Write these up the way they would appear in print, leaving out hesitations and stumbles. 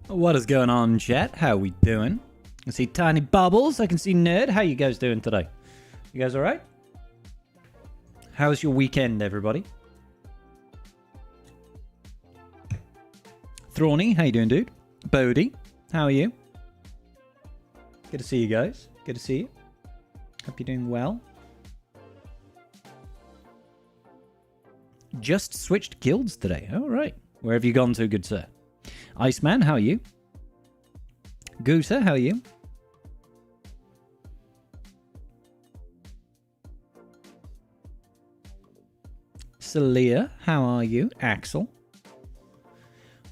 What is going on, chat? How we doing? I see Tiny Bubbles. I can see Nerd. How you guys doing today? You guys alright? How's your weekend, everybody? Thrawny, how you doing, dude? Bodie, how are you? Good to see you guys. Good to see you. Hope you're doing well. Just switched guilds today. All right. Where have you gone to, good sir? Iceman, how are you? Gooser, how are you? Celia, how are you? Axel.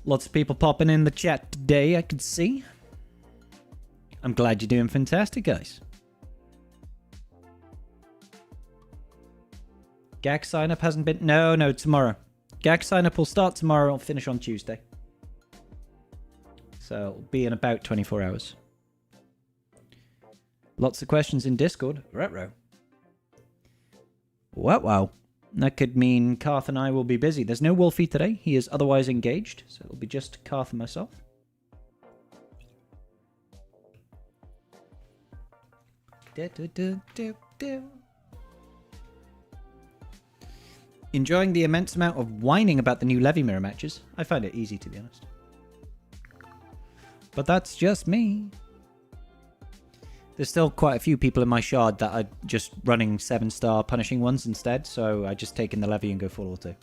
Lots of people popping in the chat today, I can see. I'm glad you're doing fantastic, guys. GAC sign-up hasn't been... No, tomorrow. GAC sign-up will start tomorrow. I'll finish on Tuesday. So it'll be in about 24 hours. Lots of questions in Discord. Retro. Wow. That could mean Karth and I will be busy. There's no Wolfie today. He is otherwise engaged. So it'll be just Karth and myself. Enjoying the immense amount of whining about the new Levy mirror matches. I find it easy, to be honest. But that's just me. There's still quite a few people in my shard that are just running 7-star punishing ones instead, so I just take in the Levy and go full auto.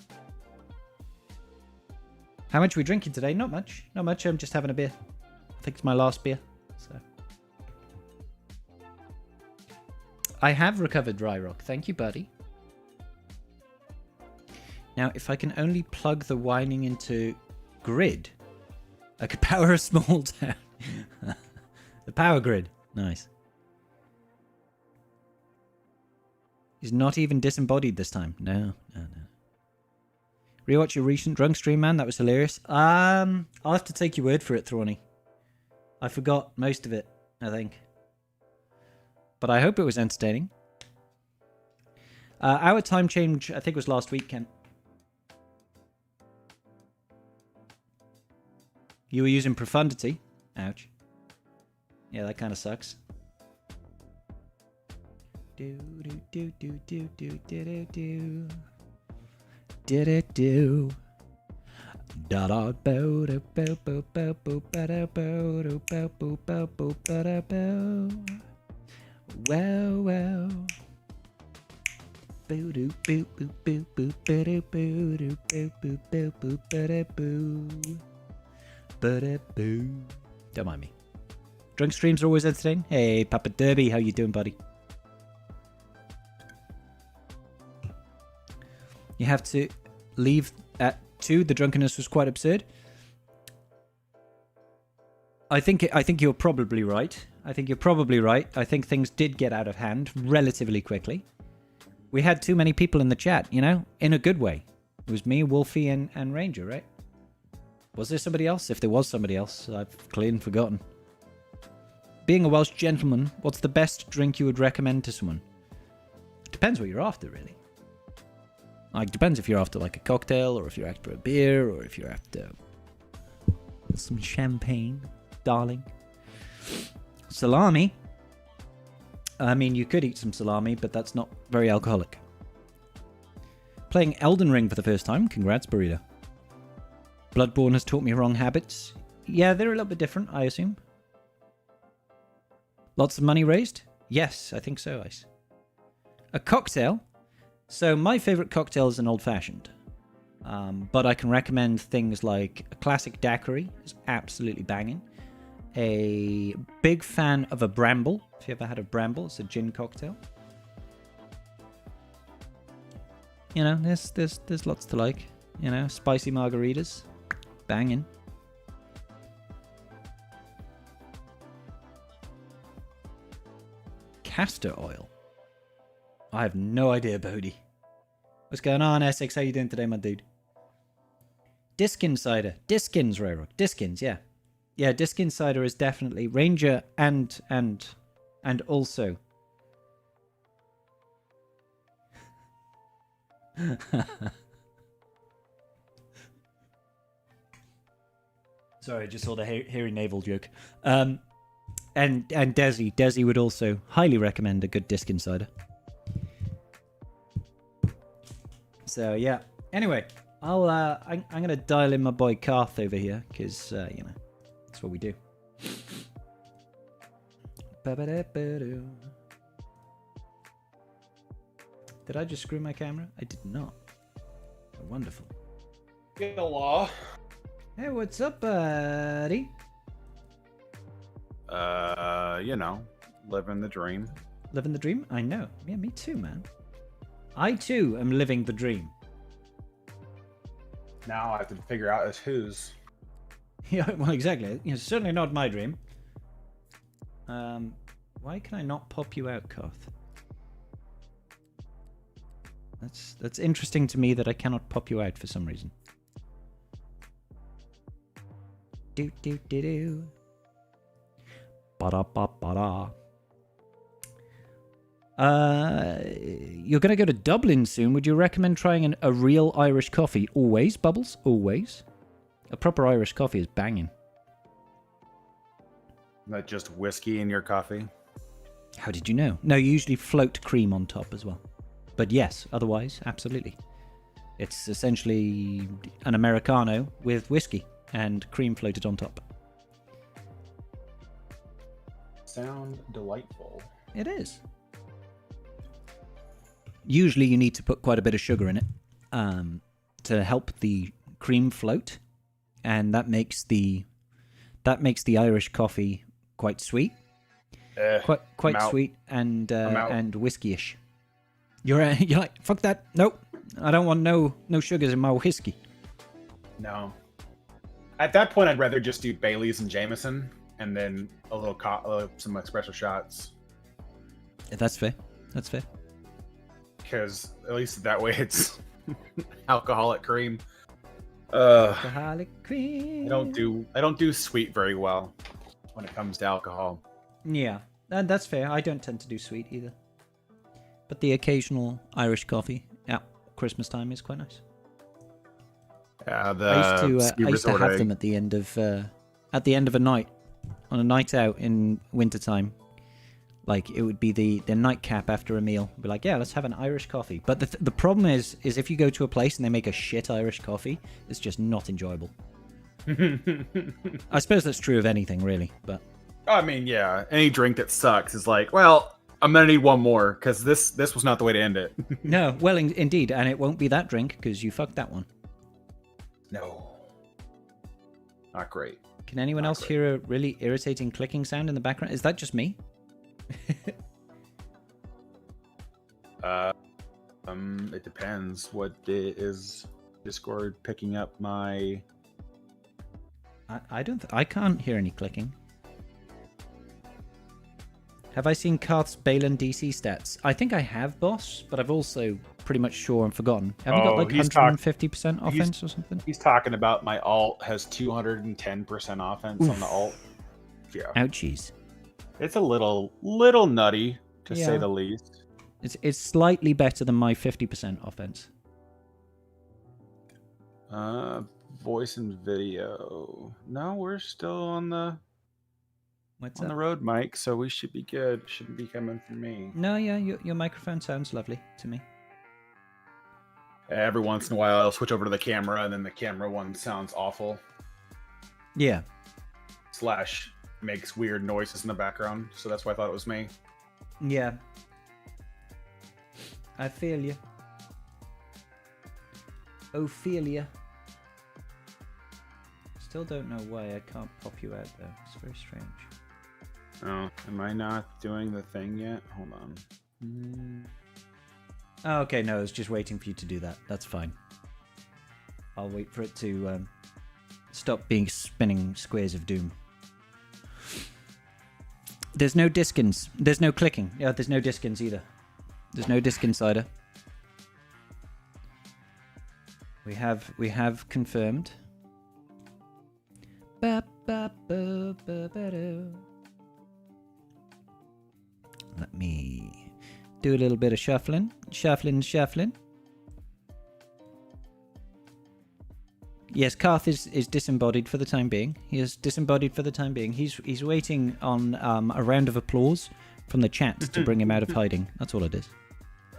How much are we drinking today? Not much. Not much. I'm just having a beer. I think it's my last beer. So I have recovered Dry Rock. Thank you, buddy. Now, if I can only plug the whining into grid, I could power a small town. The power grid. Nice. He's not even disembodied this time. No. Rewatch your recent drunk stream, man. That was hilarious. I'll have to take your word for it, Thrawny. I forgot most of it, I think. But I hope it was entertaining. Our time change, I think, was last week, Ken. You were using profundity. Ouch. Yeah, that kind of sucks. Do. Did it do? Da da bo do bo bo bo bo ba da bo do bo bo bo bo ba da bo. Well. Boo doo boo boo boo boo ba do boo doo boo boo boo boo ba da boo. Ba da boo. Don't mind me. Drunk streams are always entertaining. Hey, Papa Derby, how you doing, buddy? You have to leave at 2. The drunkenness was quite absurd. I think you're probably right. I think things did get out of hand relatively quickly. We had too many people in the chat, you know, in a good way. It was me, Wolfie, and Ranger, right? Was there somebody else? If there was somebody else, I've clean forgotten. Being a Welsh gentleman, what's the best drink you would recommend to someone? Depends what you're after, really. Like, depends if you're after, like, a cocktail, or if you're after a beer, or if you're after some champagne, darling. Salami. I mean, you could eat some salami, but that's not very alcoholic. Playing Elden Ring for the first time. Congrats, Burrito. Bloodborne has taught me wrong habits. Yeah, they're a little bit different, I assume. Lots of money raised? Yes, I think so, Ice. A cocktail? So my favourite cocktail is an old-fashioned. But I can recommend things like a classic daiquiri. It's absolutely banging. A big fan of a bramble. If you ever had a bramble, it's a gin cocktail. You know, there's lots to like. You know, spicy margaritas. Banging. Castor oil. I have no idea, Bodhi. What's going on, Essex? How you doing today, my dude? Diskin cider. Diskins, Rayrock. Diskins, yeah. Yeah, Diskin cider is definitely Ranger and also. Sorry, I just saw the hairy navel joke. And Desi would also highly recommend a good disc insider. So yeah. Anyway, I'm gonna dial in my boy Karth over here because you know that's what we do. Did I just screw my camera? I did not. Oh, wonderful. Hello. Hey, what's up, buddy? You know, living the dream. Living the dream? I know. Yeah, me too, man. I too am living the dream. Now I have to figure out whose. Yeah, well, exactly. It's certainly not my dream. Why can I not pop you out, Karth? That's interesting to me that I cannot pop you out for some reason. Do do do do. Ba ba ba. You're gonna go to Dublin soon. Would you recommend trying a real Irish coffee? Always, Bubbles. Always. A proper Irish coffee is banging. Not just whiskey in your coffee. How did you know? No, you usually float cream on top as well. But yes, otherwise, absolutely. It's essentially an Americano with whiskey and cream floated on top. Sound delightful. It is. Usually you need to put quite a bit of sugar in it to help the cream float, and that makes the Irish coffee quite sweet. Quite sweet and whiskey-ish. You're like, fuck that. Nope. I don't want no sugars in my whiskey. No. At that point, I'd rather just do Bailey's and Jameson, and then some espresso shots. That's fair. That's fair. Because at least that way it's alcoholic cream. Alcoholic cream. I don't do sweet very well when it comes to alcohol. Yeah, that's fair. I don't tend to do sweet either. But the occasional Irish coffee at Christmas time is quite nice. Yeah, I used to have them at the end of a night, on a night out in wintertime. Like, it would be the nightcap after a meal. Be like, yeah, let's have an Irish coffee. But the problem is if you go to a place and they make a shit Irish coffee, it's just not enjoyable. I suppose that's true of anything, really. But I mean, yeah, any drink that sucks is like, well, I'm gonna need one more because this was not the way to end it. No, well, indeed, and it won't be that drink because you fucked that one. No, not great. Can anyone else hear a really irritating clicking sound in the background? Is that just me? It depends. What is Discord picking up my? I can't hear any clicking. Have I seen Karth's Balen DC stats? I think I have, boss, but I've also pretty much sure and forgotten. Have you got like 150% offense or something? He's talking about my alt has 210% offense on the alt. Yeah. Ouchies. It's a little nutty, to say the least. It's slightly better than my 50% offense. Voice and video. No, we're still on the the road, Mike, so we should be good. Shouldn't be coming from me. No, yeah, your microphone sounds lovely to me. Every once in a while, I'll switch over to the camera, and then the camera one sounds awful. Yeah. / makes weird noises in the background, so that's why I thought it was me. Yeah. I feel you. Ophelia. Still don't know why I can't pop you out though. It's very strange. Oh, am I not doing the thing yet? Hold on. Oh, okay, no, I was just waiting for you to do that. That's fine. I'll wait for it to stop being spinning squares of doom. There's no Diskins. There's no clicking. Yeah, there's no Diskins either. There's no Disk Insider. We have confirmed. Let me do a little bit of shuffling. Shuffling. Yes, Karth is disembodied for the time being. He is disembodied for the time being. He's waiting on a round of applause from the chat to bring him out of hiding. That's all it is.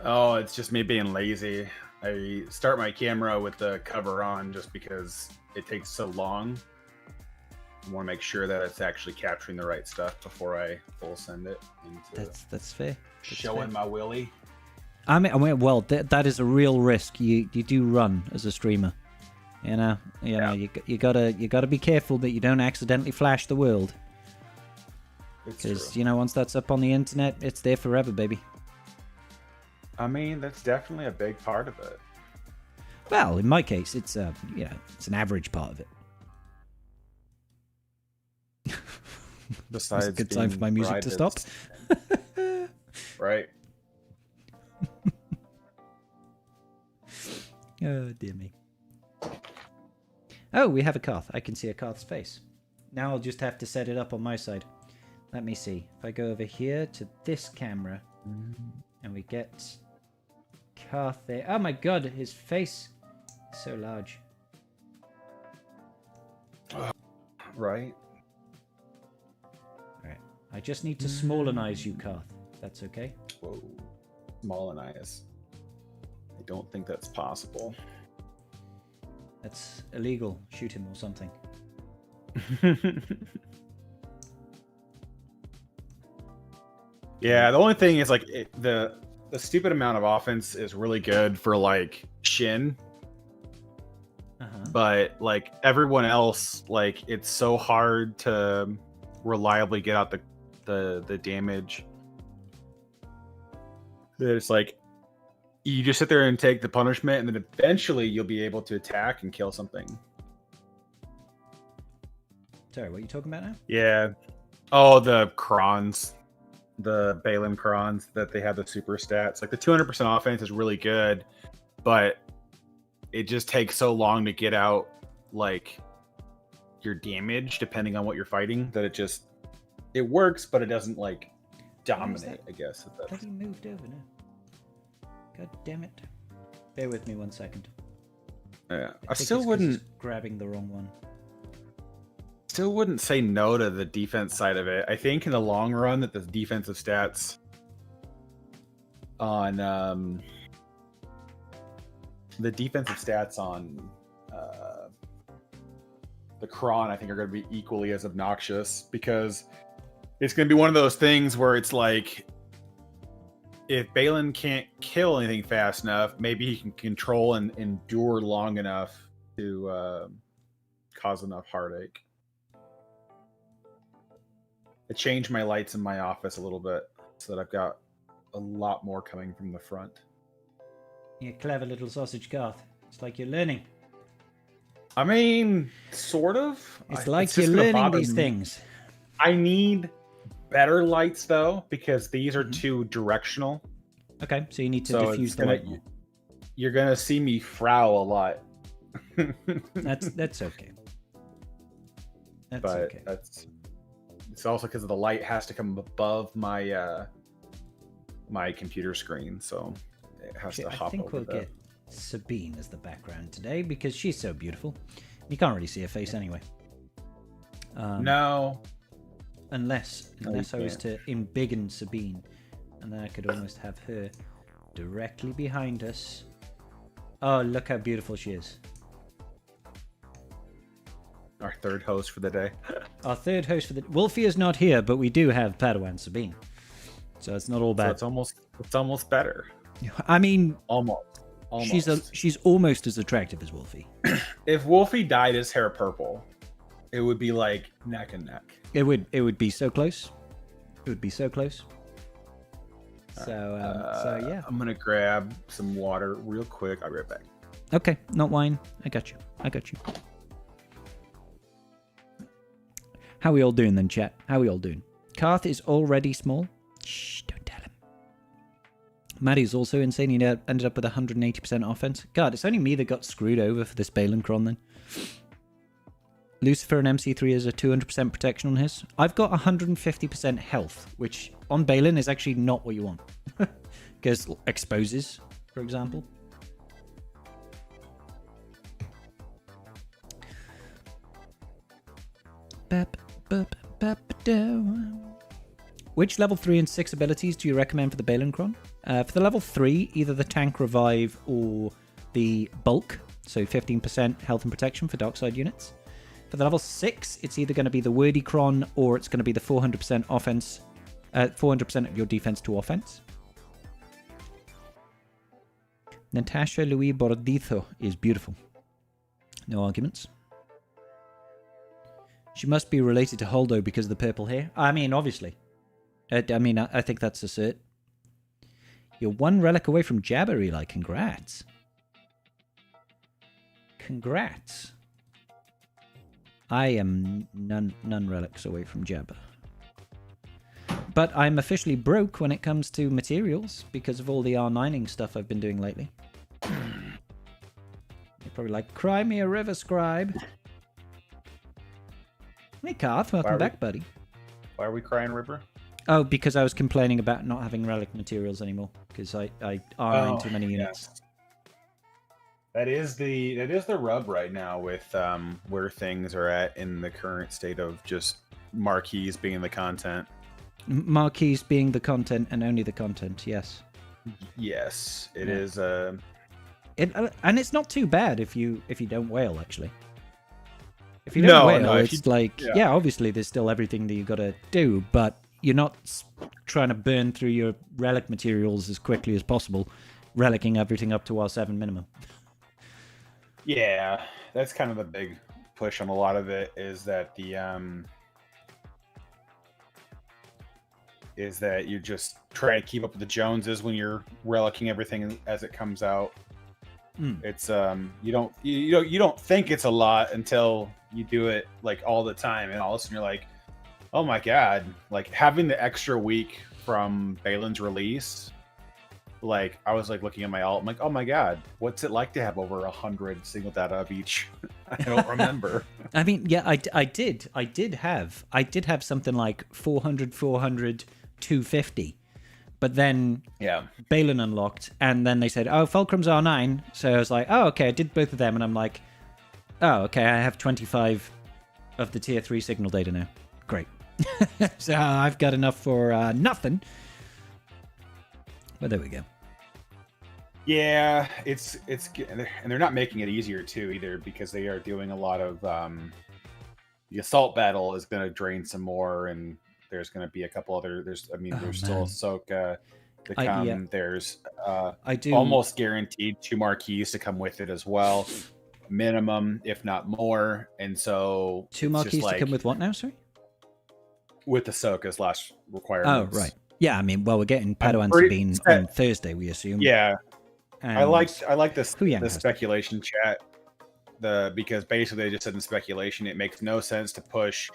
Oh, it's just me being lazy. I start my camera with the cover on just because it takes so long. I want to make sure that it's actually capturing the right stuff before I full send it. That's fair. Showing my willy. I mean, well, that is a real risk. You do run as a streamer. You know, you gotta be careful that you don't accidentally flash the world. Because once that's up on the internet, it's there forever, baby. I mean, that's definitely a big part of it. Well, in my case, it's it's an average part of it. Besides, it's a good time for my music to stop. Right. Oh dear me. Oh, we have a Karth. I can see a Karth's face. Now I'll just have to set it up on my side. Let me see. If I go over here to this camera, and we get Karth there. Oh my god, his face is so large. Right. Alright. I just need to smallenize you, Karth. That's okay. Whoa. Smallenize. I don't think that's possible. That's illegal. Shoot him or something. Yeah, the only thing is like the stupid amount of offense is really good for like Shin. But like everyone else, like it's so hard to reliably get out the damage. It's like you just sit there and take the punishment, and then eventually you'll be able to attack and kill something. Sorry, what are you talking about now? Yeah. Oh, the crons. The Balen Crons that they have the super stats. Like the 200% offense is really good, but it just takes so long to get out like your damage depending on what you're fighting that it works, but it doesn't like dominate, I guess. Bloody moved over now. God damn it. Bear with me 1 second. Yeah. I still wouldn't grabbing the wrong one. Still wouldn't say no to the defense side of it. I think in the long run that the defensive stats on the Cron, I think, are going to be equally as obnoxious, because it's going to be one of those things where it's like, if Balen can't kill anything fast enough, maybe he can control and endure long enough to cause enough heartache. I changed my lights in my office a little bit so that I've got a lot more coming from the front. You're a clever little sausage, Karth. It's like you're learning. I mean, sort of. It's like you're learning these things. I need better lights, though, because these are too directional. Okay, so you need to diffuse the light more. You're going to see me frowl a lot. That's okay. That's okay. It's also because the light has to come above my my computer screen, so it has to hop over. I think we'll get Sabine as the background today because she's so beautiful. You can't really see her face anyway. No. Unless I was to embiggen Sabine, and then I could almost have her directly behind us. Oh, look how beautiful she is. Our third host for the day. Our third host for the Wolfie is not here, but we do have Padawan Sabine, so it's not all bad. So it's almost better. I mean, almost. She's almost as attractive as Wolfie. If Wolfie dyed his hair purple, it would be like neck and neck. It would be so close. It would be so close. So yeah. I'm gonna grab some water real quick. I'll be right back. Okay, not wine. I got you. How we all doing then, chat? How we all doing? Karth is already small. Shh, don't tell him. Maddie's also insane. He ended up with 180% offense. God, it's only me that got screwed over for this Balen Cron then. Lucifer and MC3 is a 200% protection on his. I've got 150% health, which on Balen is actually not what you want. Because exposes, for example. Which level 3 and 6 abilities do you recommend for the Balen Cron? For the level 3, either the tank revive or the bulk, so 15% health and protection for dark side units. For the level 6, it's either going to be the wordy Cron or it's going to be the 400% offense, 400% of your defense to offense. Natasha Louis Bordito is beautiful. No arguments. She must be related to Holdo because of the purple hair. I mean, obviously. I think that's a cert. You're one relic away from Jabber, Eli. Congrats. Congrats. I am none relics away from Jabber. But I'm officially broke when it comes to materials because of all the R9ing stuff I've been doing lately. You're probably like, cry me a river, scribe. Hey, Karth, welcome back, buddy. Why are we crying river? Oh, because I was complaining about not having relic materials anymore because I R9 too many units. Yes. That is the rub right now with where things are at in the current state of just marquees being the content. Marquees being the content and only the content, yes. Yes, it is. And it's not too bad if you don't whale, actually. If you don't whale, it's obviously there's still everything that you got to do, but you're not trying to burn through your relic materials as quickly as possible, relicking everything up to R7 minimum. Yeah, that's kind of the big push on a lot of it is that is that you just try to keep up with the Joneses when you're relicking everything as it comes out. It's you don't think it's a lot until you do it like all the time, and all of a sudden you're like, oh my god! Like having the extra week from Balen's release, like I was like looking at my alt, I'm like, oh my god, what's it like to have over 100 single data of each? I don't remember. I mean, yeah, I did have something like 400, 250. But then Balen unlocked, and then they said, oh, Fulcrum's R9. So I was like, oh, okay, I did both of them. And I'm like, oh, okay, I have 25 of the tier 3 signal data now. Great. So I've got enough for nothing. But there we go. Yeah, it's and they're not making it easier too either because they are doing a lot of the assault battle is going to drain some more, and there's going to be a couple other. There's still Ahsoka to come. There's almost guaranteed 2 marquees to come with it as well, minimum if not more. And so 2 marquees to come with what now? Sorry, with Ahsoka's last requirements. Oh right, yeah. I mean, well, we're getting Padawan Sabine on Thursday, we assume. Yeah, and I like this the speculation chat. Because basically they just said in speculation it makes no sense to push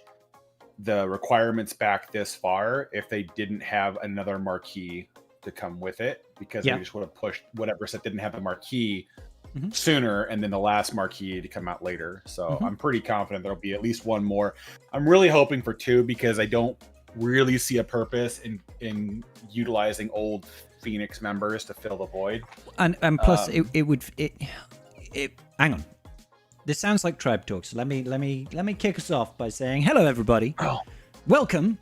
the requirements back this far if they didn't have another marquee to come with it, because they just would have pushed whatever set didn't have the marquee sooner and then the last marquee to come out later. So I'm pretty confident there'll be at least one more. I'm really hoping for 2 because I don't really see a purpose in utilizing old Phoenix members to fill the void. And plus it would hang on. This sounds like tribe talk, so let me kick us off by saying hello, everybody. Welcome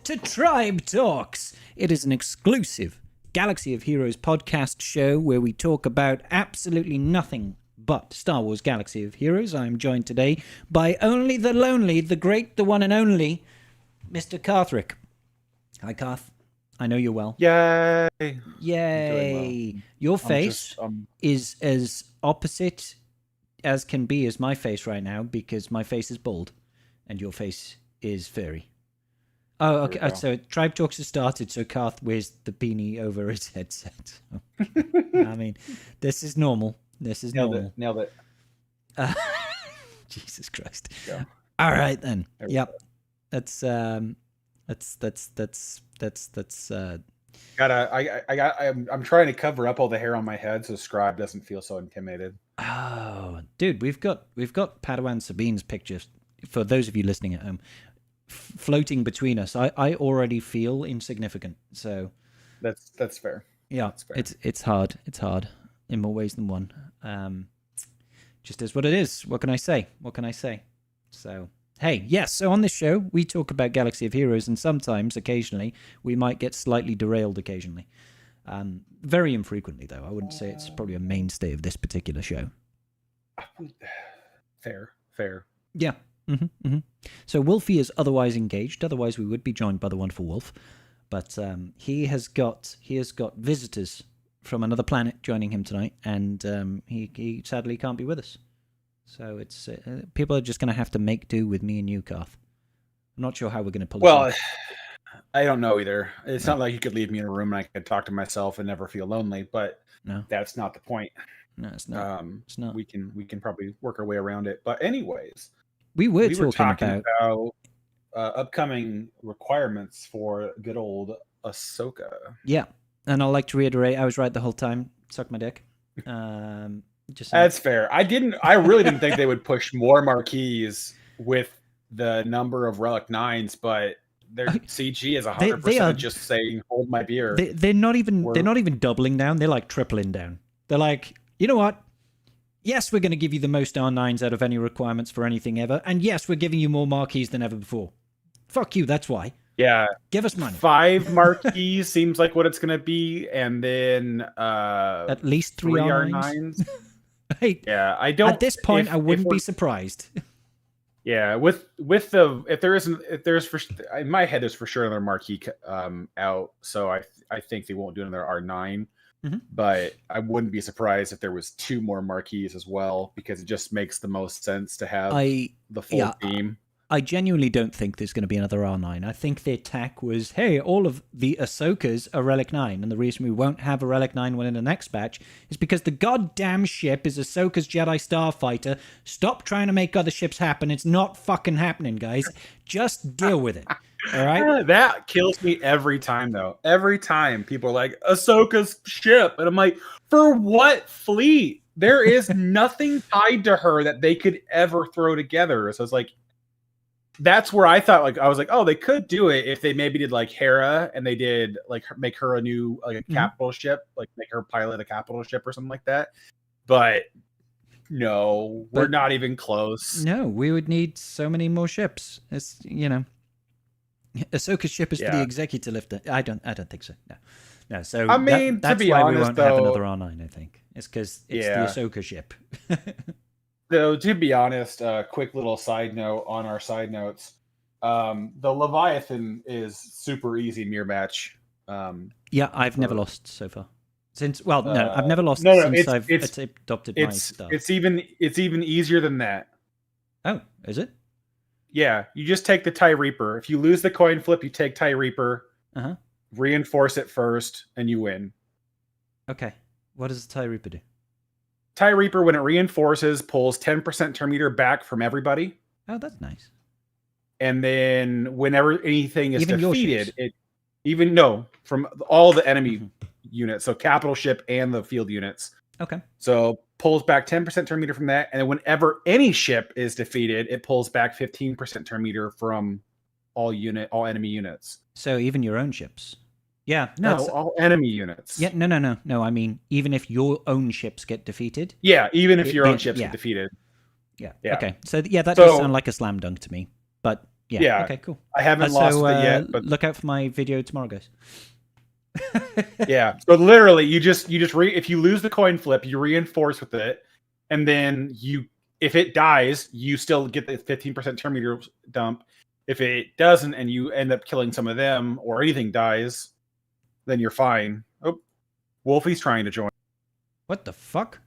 to Tribe Talks. It is an exclusive Galaxy of Heroes podcast show where we talk about absolutely nothing but Star Wars Galaxy of Heroes. I'm joined today by only the lonely, the great, the one and only, Mr. Carthrick. Hi, Carth. I know you're well. Yay! Yay! Well. Your face is as opposite as can be as my face right now, because my face is bald and your face is furry. Oh, okay. So Tribe Talks has started, so Karth wears the beanie over his headset. I mean, this is normal. Nailed it. Jesus Christ. Yeah. All right then. Yep. That's I'm trying to cover up all the hair on my head so Scribe doesn't feel so intimidated. Oh, dude, we've got Padawan Sabine's picture for those of you listening at home floating between us. I already feel insignificant, so that's fair. Yeah, that's fair. It's hard in more ways than one. Just is what it is. What can I say? So Hey, yes. So on this show, we talk about Galaxy of Heroes, and sometimes, occasionally, we might get slightly derailed. Occasionally, very infrequently, though. I wouldn't say it's probably a mainstay of this particular show. Fair. Yeah. So Wolfie is otherwise engaged. Otherwise, we would be joined by the wonderful Wolf. But he has got visitors from another planet joining him tonight, and he sadly can't be with us. So it's people are just going to have to make do with me and you, Garth. I'm not sure how we're going to pull this off. I don't know either. It's not like you could leave me in a room and I could talk to myself and never feel lonely, but that's not the point. No, it's not. It's not. We can probably work our way around it. But anyways, we were talking about upcoming requirements for good old Ahsoka. Yeah, and I'd like to reiterate, I was right the whole time. Suck my dick. That's fair. I really didn't think they would push more marquees with the number of Relic 9s, but their CG is 100% just saying hold my beer. They're not even doubling down, they're like tripling down. They're like, you know what? Yes, we're going to give you the most R9s out of any requirements for anything ever, and yes, we're giving you more marquees than ever before. Fuck you, that's why. Yeah. Give us money. 5 marquees seems like what it's going to be, and then at least 3 R9s. Hey, yeah, I don't. At this point, I wouldn't be surprised. Yeah, with the if there's for in my head there's for sure another marquee out, so I think they won't do another R9, but I wouldn't be surprised if there was 2 more marquees as well, because it just makes the most sense to have the full team. I genuinely don't think there's going to be another R9. I think the attack was, hey, all of the Ahsokas are Relic 9, and the reason we won't have a Relic 9 one in the next batch is because the goddamn ship is Ahsoka's Jedi Starfighter. Stop trying to make other ships happen. It's not fucking happening, guys. Just deal with it. All right? That kills me every time, though. Every time people are like, Ahsoka's ship. And I'm like, for what fleet? There is nothing tied to her that they could ever throw together. So it's like, that's where I thought, like, I was like, oh, they could do it if they maybe did like Hera and they did like make her a new like a capital ship, like make her pilot a capital ship or something like that. But no, we're not even close. No, we would need so many more ships. It's, you know, Ahsoka's ship is for the executor lifter. I don't think so. No. So I mean, that's to be why honest, we won't have another R9. I think it's because it's the Ahsoka ship. Though, to be honest, quick little side note on our side notes. The Leviathan is super easy mirror match. Yeah, I've never lost so far. I've never lost since I've adopted my stuff. It's even easier than that. Oh, is it? Yeah, you just take the TIE Reaper. If you lose the coin flip, you take TIE Reaper, reinforce it first, and you win. Okay. What does the TIE Reaper do? TIE Reaper, when it reinforces, pulls 10% turn meter back from everybody. Oh, that's nice. And then whenever anything is defeated, from all the enemy units, so capital ship and the field units. Okay. So pulls back 10% turn meter from that, and then whenever any ship is defeated, it pulls back 15% turn meter from all enemy units. So even your own ships. Yeah. No, all enemy units. Yeah, no. I mean, even if your own ships get defeated. Yeah, even if your own ships get defeated. Yeah. Okay. So that does sound like a slam dunk to me. But yeah. Okay, cool. I haven't lost it yet, but look out for my video tomorrow, guys. Yeah. So literally, you just if you lose the coin flip, you reinforce with it, and then if it dies, you still get the 15% turn meter dump. If it doesn't, and you end up killing some of them, or anything dies, then you're fine. Oh, Wolfie's trying to join. What the fuck?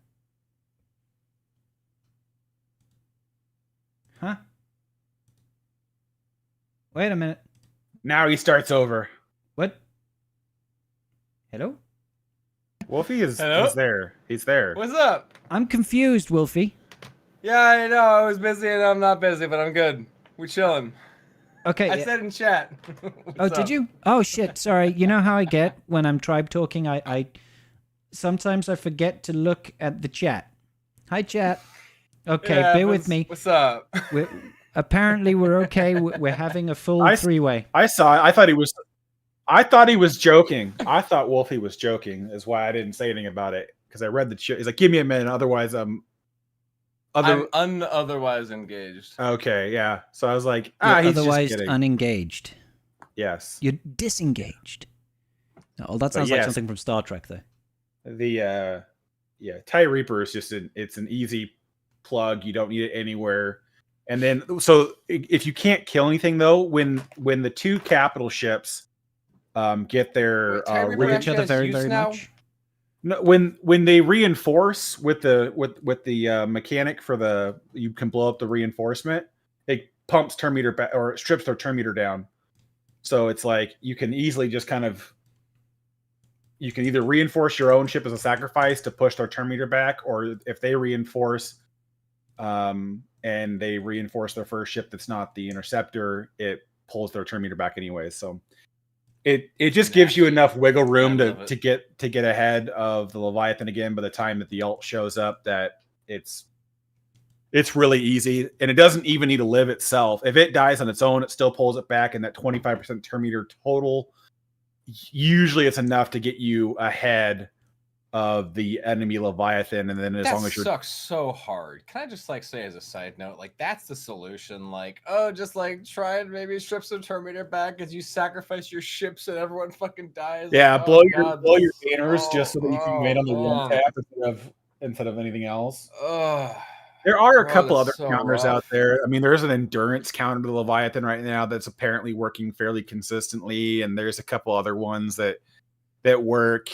Huh? Wait a minute. Now he starts over. What? Hello? Wolfie is there. He's there. What's up? I'm confused, Wolfie. Yeah, I know. I was busy and I'm not busy, but I'm good. We're chilling. Okay. I said in chat. Did you? Oh, shit. Sorry. You know how I get when I'm tribe talking? I sometimes I forget to look at the chat. Hi, chat. Okay, bear with me. What's up? Apparently, we're okay. We're having a full three-way. I saw it. I thought he was joking. I thought Wolfie was joking, is why I didn't say anything about it. Because I read the chat. He's like, give me a minute. Otherwise, I'm otherwise engaged. Okay, yeah. So I was like, You're he's otherwise just kidding. unengaged. Yes. You're disengaged. Oh, that sounds like something from Star Trek, though. The TIE Reaper is just it's an easy plug. You don't need it anywhere. And then, so if you can't kill anything though, when the two capital ships get their Like each other very much. No, when they reinforce with the mechanic for you can blow up the reinforcement, it pumps turn meter back or strips their turn meter down. So it's like you can easily just you can either reinforce your own ship as a sacrifice to push their turn meter back, or if they reinforce and they reinforce their first ship that's not the interceptor, it pulls their turn meter back anyways. So it just gives you enough wiggle room to get ahead of the Leviathan again by the time that the ult shows up, that it's really easy, and it doesn't even need to live itself. If it dies on its own, it still pulls it back, and that 25% turn meter total, usually it's enough to get you ahead of the enemy Leviathan. And then as long as you're sucks so hard. Can I just say as a side note, that's the solution? Just try and maybe strip some turn meter back as you sacrifice your ships and everyone fucking dies. Yeah, blow your banners just so that you can wait on the one tap instead of anything else. There are a couple other counters out there. I mean, there's an endurance counter to the Leviathan right now that's apparently working fairly consistently, and there's a couple other ones that work.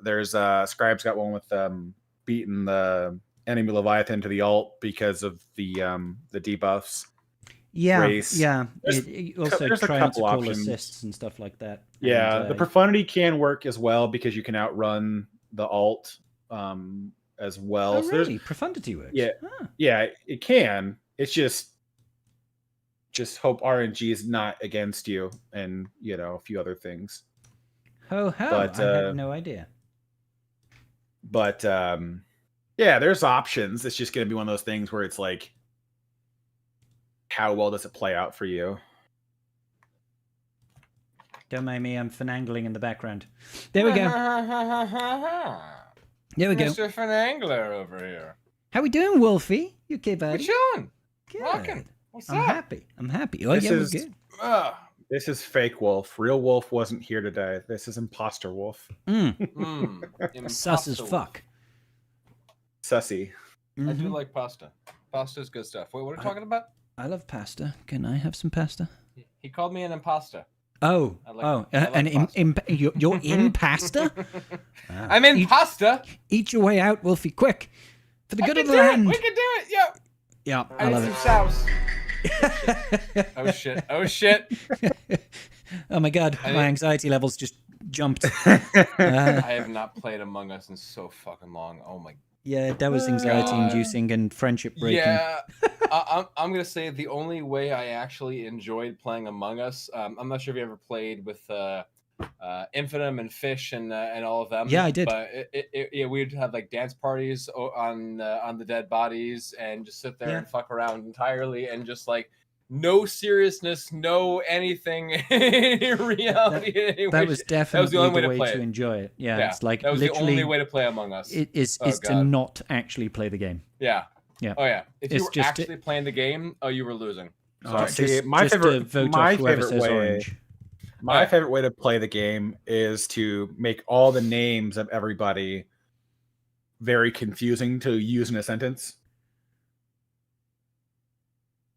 There's Scribe's got one with beating the enemy Leviathan to the ult because of the debuffs. Yeah, race. Yeah. It also there's trying a couple to call options. assists and stuff like that. Yeah, and, the profundity can work as well because you can outrun the ult as well. Oh, so really? Profundity works? Yeah, yeah, it can. It's just hope RNG is not against you, and a few other things. But, I had no idea. But yeah, there's options. It's just going to be one of those things where it's like, how well does it play out for you? Don't mind me, I'm finangling in the background. There we go. There we go. Mr. Finangler over here. How we doing, Wolfie? You okay, buddy? We're chilling. Good. Rocking. What's up? I'm happy. Oh, This yeah, we're is- good. This is fake Wolf. Real Wolf wasn't here today. This is imposter Wolf. Sus as fuck. Sussy. I do like pasta. Pasta's good stuff. Wait, what are we talking about? I love pasta. Can I have some pasta? He called me an impasta. Oh, you're in pasta? I'm in pasta. Eat your way out, Wolfie, quick. For the good of the We land. can do it. Yeah. Yeah, I love need it. some sauce. Oh shit. Oh my god, my anxiety levels just jumped. I have not played Among Us in so fucking long. Oh my. Yeah, that was anxiety inducing and friendship breaking. Yeah, I'm gonna say the only way I actually enjoyed playing Among Us. I'm not sure if you ever played with Infinitum and Fish and all of them. Yeah, I did. But we'd have dance parties on the dead bodies and just sit there and fuck around entirely and just no seriousness, no anything in reality. That was definitely the only way way to play to it. enjoy it. Yeah, Yeah, it's like that was literally the only way to play Among Us. It is Oh, to God. not actually play the game. Yeah. Yeah. Oh yeah. If It's you were just- actually playing the game, you were losing. Oh, Sorry. see, my just favorite, to vote my off whoever favorite says way, orange. my favorite way to play the game is to make all the names of everybody very confusing to use in a sentence,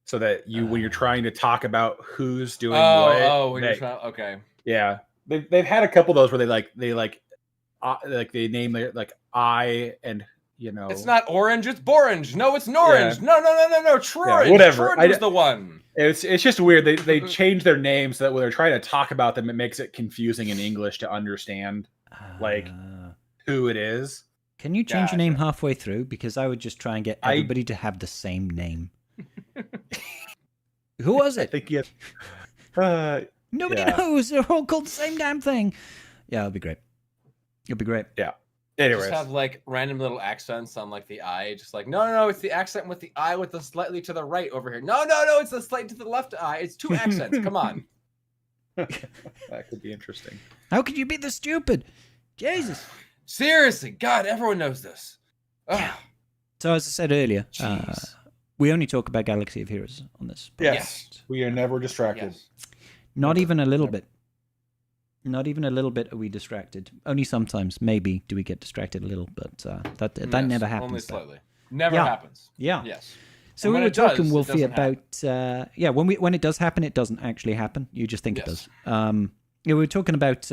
so that when you're trying to talk about who's doing what. When you're trying. Okay. Yeah, they've had a couple of those where they name I and It's not orange, it's borange. No, it's norange. Yeah. No. Trorange. Yeah, whatever. Trorange was the one. It's just weird. They change their names so that when they're trying to talk about them, it makes it confusing in English to understand who it is. Can you change your name halfway through? Because I would just try and get everybody to have the same name. Who was I it? think yes. Nobody knows. They're all called the same damn thing. Yeah, it'll be great. It'll be great. Yeah. Anyways, Just have random little accents on the I. Just no, it's the accent with the I with the slightly to the right over here. No, it's the slightly to the left I. It's two accents. Come on. that could be interesting. How could you be this stupid? Jesus. Seriously, God, everyone knows this. Ugh. So as I said earlier, Jeez. we only talk about Galaxy of Heroes on this podcast. Yes. We are never distracted. Yes. Not even a little Never. bit. Not even a little bit are we distracted. Only sometimes, maybe, do we get distracted a little, but that Yes, never happens. Only though. slightly. Never Yeah. happens. Yeah. Yes. So And we when were it does, talking, it Wolfie, doesn't happen. about when it does happen, it doesn't actually happen. You just think it Yes. does. We were talking about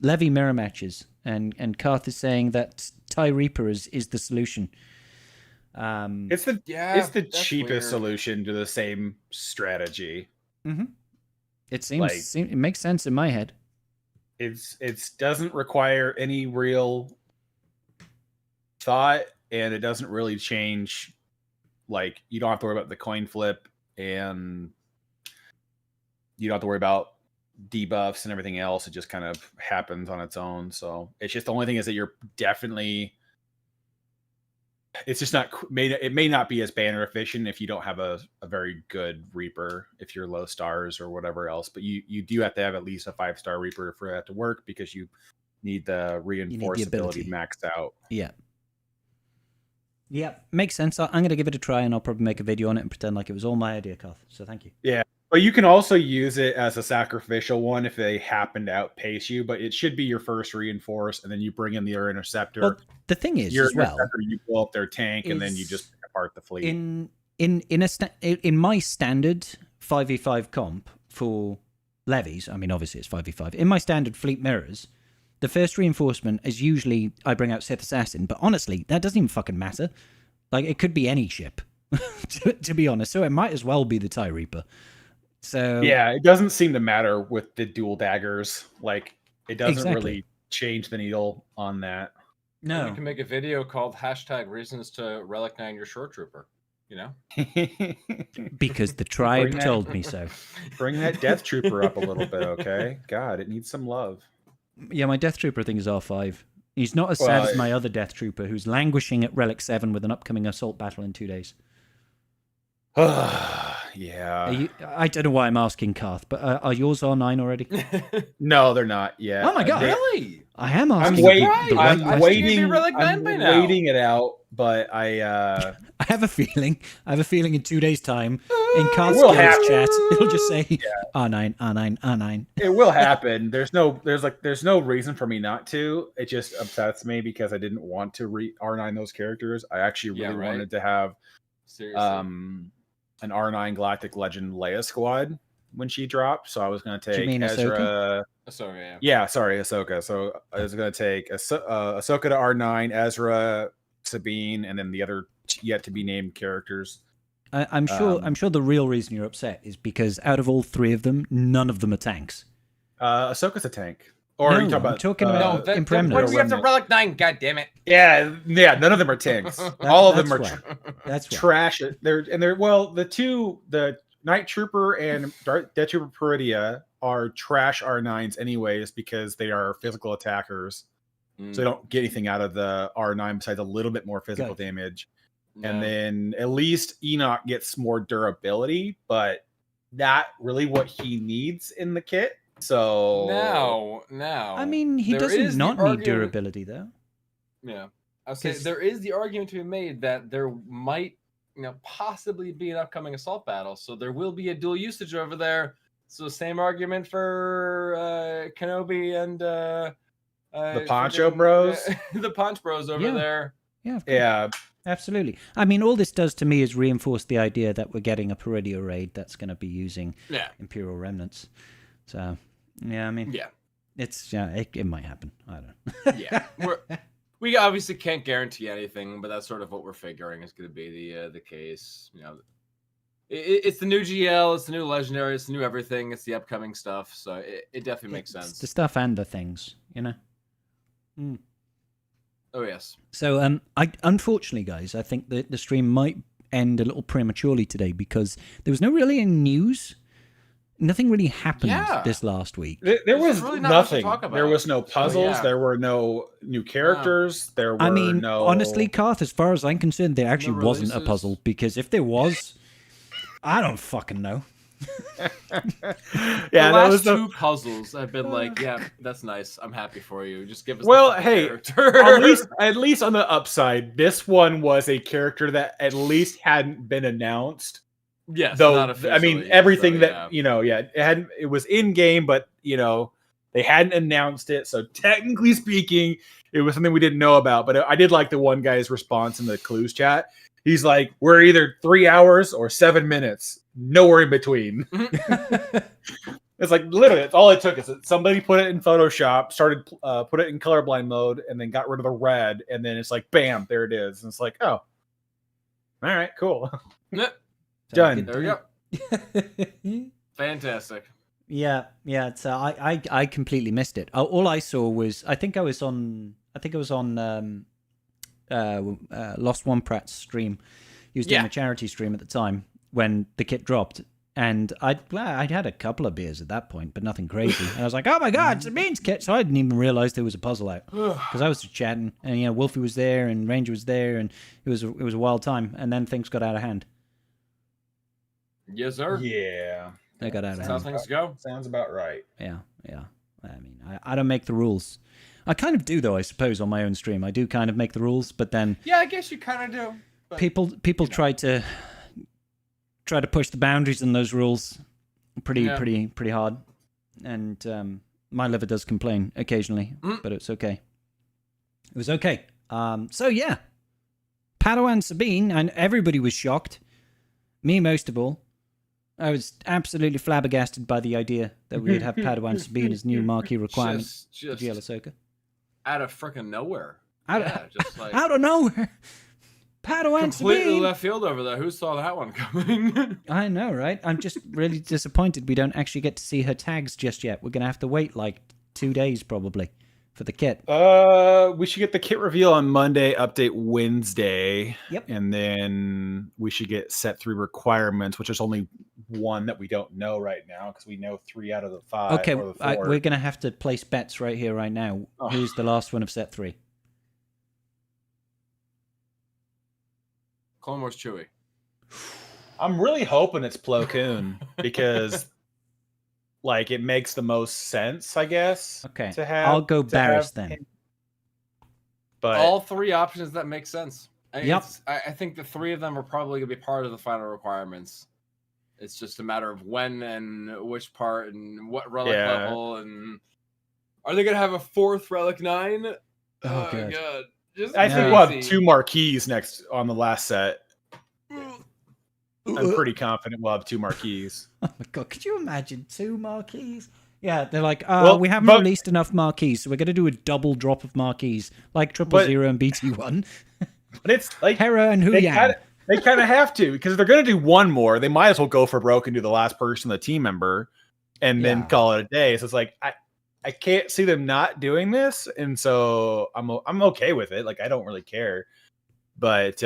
Levy mirror matches, and Karth is saying that TIE Reaper is the solution. It's the Yeah, it's the that's cheapest weird. solution to the same strategy. It seems Like- it makes sense in my head. It's doesn't require any real thought, and it doesn't really change. Like, you don't have to worry about the coin flip, and you don't have to worry about debuffs and everything else. It just kind of happens on its own. So it's just, the only thing is that you're definitely, it's just not, it may not be as banner efficient if you don't have a very good Reaper, if you're low stars or whatever else, but you do have to have at least a 5-star Reaper for that to work, because you need the reinforceability ability. maxed out. Yeah, makes sense. I'm going to give it a try, and I'll probably make a video on it and pretend like it was all my idea, Karth. So thank you. But you can also use it as a sacrificial one if they happen to outpace you, but it should be your first reinforce, and then you bring in your interceptor. Well, the thing is, Your as well, interceptor, you blow up their tank, and then you is just pick apart the fleet. in my standard 5v5 comp for levies, I mean, obviously it's 5v5. In my standard fleet mirrors, the first reinforcement is usually I bring out Sith Assassin, but honestly, that doesn't even fucking matter. Like, it could be any ship, to be honest. So it might as well be the TIE Reaper. So Yeah, it doesn't seem to matter with the dual daggers. Like, it doesn't Exactly. really change the needle on that. You no, can make a video called #reasons to relic 9 your short trooper. You know? because the tribe Bring that- told me so. Bring that Death Trooper up a little bit, okay? God, it needs some love. Yeah, my Death Trooper, I think, is R5. He's not as sad Well, as my other Death Trooper, who's languishing at Relic 7 with an upcoming assault battle in 2 days. Yeah. I don't know why I'm asking, Karth, but are yours R9 already? No, they're not yet. Oh my God. Really? I am I'm asking. waiting. the right I'm question. Maybe waiting. Relic 9 I'm by now. waiting it out, but I I have a feeling in 2 days' time, in Karth's will Guild's happen. chat, it'll just say R9, R9, R9. it will happen. There's no reason for me not to. It just upsets me because I didn't want to R9 those characters. I actually Yeah, really right. wanted to have Seriously. an R9 Galactic Legend Leia squad when she dropped. So I was going to Do you take mean Ezra. So yeah. Yeah, sorry, Ahsoka. So I was going to take Ahsoka to R9, Ezra, Sabine, and then the other yet to be named characters. I'm sure the real reason you're upset is because out of all 3 of them, none of them are tanks. Ahsoka's a tank. Or No, are you talking I'm about? talking about No, Impermanent. when we have to Remnant. relic 9, god damn it. Yeah, none of them are tanks. All of them are that's That's right. trash. They're well, the Night Trooper and Death Trooper Peridia are trash R9s anyways, because they are physical attackers. So they don't get anything out of the R9 besides a little bit more physical Good. damage. Yeah. And then at least Enoch gets more durability, but not really what he needs in the kit. So now. I mean, he There doesn't is the not need argument- durability, though. Yeah. I'll say 'Cause- there is the argument to be made that there might, possibly be an upcoming assault battle. So there will be a dual usage over there. So same argument for Kenobi and The Poncho freaking- Bros? the Ponch Bros over Yeah. there. Yeah, of course. yeah, Absolutely. I mean, all this does to me is reinforce the idea that we're getting a Peridia raid that's going to be using Yeah. Imperial remnants. So, yeah, I mean, Yeah. it might happen. I don't know. Yeah. We obviously can't guarantee anything, but that's sort of what we're figuring is going to be the case. It's the new GL, it's the new Legendary, it's the new everything, it's the upcoming stuff. So it definitely makes It's sense. the stuff and the things, Oh yes. So, unfortunately, guys, I think that the stream might end a little prematurely today because there was no really any news. Nothing really happened Yeah. this last week. there There's was really not much to nothing. talk about. There was no puzzles. yeah. There were no new characters. There were I mean, no. honestly, Karth, as far as I'm concerned, there actually No wasn't a releases. puzzle because if there was, I don't fucking know. The that last was two puzzles I've been like, yeah, that's nice. I'm happy for you. Just give us Well, the fucking hey, character. at least on the upside, this one was a character that at least hadn't been announced. yes, Though not I officially. mean everything so, that it was in game, but they hadn't announced it. So technically speaking, it was something we didn't know about. But I did like the one guy's response in the clues chat. He's like, "We're either 3 hours or 7 minutes, nowhere in between." It's like literally, it's all it took is that somebody put it in Photoshop, started put it in colorblind mode, and then got rid of the red, and then it's like, bam, there it is. And it's like, oh, all right, cool, done. There we go. Fantastic. Yeah. So I completely missed it. All I saw was I think I was on Lost One Pratt's stream. He was doing a charity stream at the time when the kit dropped. And I'd had a couple of beers at that point, but nothing crazy. And I was like, "Oh my god, it's a Beans kit!" So I didn't even realize there was a puzzle out because I was just chatting, and Wolfie was there, and Ranger was there, and it was a wild time. And then things got out of hand. Yes, sir. Yeah, They got out of That's how hand. things go. Sounds about right. Yeah. I mean, I don't make the rules. I kind of do, though. I suppose on my own stream, I do kind of make the rules, but then Yeah, I guess you kind of do. But, people try to push the boundaries in those rules pretty hard, and my liver does complain occasionally, but it's okay. It was okay. So yeah, Padawan Sabine, and everybody was shocked. Me most of all. I was absolutely flabbergasted by the idea that we'd have Padawan Sabine as new marquee requirement for GL Ahsoka. Out of freaking nowhere. Just like out of nowhere. Padawan completely Sabine. left field over there. Who saw that one coming? I know, right? I'm just really disappointed we don't actually get to see her tags just yet. We're going to have to wait like 2 days probably for the kit. We should get the kit reveal on Monday, update Wednesday. Yep. And then we should get set 3 requirements, which is only one that we don't know right now because we know 3 out of the 5. Okay, or the 4. we're going to have to place bets right here, right now. Oh. Who's the last one of set 3? Clone Wars Chewie. I'm really hoping it's Plo Koon because like it makes the most sense, I guess. Okay, to have, I'll go to Barris have then. him. But All 3 options that make sense. Yep. I think the 3 of them are probably going to be part of the final requirements. It's just a matter of when and which part and what relic level. And are they going to have a 4th relic 9? Oh, God. Just I think Yeah. we'll have 2 marquees next on the last set. I'm pretty confident we'll have 2 marquees. Oh my god, could you imagine 2 marquees? Yeah, they're like, we haven't released enough marquees, so we're going to do a double drop of marquees, like 000 and BT1. But it's like Hera and Huyang. They kind of have to, because if they're going to do one more, they might as well go for broke and do the last person, the team member, and then call it a day. So it's like I can't see them not doing this, and so I'm okay with it. Like I don't really care, but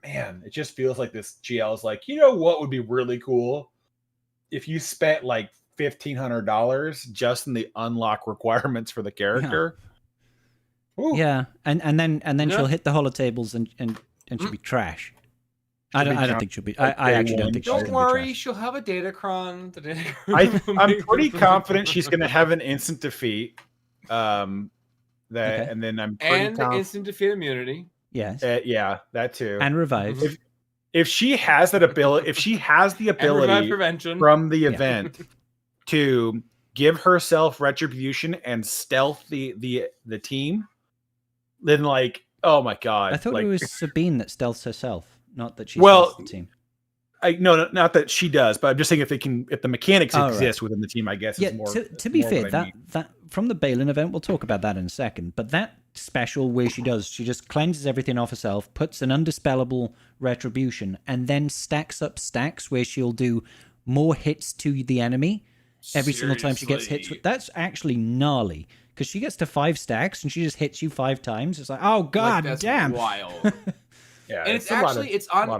man, it just feels like this GL is like, you know what would be really cool if you spent like $1,500 just in the unlock requirements for the character. Yeah, and then she'll hit the holotables and she'll be trash. I don't think she'll be. I actually don't think she's going to be trash. Don't worry, she'll have a Datacron. I'm pretty confident she's going to have an instant defeat. And then I'm pretty instant defeat immunity. Yes. Yeah, that too. And revive. If she has that ability, if she has the ability from the event to give herself retribution and stealth the team, then like, oh my god! I thought like, it was Sabine that stealths herself, not that she stealths the team. No, not that she does, but I'm just saying if the mechanics exist within the team, I guess. Yeah. Is more, to be fair, that from the Balen event, we'll talk about that in a second. But that special where she just cleanses everything off herself, puts an undispellable retribution, and then stacks up stacks where she'll do more hits to the enemy every single time she gets hits. That's actually gnarly because she gets to 5 stacks and she just hits you 5 times. It's like, oh god, that's damn! Wild. Yeah, and it's on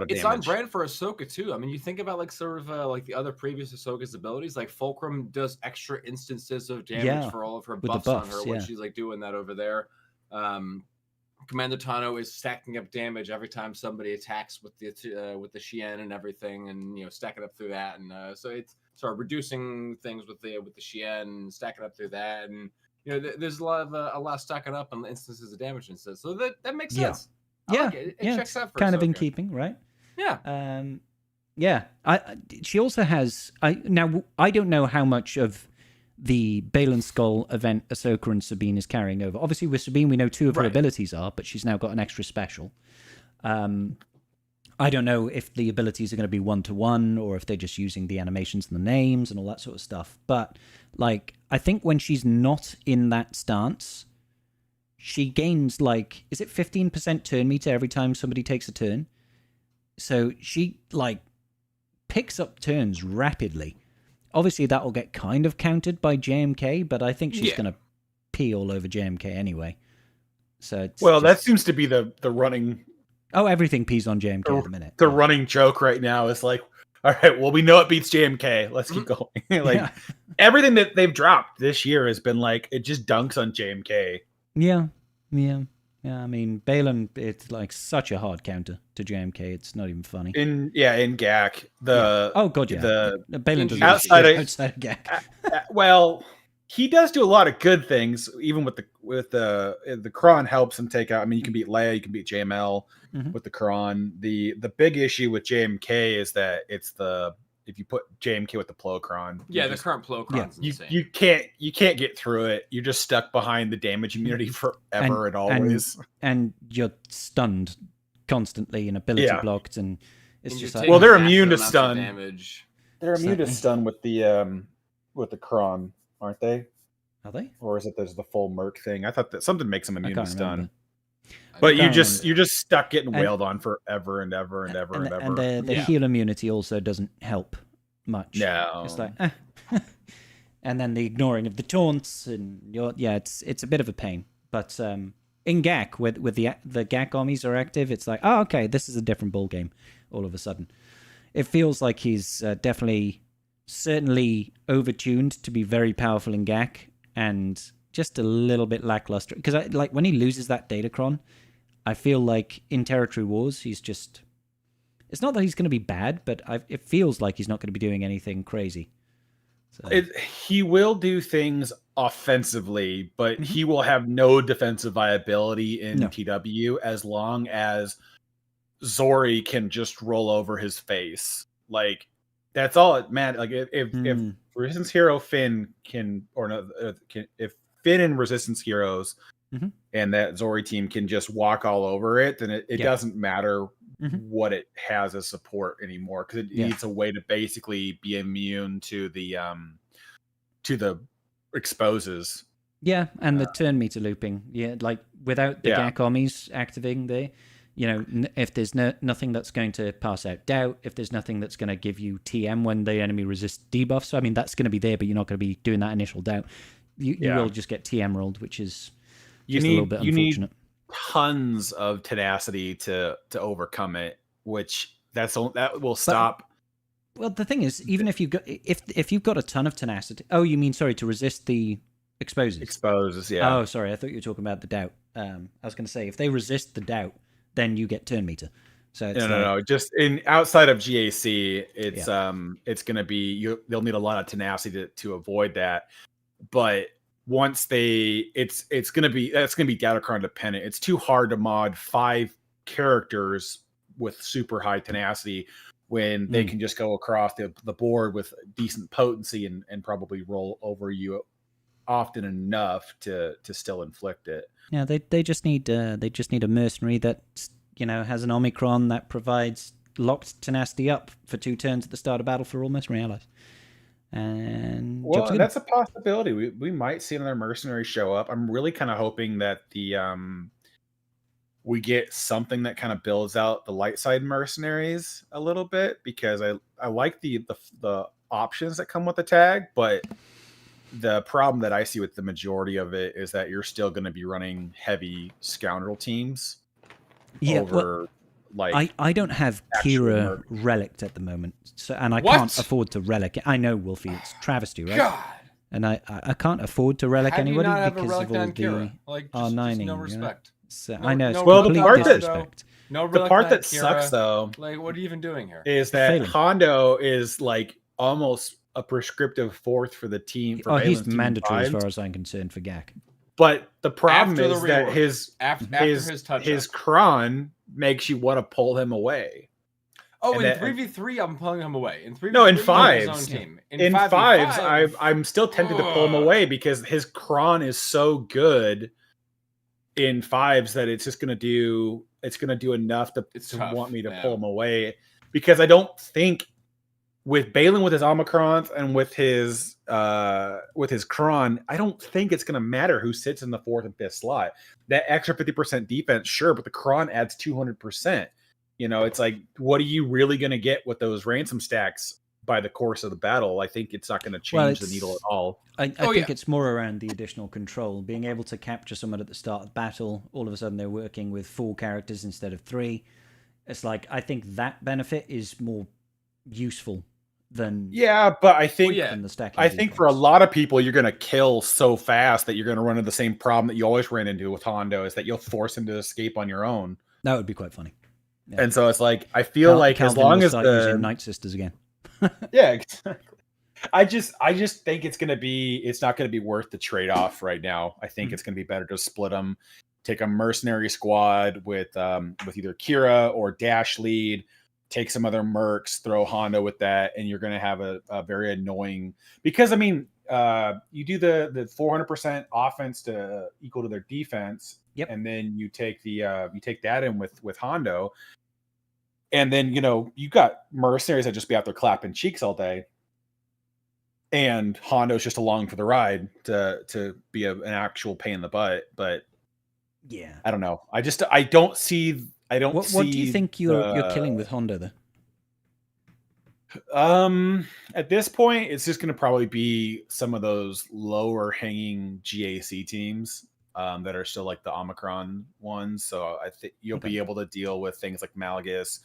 damage. brand for Ahsoka too. I mean, you think about like sort of like the other previous Ahsoka's abilities. Like Fulcrum does extra instances of damage for all of her buffs on her when she's like doing that over there. Commander Tano is stacking up damage every time somebody attacks with the Shien and everything, and stacking up through that, and so it's sort of reducing things with the Shien, stacking up through that, and there's a lot of stacking up on instances of damage and stuff. So that makes sense. Yeah, like it checks out for kind of in Ahsoka. keeping, right? Yeah. Yeah. She also has. I don't know how much of the Balen Skull event Ahsoka and Sabine is carrying over. Obviously, with Sabine, we know 2 of her abilities are, but she's now got an extra special. I don't know if the abilities are going to be 1-to-1 or if they're just using the animations and the names and all that sort of stuff. But like, I think when she's not in that stance, she gains like, is it 15% turn meter every time somebody takes a turn? So she like picks up turns rapidly. Obviously, that will get kind of countered by JMK, but I think she's going to pee all over JMK anyway. So that seems to be the running. Oh, everything pees on JMK at the minute. The running joke right now is like, all right, well, we know it beats JMK. Let's keep going. Everything that they've dropped this year has been like, it just dunks on JMK. Yeah. I mean, Balen, it's like such a hard counter to JMK. It's not even funny. In GAC, Balen does outside of GAC. Well, he does do a lot of good things. Even with the Cron helps him take out. I mean, you can beat Leia, you can beat JML with the Cron. The big issue with JMK is that it's if you put JMK with the Plo-Cron. The current Plo-Cron's insane. You can't get through it. You're just stuck behind the damage immunity forever and always. And you're stunned constantly and ability blocked, and it's just like, they're immune to stun. Damage. They're immune to stun with the Cron, aren't they? Are they? Or is it there's the full Merc thing? I thought that something makes them immune to stun. Remember. But you're just stuck getting wailed on forever and ever and ever and ever. And the heal immunity also doesn't help much. No. It's like, and then the ignoring of the taunts, and it's a bit of a pain. But in GAC, with the GAC armies are active, it's like, oh, okay, this is a different ball game. All of a sudden, it feels like he's certainly overtuned to be very powerful in GAC, and just a little bit lackluster. Because like when he loses that Datacron, I feel like in Territory Wars, he's just... It's not that he's going to be bad, but it feels like he's not going to be doing anything crazy. So. He will do things offensively, but he will have no defensive viability in TW as long as Zori can just roll over his face. Like, that's all it meant. Like, if Resistance Hero Finn if Finn and Resistance Heroes and that Zori team can just walk all over it, then it doesn't matter what it has as support anymore, because it needs a way to basically be immune to the exposes. Yeah, and the turn meter looping. Yeah, like without the GAC armies activating there, if there's nothing that's going to pass out doubt, if there's nothing that's going to give you TM when the enemy resists debuffs, so I mean that's going to be there, but you're not going to be doing that initial doubt. You will just get TM rolled, which is just a little bit unfortunate. Need tons of tenacity to overcome it, which that will stop. Well, the thing is, even if you've got a ton of tenacity, to resist the exposes. Exposes, yeah. Oh, sorry, I thought you were talking about the doubt. I was going to say, if they resist the doubt, then you get turn meter. So it's no. Just outside of GAC, it's going to be they'll need a lot of tenacity to avoid that. But once that's going to be Datacron dependent. It's too hard to mod 5 characters with super high tenacity when they can just go across the board with decent potency and probably roll over you often enough to still inflict it. Yeah, they just need a mercenary that has an Omicron that provides locked tenacity up for 2 turns at the start of battle for all mercenary allies. And that's a possibility. We might see another mercenary show up. I'm really kind of hoping that we get something that kind of builds out the light side mercenaries a little bit, because I like the options that come with the tag, but the problem that I see with the majority of it is that you're still going to be running heavy scoundrel teams. Yeah, I don't have Kira relicked at the moment, and I can't afford to relic it. I know, Wolfie, it's travesty, right? God. And I can't afford to relic anybody because of all the R9ing. no respect. So No- I know it's no Well, the complete part that- disrespect. No, The relic part that knight, Kira. sucks though Like, what are you even doing here? is that Failing. Hondo is like almost a prescriptive fourth for the team. For Oh, he's Balen's team mandatory as fives. far as I'm concerned for GAC. But the problem After the is that rework. his After his touch. his cron makes you want to pull him away. Oh, and in that- 3v3, I'm pulling him away. In 3v3, No, in he's on his fives. own team. In 5s, I'm still tempted to pull him away because his cron is so good in 5s that it's just gonna do enough to tough, want me to yeah. pull him away. Because I don't think with Balen with his Omicrons and with his cron, I don't think it's gonna matter who sits in the 4th and 5th slot. That extra 50% defense, sure, but the cron adds 200%. You know, it's like, what are you really going to get with those ransom stacks by the course of the battle? I think it's not going to change the needle at all. I think it's more around the additional control, being able to capture someone at the start of battle. All of a sudden, they're working with 4 characters instead of 3. It's like, I think that benefit is more useful than Yeah, but I think than the stacking. I think for a lot of people, you're going to kill so fast that you're going to run into the same problem that you always ran into with Hondo, is that you'll force him to escape on your own. That would be quite funny. Yeah. And so it's like, I feel like as long as using Night Sisters again. Yeah, exactly. I just think it's not going to be worth the trade-off right now. I think it's going to be better to split them, take a mercenary squad with either Kira or Dash lead, take some other mercs, throw Hondo with that, and you're going to have a very annoying, because I mean, you do the 400% offense to equal to their defense. Yep. And then you take that in with Hondo. And then, you know, you got mercenaries that just be out there clapping cheeks all day. And Hondo's just along for the ride to be an actual pain in the butt. But yeah, I don't know. I don't see. What do you think you're killing with Hondo though? At this point, it's just going to probably be some of those lower hanging GAC teams that are still like the Omicron ones. So I think you'll be able to deal with things like Malgus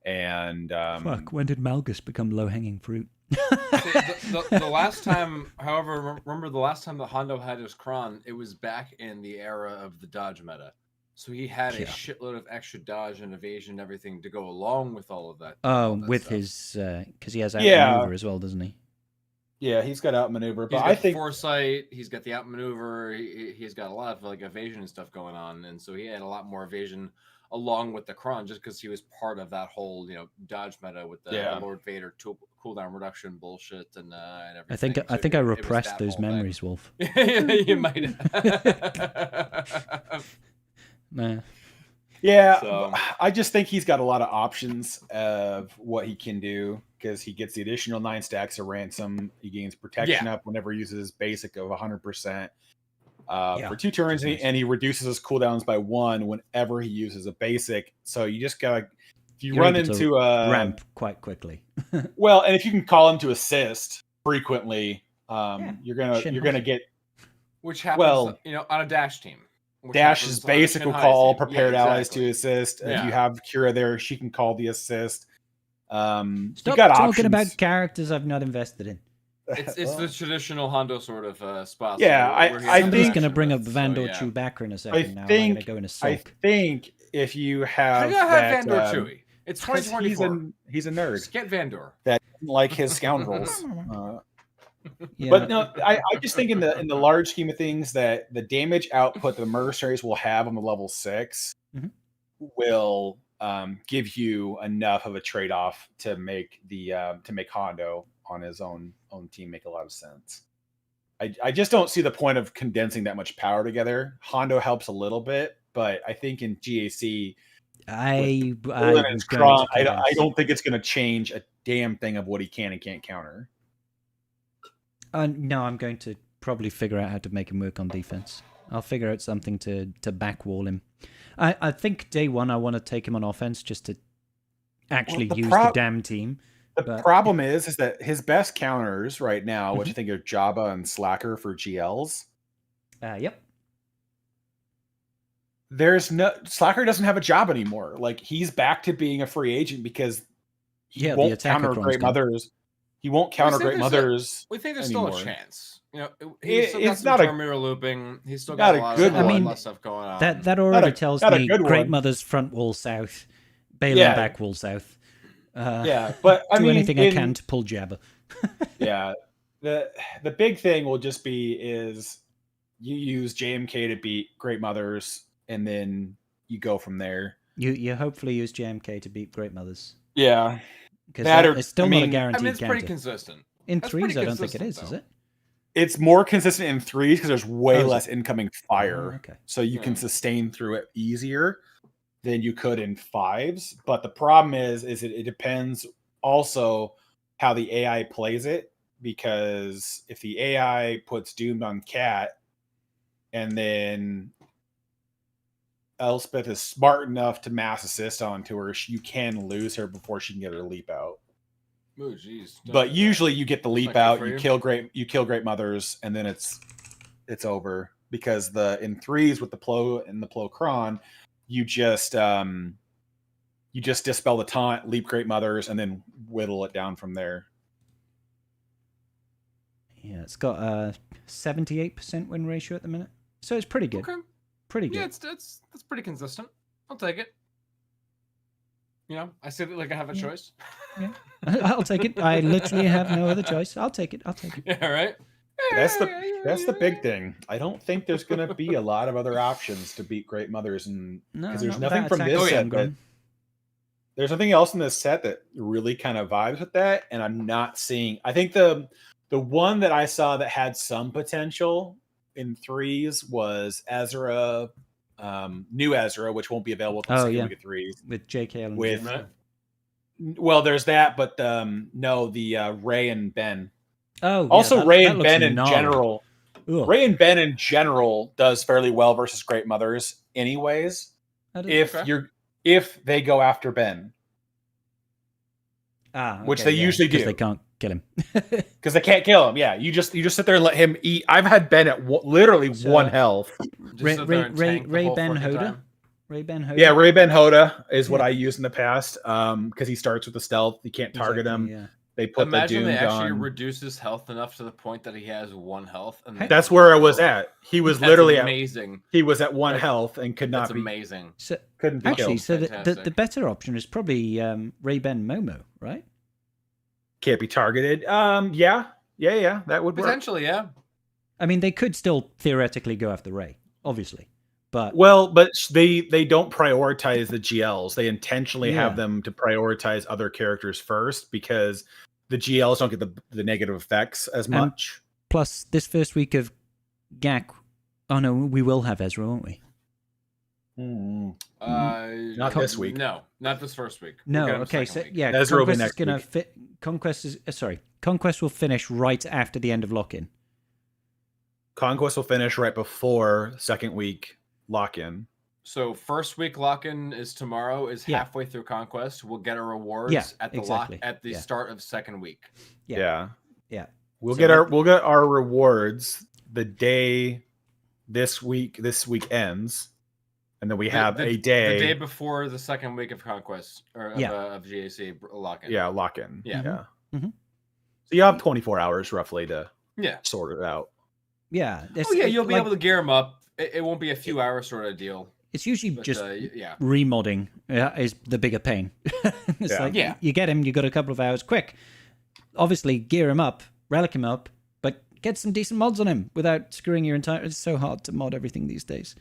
and Fuck, when did Malgus become low hanging fruit? the last time, however, remember the last time that Hondo had his cron, it was back in the era of the dodge meta. So he had a shitload of extra dodge and evasion and everything to go along with all of that. Oh, with stuff. His because he has outmaneuver as well, doesn't he? Yeah, he's got outmaneuver, but I think foresight. He's got the outmaneuver. He's got a lot of like evasion and stuff going on, and so he had a lot more evasion along with the cron, just because he was part of that whole dodge meta with the Lord Vader cooldown reduction bullshit and everything. I think I repressed those memories, Wolf. You might have. Nah. Yeah, So. I just think he's got a lot of options of what he can do, because he gets the additional 9 stacks of ransom. He gains protection up whenever he uses his basic of 100% for 2 turns, and he reduces his cooldowns by 1 whenever he uses a basic. So you just gotta, if you run into a ramp quite quickly. Well, and if you can call him to assist frequently, you're gonna get, which happens on a dash team. Dash's basic will call all prepared allies to assist. Yeah. If you have Kira there, she can call the assist. Stop you got talking options. about characters I've not invested in. It's the traditional Hondo sort of spot. Yeah, I somebody's think going to bring up Vandor Chewbacca in a second. I'm going to go in a sulk. I think if you have that, Vandor Chewie. It's 2024. He's a nerd. Just get Vandor. That like his scoundrels. Yeah. But no, I just think in the large scheme of things that the damage output the mercenaries will have on the level 6 will give you enough of a trade-off to make Hondo on his own team make a lot of sense. I just don't see the point of condensing that much power together. Hondo helps a little bit, but I think in GAC, I don't think it's going to change a damn thing of what he can and can't counter. No, I'm going to probably figure out how to make him work on defense. I'll figure out something to backwall him. I think day 1 I want to take him on offense just to actually use the damn team. The problem is that his best counters right now, which I think are Jabba and Slacker for GLs. Yep. Slacker doesn't have a job anymore. Like, he's back to being a free agent because he won't counter Great Mothers. He won't counter think Great there's Mothers. We think there's anymore. still a chance. You know, he's still got It's some not a- Terminator looping. He's still not got a a lot good of, one. lot of stuff going on. That already Not a- tells not a me good Great one. Mother's front wall south, Balen Yeah. back wall south. Yeah, but I do mean, anything I can to pull Jabba. Yeah, the big thing will just be is you use JMK to beat Great Mothers, and then you go from there. You hopefully use JMK to beat Great Mothers. Yeah, Because That that or- is still I not a mean- guaranteed it's pretty counter. consistent. In That's threes, pretty I don't think it consistent, is though. it? it's more consistent in threes because there's way Oh, is less it? incoming fire, Oh, okay. so you can Yeah. sustain through it easier than you could in fives. But the problem is it depends also how the AI plays it, because if the AI puts Doomed on Cat, and then Elspeth is smart enough to mass assist onto her, you can lose her before she can get her leap out. Oh, jeez. Don't But do that. usually you get the leap Not good out, for you you. kill Great Mothers, and then it's over. Because in threes with the Plo and the Plo Cron, you just dispel the taunt, leap Great Mothers, and then whittle it down from there. Yeah, it's got a 78% win ratio at the minute, so it's pretty good. Okay. Pretty good. Yeah, that's pretty consistent. I'll take it. You know, I said it like I have a choice. Yeah. I'll take it. I literally have no other choice. I'll take it. Yeah, right. That's the big thing. I don't think there's going to be a lot of other options to beat Great Mothers, and No, because there's not nothing without from attacking this set Homegrown. there's nothing else in this set that really kind of vibes with that, and I'm not seeing. I think the one that I saw that had some potential in threes was Ezra, new Ezra, which won't be available until the second week of threes. With JK and With Right. well, there's that, but the Ray and Ben. Oh, Also, that, Ray that and looks Ben in gnarly. general. Ugh. Ray and Ben in general does fairly well versus Great Mothers, anyways. That is- If they go after Ben, which they usually do, because they can't kill him. because they can't kill him. Yeah, you just sit there and let him eat. I've had Ben at literally So- 1 health. Just Ray sit there and tank the whole Ben fucking Hoda. time. Ray Ben Hoda. Yeah, Ray Ben Hoda is what I used in the past, because he starts with the stealth. You can't target Exactly, him. Yeah. They put Imagine the they doomed actually on. reduce his health enough to the point that he has 1 health. And they That's can where I was go. at. He was That's literally at amazing. he was at 1 That's- health and could not That's be amazing. So couldn't be actually, killed. so the Fantastic. better option is probably Ray Ben Momo, right? Can't be targeted. Yeah, that would work. Potentially, yeah. I mean, they could still theoretically go after Ray, obviously, but Well, but they don't prioritize the GLs. They intentionally Yeah. have them to prioritize other characters first, because the GLs don't get the negative effects as much. plus this first week of GAC. Oh no, we will have Ezra, won't we? Not this week. No, not this first week. No, We'll get him okay, second so week. yeah, Ezra will be Conquest is next gonna week. fit. Conquest will finish right after the end of lock-in. Conquest will finish right before second week lock-in. So first week lock-in is tomorrow. Is Yeah. halfway through Conquest. We'll get our rewards Yeah, at the exactly. at the Yeah. start of second week. Yeah. Yeah. Yeah. We'll So get our rewards the day this week ends, and then we have a day. The day before the second week of Conquest or of, Yeah. of GAC lock-in. Yeah, lock-in. Yeah. Mhm. So you have 24 hours roughly to Yeah. sort it out. Yeah. Oh yeah, you'll be able to gear them up. It won't be a few hours sort of deal. It's usually But, just yeah. remodding is the bigger pain. It's Yeah. like Yeah. you get him, you got a couple of hours, quick. Obviously, gear him up, relic him up, but get some decent mods on him without screwing your entire. It's so hard to mod everything these days.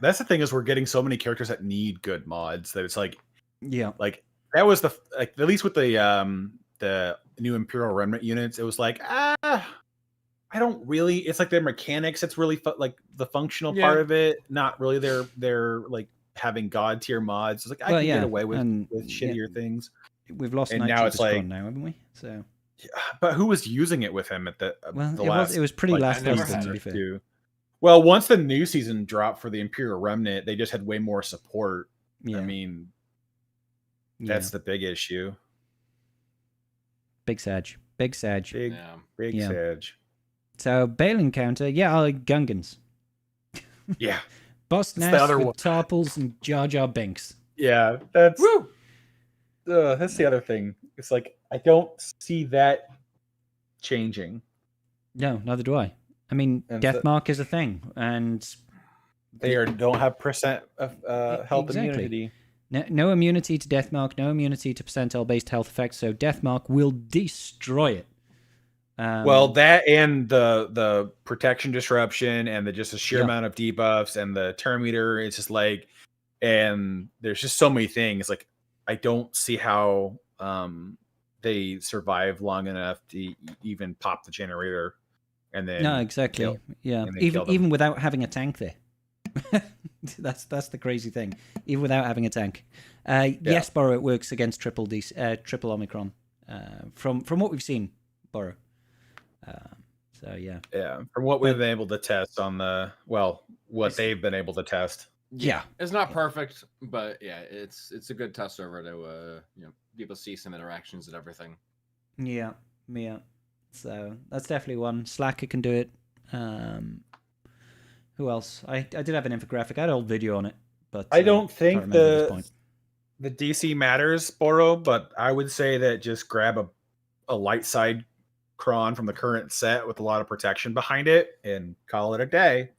That's the thing, is we're getting so many characters that need good mods that it's like Yeah. that was at least with the new Imperial Remnant units, it was like I don't really. It's like their mechanics. It's really like the functional Yeah. part of it, not really their like having god tier mods. It's like I Well, can yeah, get away with and- shittier things. We've lost And Night now it's Troopers like- Con now, haven't we? So But who was using it with him at the well, the it last? was pretty like, last I never season, had to it be fair. too. Well, once the new season dropped for the Imperial Remnant, they just had way more support. Yeah. I mean, yeah. that's the big issue. Big Sag. Big Sag. Big Yeah. Sag. So Balen counter, yeah, I like Gungans. Yeah, Boss It's the Nass other with one. Tarples and Jar Jar Binks. yeah. That's Woo! that's the other thing. It's like I don't see that changing. No, neither do I. I mean, And Deathmark is a thing, and they don't have percent of health Exactly. immunity. no immunity to Deathmark, no immunity to percentile-based health effects, so Deathmark will destroy it. Well, that and the protection disruption and the just a sheer Yeah. amount of debuffs and the turn meter, it's just like, and there's just so many things. Like, I don't see how they survive long enough to even pop the generator, and then No, exactly. Yeah, and then kill them. even without having a tank there. that's the crazy thing. Even without having a tank. Yes, Borrow, it works against triple Omicron. From what we've seen, Borrow. So yeah. Yeah, from what we've been able to test on what they've been able to test. Yeah, it's not perfect, but yeah, it's a good test server to people see some interactions and everything. Yeah. So that's definitely one. Slacker can do it. Who else? I did have an infographic. I had an old video on it, but I don't think can't remember at this point. the DC matters, Boro, but I would say that just grab a light side cron from the current set with a lot of protection behind it and call it a day.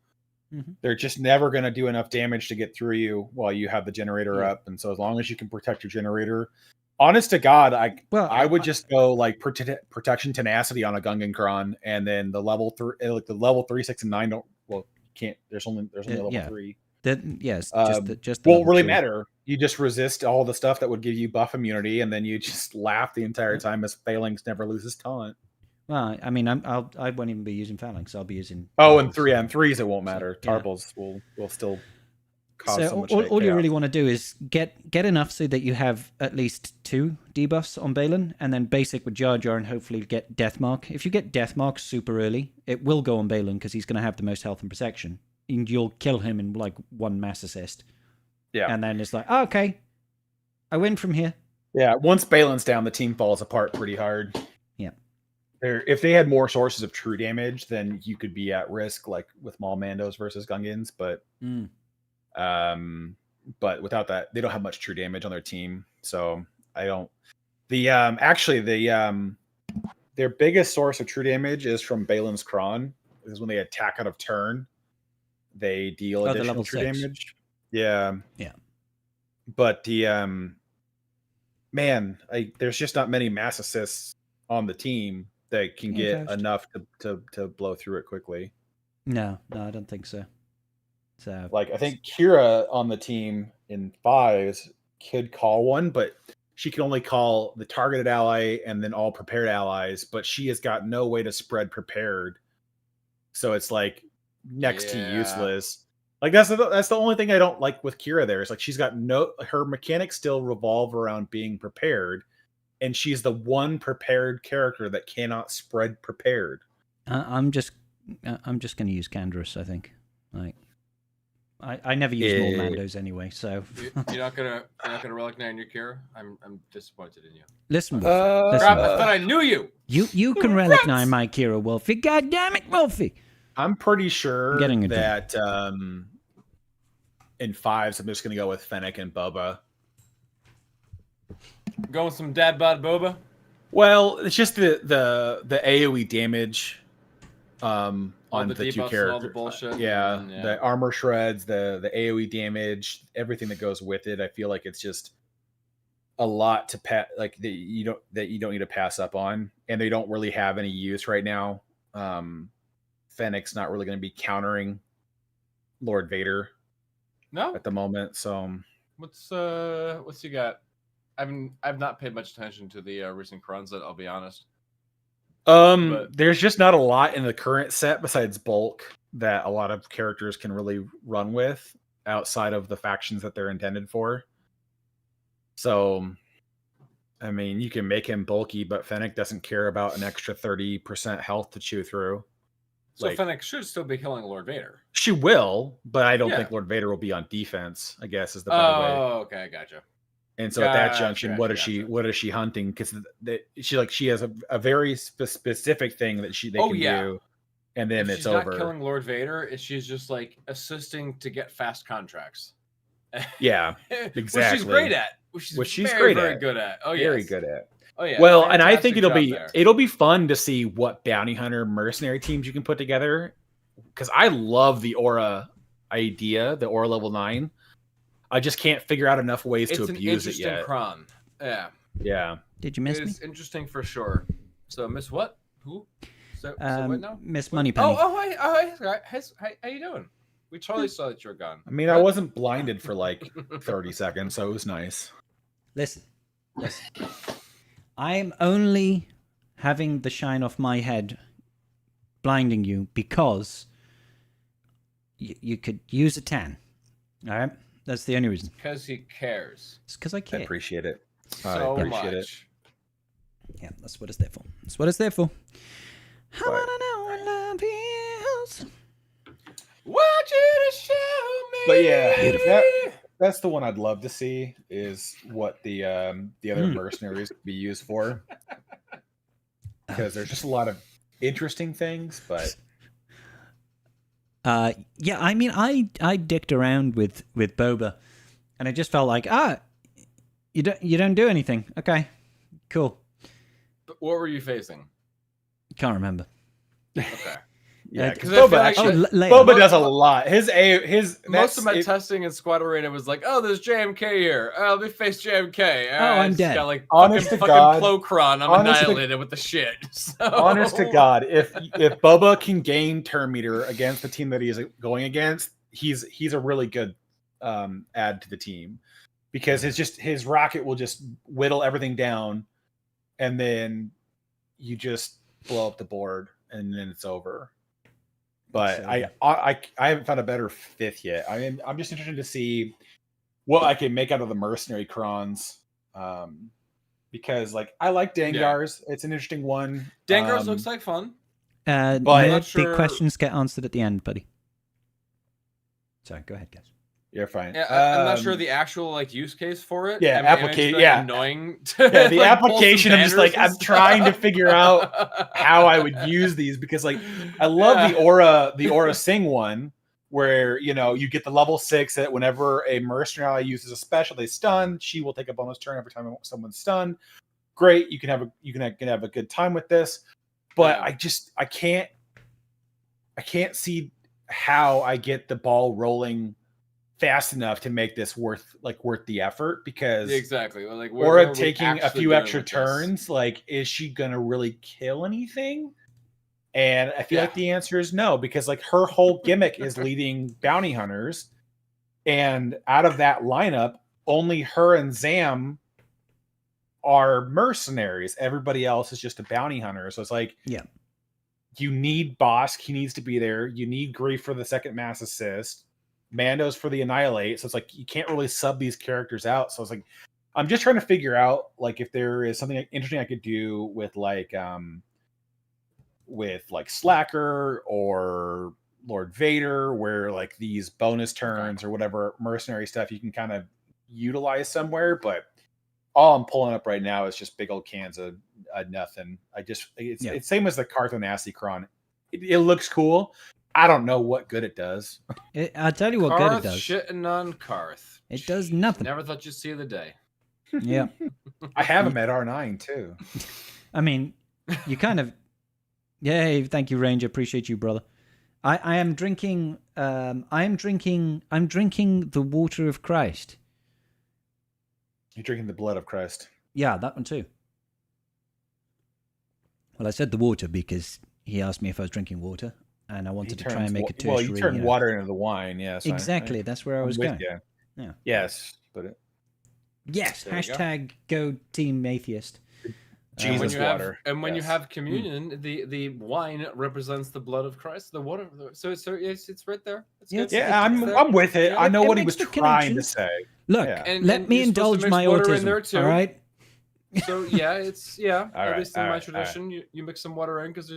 Mm-hmm. They're just never going to do enough damage to get through you while you have the generator up. And so as long as you can protect your generator, honest to God, I would just go like protection tenacity on a Gungan cron, and then the level 3, 6, and 9 don't. Well, you can't. There's only level 3. Just won't really matter. You just resist all the stuff that would give you buff immunity, and then you just laugh the entire time as Phalanx never loses taunt. Well, I mean, I won't even be using Phalanx. I'll be using. And 3-on-3s it won't matter. Tarpals will still cause so much all you really want to do is get enough so that you have at least 2 debuffs on Balen, and then basic with Jar Jar, and hopefully get Deathmark. If you get Deathmark super early, it will go on Balen because he's going to have the most health and protection. And you'll kill him in like 1 mass assist. Yeah. And then it's like, oh, okay, I win from here. Yeah, once Balen's down, the team falls apart pretty hard. Yeah. If they had more sources of true damage, then you could be at risk, like with Maul Mandos versus Gungans. But but without that, they don't have much true damage on their team. So I don't. Their biggest source of true damage is from Balen's Cron. Is when they attack out of turn, they deal additional true damage. Yeah. But the there's just not many mass assists on the team that can get enough to blow through it quickly. No, I don't think so. So like I think Kira on the team in 5s could call one, but she can only call the targeted ally and then all prepared allies, but she has got no way to spread prepared. So it's like next to useless. Like that's the only thing I don't like with Kira there. Is like she's got her mechanics still revolve around being prepared, and she's the one prepared character that cannot spread prepared. I'm just going to use Canderous, I think. Like I never use more Mandos anyway, so you're not gonna relic 9 your Kira? I'm disappointed in you. Listen, I thought I knew you. You can relic 9 my Kira, Wolfie. God damn it, Wolfie. I'm pretty sure that in 5s, I'm just going to go with Fennec and Boba. Going some dad bod Boba? Well, it's just the AoE damage on the 2 characters. All the bullshit. The armor shreds, the AoE damage, everything that goes with it. I feel like it's just a lot to that you don't need to pass up on, and they don't really have any use right now. Fennec's not really going to be countering Lord Vader at the moment. So what's you got? I've not paid much attention to the recent crons, I'll be honest. There's just not a lot in the current set besides bulk that a lot of characters can really run with outside of the factions that they're intended for. So I mean, you can make him bulky, but Fennec doesn't care about an extra 30% health to chew through. So Fennec should still be killing Lord Vader. She will, but I don't think Lord Vader will be on defense, I guess, is the better way. Oh, okay, gotcha. And so at that junction, what is she hunting? Because she has a very specific thing that they can do, and then it's over. She's not killing Lord Vader. She's just like assisting to get fast contracts. Yeah, exactly. Which she's great at. Which she's very good at. Oh yeah, very good at. Oh yeah. Well, and I think fantastic job there. it'll be fun to see what bounty hunter mercenary teams you can put together. Because I love the aura idea, the aura level 9. I just can't figure out enough ways to abuse it yet. It's an interesting cron. Yeah. Yeah. Did you miss me? It's interesting for sure. So Miss what? Who? So what now? Miss Moneypenny. Hi, how you doing? We totally saw that you're gone. I mean, I wasn't blinded for like 30 seconds, so it was nice. Listen. I'm only having the shine off my head blinding you because you could use a tan. All right? That's the only reason. Because he cares. It's because I care. I appreciate it. So I appreciate much. Yeah, that's what it's there for. That's what it's there for. How about I know what love is? Want you to show me. But yeah, that's the one I'd love to see is what the other mercenaries could be used for. Because there's just a lot of interesting things, but yeah, I mean, I dicked around with Boba, and I just felt like, you don't do anything. Okay, cool. But what were you facing? Can't remember. Okay. yeah, because Boba Boba does a lot. Most of my testing in Squad Arena was like, oh, there's JMK here. Oh, let me face JMK. I'm dead. Got like Honest fucking to God, Plo-Cron. I'm annihilated with the shit. So... Honest to God, if Boba can gain turn meter against the team that he is going against, he's a really good add to the team because his rocket will just whittle everything down, and then you just blow up the board, and then it's over. But So, I haven't found a better fifth yet. I'm just interested to see what I can make out of the mercenary crons, because like I like Dangars. Yeah. It's an interesting one. Dangars looks like fun. But the questions get answered at the end, buddy. Sorry, go ahead, guys. You're fine. Yeah, I'm not sure the actual like use case for it. Yeah, application. Yeah, annoying. Yeah, the like, application. I'm just like I'm trying to figure out how I would use these because like I love the aura sing one where you get the level 6 that whenever a mercenary uses a special, they stun. She will take a bonus turn every time someone's stunned. Great, you can have a good time with this, but I can't see how I get the ball rolling fast enough to make this worth the effort because exactly like Aura taking a few extra turns, like is she gonna really kill anything? And I feel like the answer is no, because like her whole gimmick is leading bounty hunters, and out of that lineup, only her and Zam are mercenaries. Everybody else is just a bounty hunter. So it's like, you need Bosk, he needs to be there. You need Grief for the second mass assist. Mando's for the annihilate, so it's like you can't really sub these characters out. So it's like I'm just trying to figure out like if there is something interesting I could do with like Slacker or Lord Vader, where like these bonus turns or whatever mercenary stuff you can kind of utilize somewhere. But all I'm pulling up right now is just big old cans of nothing. It's same as the Carthanasty Cron. It looks cool. I don't know what good it does. I'll tell you what good it does. Shitting on Karth. It does nothing. Never thought you'd see the day. Yeah. I have him at R9 too. I mean, you kind of... Yay, thank you, Ranger. Appreciate you, brother. I am drinking... I'm drinking the water of Christ. You're drinking the blood of Christ. Yeah, that one too. Well, I said the water because he asked me if I was drinking water. And I wanted to try and make a tertiary. Well, you turn water into the wine, yes. Exactly, that's where I was going. Yeah. Yes, but yes. Hashtag go team atheist. Jesus water. When you have communion, the wine represents the blood of Christ. The water, so it's right there. I'm with it. I know what he was trying to say. Look, let me indulge my autism. In there too. All right. So it's at least in my tradition, you mix some water in because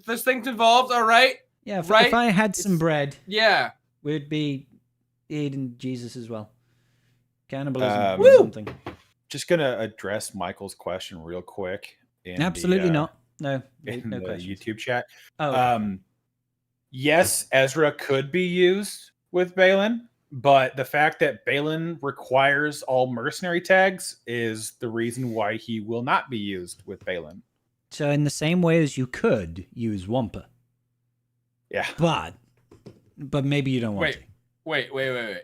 there's things involved. All right. Yeah. If I had some bread, we'd be eating Jesus as well. Cannibalism or something. Just gonna address Michael's question real quick. Absolutely not. No in the questions. YouTube chat. Oh. Yes, Ezra could be used with Balen. But the fact that Balen requires all mercenary tags is the reason why he will not be used with Balen. So in the same way as you could use Wampa. Yeah. But maybe you don't want to. Wait.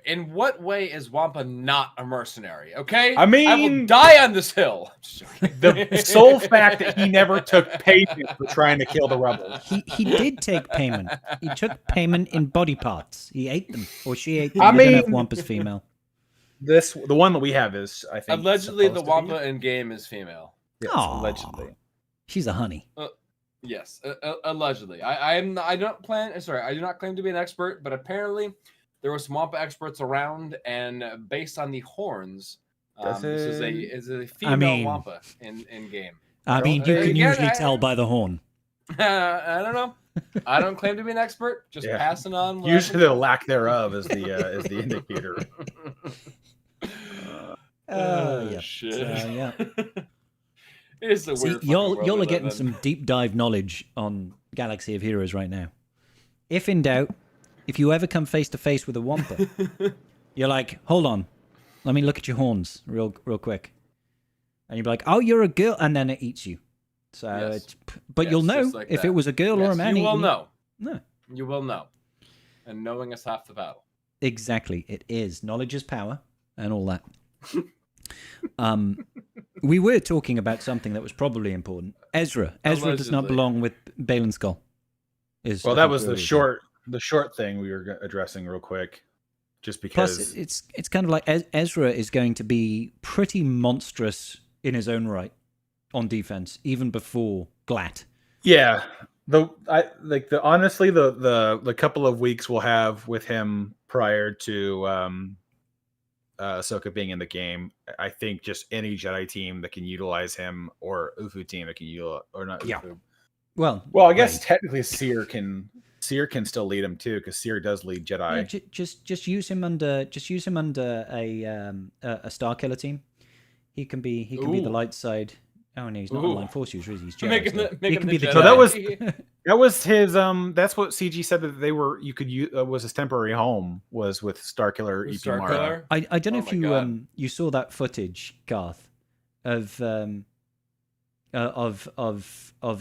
In what way is Wampa not a mercenary? Okay? I mean, I will die on this hill. The sole fact that he never took payment for trying to kill the rebels. He did take payment. He took payment in body parts. He ate them. Or she ate them. I I don't know mean- if Wampa's female. The one that we have is, I think, Allegedly, the supposed to be. Wampa in game is female. Yes, Aw. allegedly. She's a honey. Yes, allegedly. I do not claim to be an expert, but apparently there were some Wampa experts around, and based on the horns, this is a female Wampa in game. I mean, you can Again, usually tell by the horn. I don't know. I don't claim to be an expert. Just Yeah. passing on. what I Usually, can the lack thereof is the indicator. Yeah. Shit. So, yeah. It's a See, weird. y'all are getting some deep dive knowledge on Galaxy of Heroes right now. If in doubt, if you ever come face to face with a Wampa, you're like, hold on, let me look at your horns real quick, and you'll be like, oh, you're a girl, and then it eats you. So, Yes. but you'll know just like if that. it was a girl or a man. You will eating you. know. No, You will know. And knowing is half the battle. exactly. It is knowledge is power, and all that. We were talking about something that was probably important. Ezra does not Allegedly. belong with Balen Skull. Well, that was the short thing we were addressing real quick, just because. Plus, it's kind of like Ezra is going to be pretty monstrous in his own right on defense, even before Glat. Yeah, honestly the couple of weeks we'll have with him prior to Ahsoka being in the game, I think just any Jedi team that can utilize him, or Ufu team that can utilize, or not Ufu. Yeah. Well, Well, I guess right. technically Seer can still lead him too, because Seer does lead Jedi. Yeah, just use him under a Star Killer team. He can be the Ooh. light side. Oh no, he's not Ooh. a Line Force user, is he? He's Jedi. Making so the- he making can the be the Jedi. So Jedi. that was his that's what CG said that you could use was his temporary home was with Starkiller EP Star Mara. Killer? I don't know Oh if my God. you saw that footage, Garth, of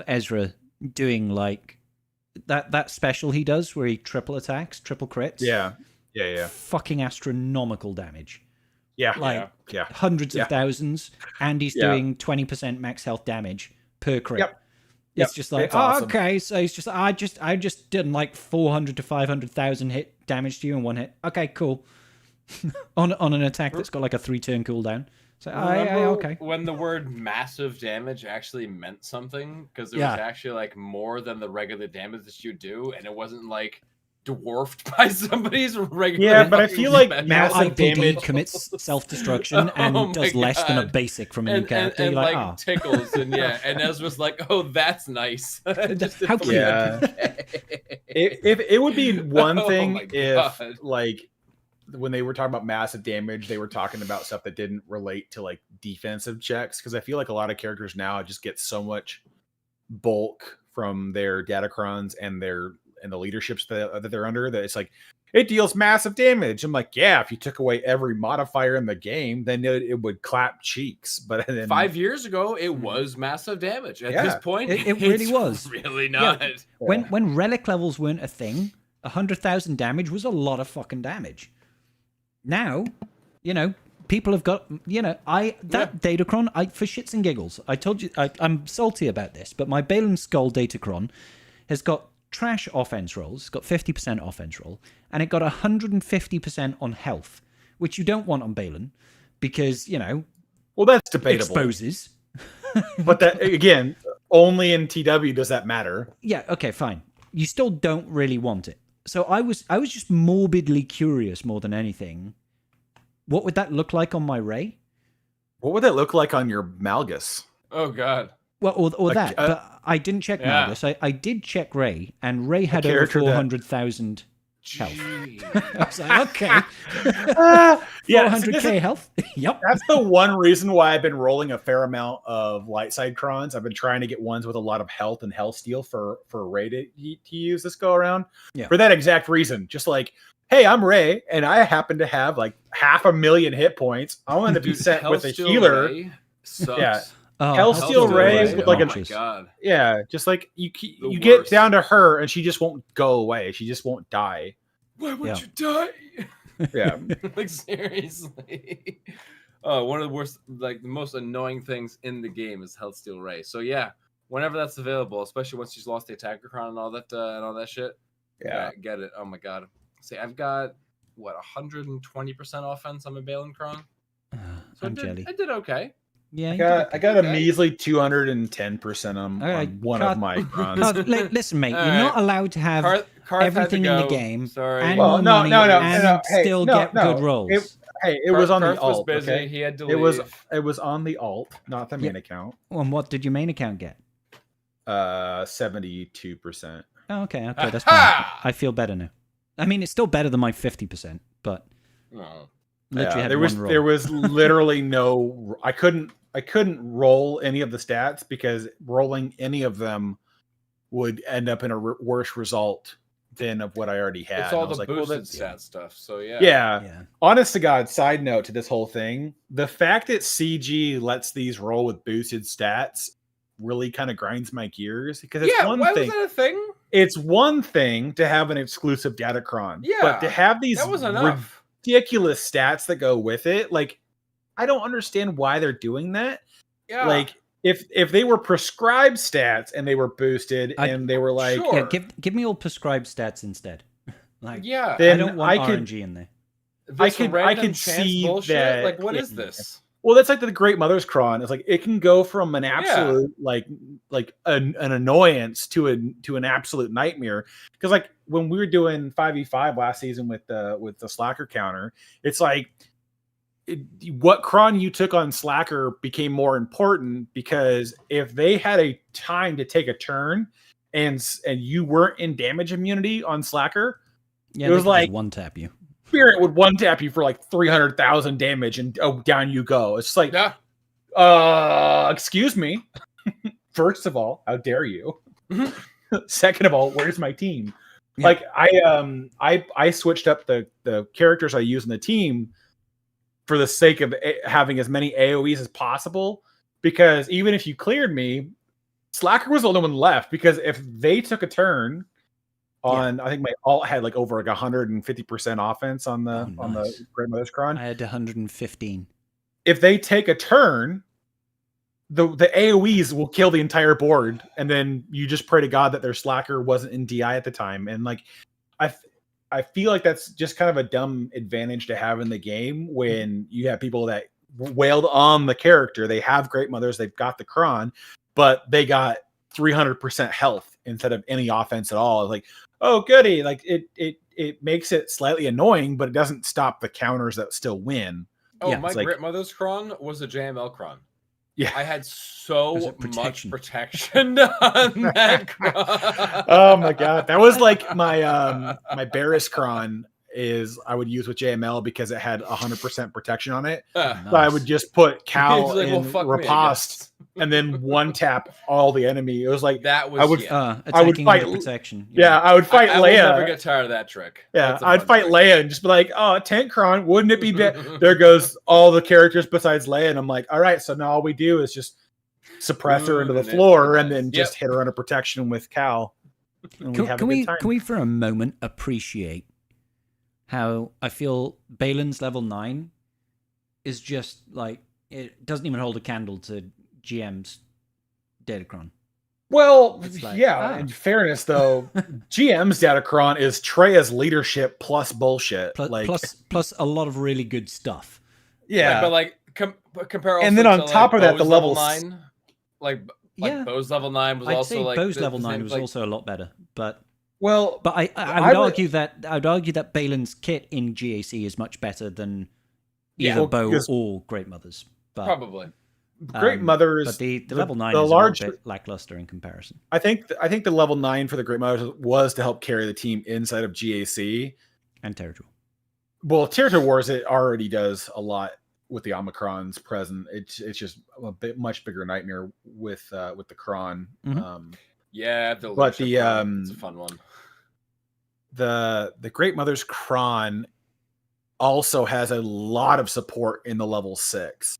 Ezra doing like that special he does where he triple attacks, triple crits. Yeah. Fucking astronomical damage. Yeah. Like Yeah. hundreds Yeah. of thousands, and he's Yeah. doing 20% max health damage per crit. Yep. It's Yep. just like, It's oh, awesome. okay, so he's just, I just did like 400 to 500,000 hit damage to you in one hit. Okay, cool. on an attack that's got like a 3-turn cooldown. So, Remember okay. when the word massive damage actually meant something? Because it Yeah. was actually like more than the regular damage that you do, and it wasn't like dwarfed by somebody's regular. Yeah, but I fucking feel like special. massive IPD damage- commits self-destruction and Oh my does less than a God. basic from a new and character. and You're like, like tickles, and yeah, and Ezra's like, "Oh, that's nice." Just How cute. Yeah. If it would be one Oh thing my if God. like when they were talking about massive damage, they were talking about stuff that didn't relate to like defensive checks, because I feel like a lot of characters now just get so much bulk from their datacrons and the leaderships that they're under that it's like it deals massive damage. I'm like, yeah, if you took away every modifier in the game, then it would clap cheeks. But then 5 years ago, it was massive damage. At Yeah. this point, It really it's was. really not. when relic levels weren't a thing, 100,000 damage was a lot of fucking damage. Now, people have got, Datacron, for shits and giggles, I told you, I'm salty about this, but my Balen Skull Datacron has got trash offense rolls, it's got 50% offense roll, and it got 150% on health, which you don't want on Balen, because, well, that's debatable. exposes. But that again, only in TW does that matter. Yeah, okay, fine. You still don't really want it. So I was just morbidly curious more than anything. What would that look like on my Ray? What would that look like on your Malgus? Oh God. Well, or that. a- But I didn't check Yeah. Malgus. I did check Ray, and Ray had over character that- 400,000 health. Gee. I was like, okay. Yeah, 400k health? Yep. that's the one reason why I've been rolling a fair amount of light side crons. I've been trying to get ones with a lot of health and health steal for Ray to use this go around. Yeah. For that exact reason. Just like, hey, I'm Ray, and I happen to have like 500,000 hit points. I want to be sent with a Hellsteel healer. Ray sucks. Yeah. Oh, Hellsteel Ray with like oh my god. Yeah, just like you The get worst. down to her and she just won't go away. She just won't die. Why would Yeah. you die? Yeah. Like seriously. One of the worst, like the most annoying things in the game is Hellsteel Ray. So yeah, whenever that's available, especially once she's lost the attacker crown and all that shit. Yeah. Get it. Oh my god. See, I've got what 120% offense on my Balen Cron. So I I'm jelly. did okay. Yeah, I got a Okay. measly 210% on Alright, one of my crons. Listen, mate, you're Alright. not allowed to have Karth had to everything in the go. game Sorry. and Well, more no, money no, no, and no. Hey, still no, get no. good rolls. It was on the Karth was alt. busy. Okay? He had to It was leave. on the alt, not the main account. And what did your main account get? 72%. Oh, okay, that's fine. Aha! I feel better now. I mean, it's still better than my 50%, but No. literally had there one roll. there was literally no. I couldn't roll any of the stats because rolling any of them would end up in a worse result than of what I already had. It's all And I was the like, well, boosted that's- stat stuff. So yeah. Yeah. Honest to God, side note to this whole thing, the fact that CG lets these roll with boosted stats really kind of grinds my gears because it's Yeah. one Why thing. was that a thing? It's one thing to have an exclusive Datacron, Yeah, but to have these That was enough. ridiculous stats that go with it, like I don't understand why they're doing that. Yeah. Like if they were prescribed stats and they were boosted and they were like, Sure. Yeah, give me all prescribed stats instead. Like, yeah. I then don't want I could RNG in there. This I random could chance see bullshit. that- Like, what yeah. is this? well, that's like the Great Mother's Cron. It's like it can go from an absolute like an annoyance to an absolute nightmare. Because like when we were doing 5v5 last season with the Slacker counter, it's like what cron you took on Slacker became more important because if they had a time to take a turn and you weren't in damage immunity on Slacker, Yeah, it was they could just like one tap you. Spirit would one tap you for like 300,000 damage and down you go. It's like, Yeah. Excuse me. First of all, how dare you? Second of all, where's my team? Yeah. Like I switched up the characters I use in the team for the sake of having as many AoEs as possible, because even if you cleared me, Slacker was the only one left, because if they took a turn on, I think my alt had like over like 150% offense on the on the nice. Great Mother's Cron. I had 115. If they take a turn, the AoEs will kill the entire board, and then you just pray to God that their Slacker wasn't in DI at the time. And like I feel like that's just kind of a dumb advantage to have in the game when you have people that wailed on the character. They have Great Mothers, they've got the Cron, but they got 300% health instead of any offense at all. Like, oh goody, like it makes it slightly annoying, but it doesn't stop the counters that still win. Oh, Yeah, my it's like- Great Mother's Cron was a JML Cron. Yeah. I had Was so it much protection? protection on that Cron. Oh my god, that was like my my Barris Cron is I would use with JML because it had 100% protection on it. Ah, So I would just put Cal He's like, in well, fuck me, I riposte guess. and then one tap all the enemy. It was like That was I would- yeah. I would Attacking fight- with protection. yeah, I would fight I will never Leia. get tired of that trick. Yeah, That's a I'd fun fight trick. Leia and just be like, "Oh, Tank Cron, wouldn't it be better?" There goes all the characters besides Leia, and I'm like, "All right, so now all we do is just suppress her into the And then- floor and then Yep. just hit her under protection with Cal." And we have a Can good we time. can we for a moment appreciate how I feel Balen's level 9 is just like it doesn't even hold a candle to GM's Datacron. Well, It's like, yeah. oh. In fairness, though, GM's Datacron is Treya's leadership plus bullshit. Plus, like, plus a lot of really good stuff. yeah, But like compare. And also then on to, top like, of that, the Bo's levels- 9, like Yeah. Bo's level 9 was I'd also say like Bo's the level same, 9 was like, also a lot better, but well, I I would would- argue that Balen's kit in GAC is much better than Yeah. either Well, Bo because- or Great Mothers. But probably. Great Mothers, but the level 9 the is large, a little bit lackluster in comparison. I think the level 9 for the Great Mothers was to help carry the team inside of GAC and Territory. Well, Territory Wars, it already does a lot with the Omicrons present. It's just a bit much bigger nightmare with the Cron. Mm-hmm. But the it's a fun one. The Great Mother's Cron also has a lot of support in the level 6.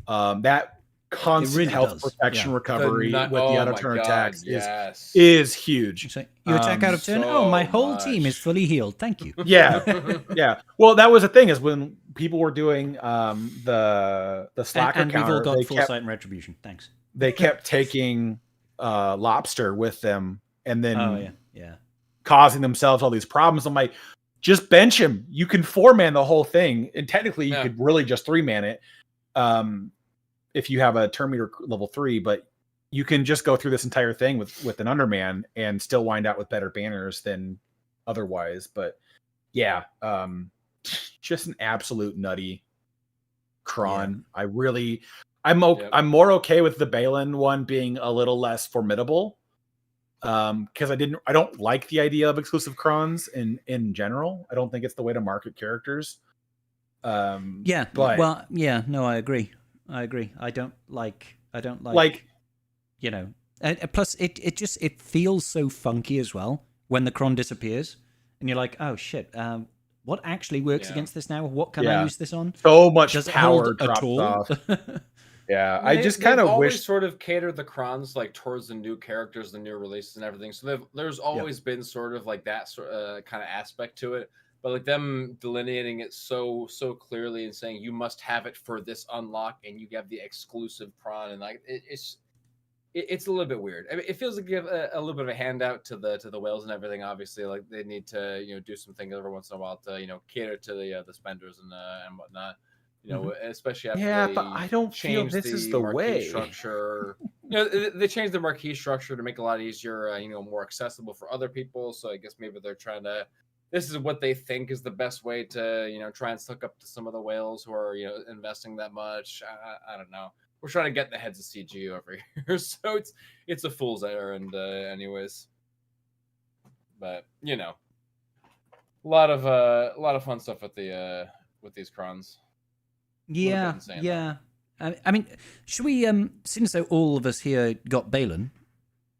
That constant really health does. protection recovery with the out of turn attacks yes. is huge. So you attack out of turn. so My whole much. team is fully healed. Thank you. Yeah. Well, that was the thing, is when people were doing the slacker and counter, we've all got they foresight kept, and retribution. Thanks. they kept taking Lobster with them and then causing themselves all these problems. I'm like, just bench him. You can 4-man the whole thing, and technically you could really just 3-man it. If you have a turn meter level 3, but you can just go through this entire thing with an underman and still wind out with better banners than otherwise. But yeah, just an absolute nutty Cron. Yeah. I'm more okay with the Balen one being a little less formidable. Because I don't like the idea of exclusive Crons in general. I don't think it's the way to market characters. I agree. I don't like plus it feels so funky as well when the Cron disappears and you're like, oh shit, what actually works against this now? What can I use this on? So much Does power it hold drops off. Yeah, I just kind of wish sort of catered the Crons like towards the new characters, the new releases, and everything. So there's always been sort of like that kind of aspect to it. But like them delineating it so clearly and saying you must have it for this unlock, and you have the exclusive Cron, and like it's a little bit weird. I mean, it feels like you have a little bit of a handout to the whales and everything. Obviously, like they need to do some things every once in a while to cater to the spenders and whatnot. Especially after but I don't feel this is the way. Structure. They changed the marquee structure to make it a lot easier, more accessible for other people. So I guess maybe they're trying to. This is what they think is the best way to, try and suck up to some of the whales who are, investing that much. I don't know. We're trying to get in the heads of CGU over here, so it's a fool's errand, anyways. But a lot of fun stuff with these Crons. Yeah. I mean, should we, since all of us here got Balen,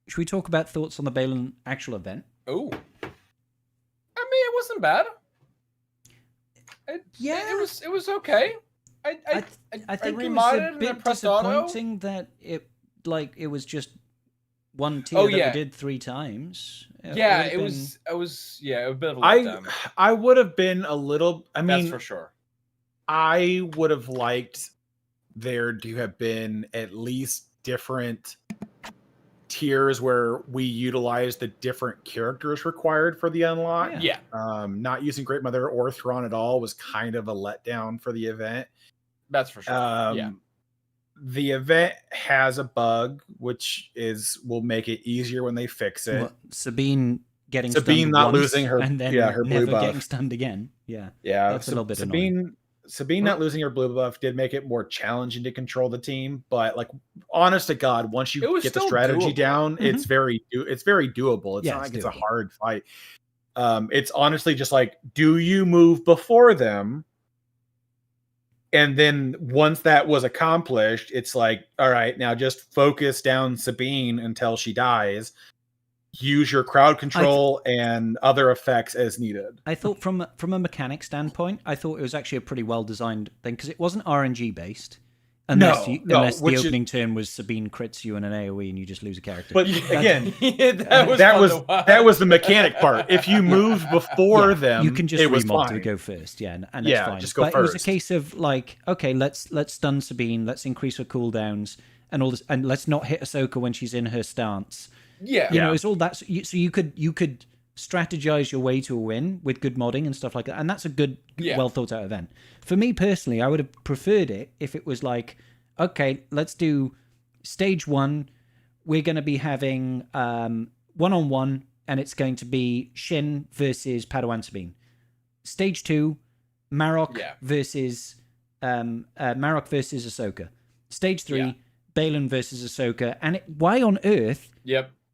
should we talk about thoughts on the Balen actual event? Oh, I mean, it wasn't bad. It was okay. I think it was a bit disappointing that it was just one tier that we did 3 times. It was a bit of a letdown. I would have been a little. I mean, that's for sure. I would have liked there to have been at least different tiers where we utilize the different characters required for the unlock. Yeah. Not using Great Mother or Thrawn at all was kind of a letdown for the event. That's for sure. The event has a bug, which will make it easier when they fix it. Well, Sabine not losing her, and then her blue buff, getting stunned again. Yeah, that's a little bit annoying. Sabine not losing her blue buff did make it more challenging to control the team, but like, honest to God, once you get the strategy down, it's very doable. It's not like it's a hard fight. It's honestly just like, do you move before them? And then once that was accomplished, it's like, all right, now just focus down Sabine until she dies. Use your crowd control and other effects as needed. I thought from a mechanic standpoint, I thought it was actually a pretty well designed thing because it wasn't RNG based. Unless the opening turn was Sabine crits you in an AoE and you just lose a character. But again, that was the mechanic part. If you moved before them, you can just remod to go first. Yeah, and it's fine. Just go first. It was a case of like, okay, let's stun Sabine, let's increase her cooldowns and all this, and let's not hit Ahsoka when she's in her stance. Yeah, it's all that. So you could strategize your way to a win with good modding and stuff like that, and that's a good, well thought out event. For me personally, I would have preferred it if it was like, okay, let's do stage 1. We're going to be having 1-on-1, and it's going to be Shin versus Padawan Sabine. Stage 2, Marok versus Ahsoka. Stage 3, Balen versus Ahsoka, and why on earth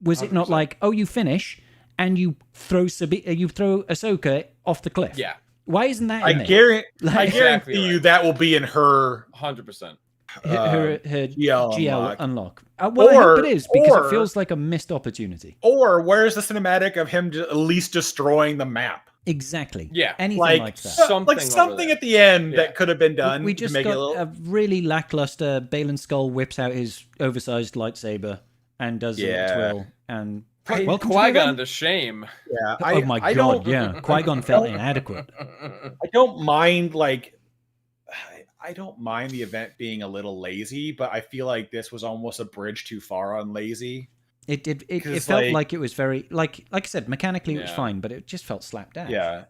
was it not 100%. like, oh, you finish and you throw Ahsoka off the cliff? Yeah. Why isn't that I in there? guarantee you that will be in her 100%. her GL unlock. Well, I hope it is, because it feels like a missed opportunity. Or where's the cinematic of him at least destroying the map? Exactly. Yeah. Anything like that. Something at the end that could have been done. We just to make got a really lackluster Balen Skull whips out his oversized lightsaber and does a twirl. And welcome Qui-Gon to shame. Yeah. Oh my god, yeah. Qui-Gon felt inadequate. I don't mind I don't mind the event being a little lazy, but I feel like this was almost a bridge too far on lazy. It felt like it was very like I said, mechanically it was fine, but it just felt slapdash. Yeah,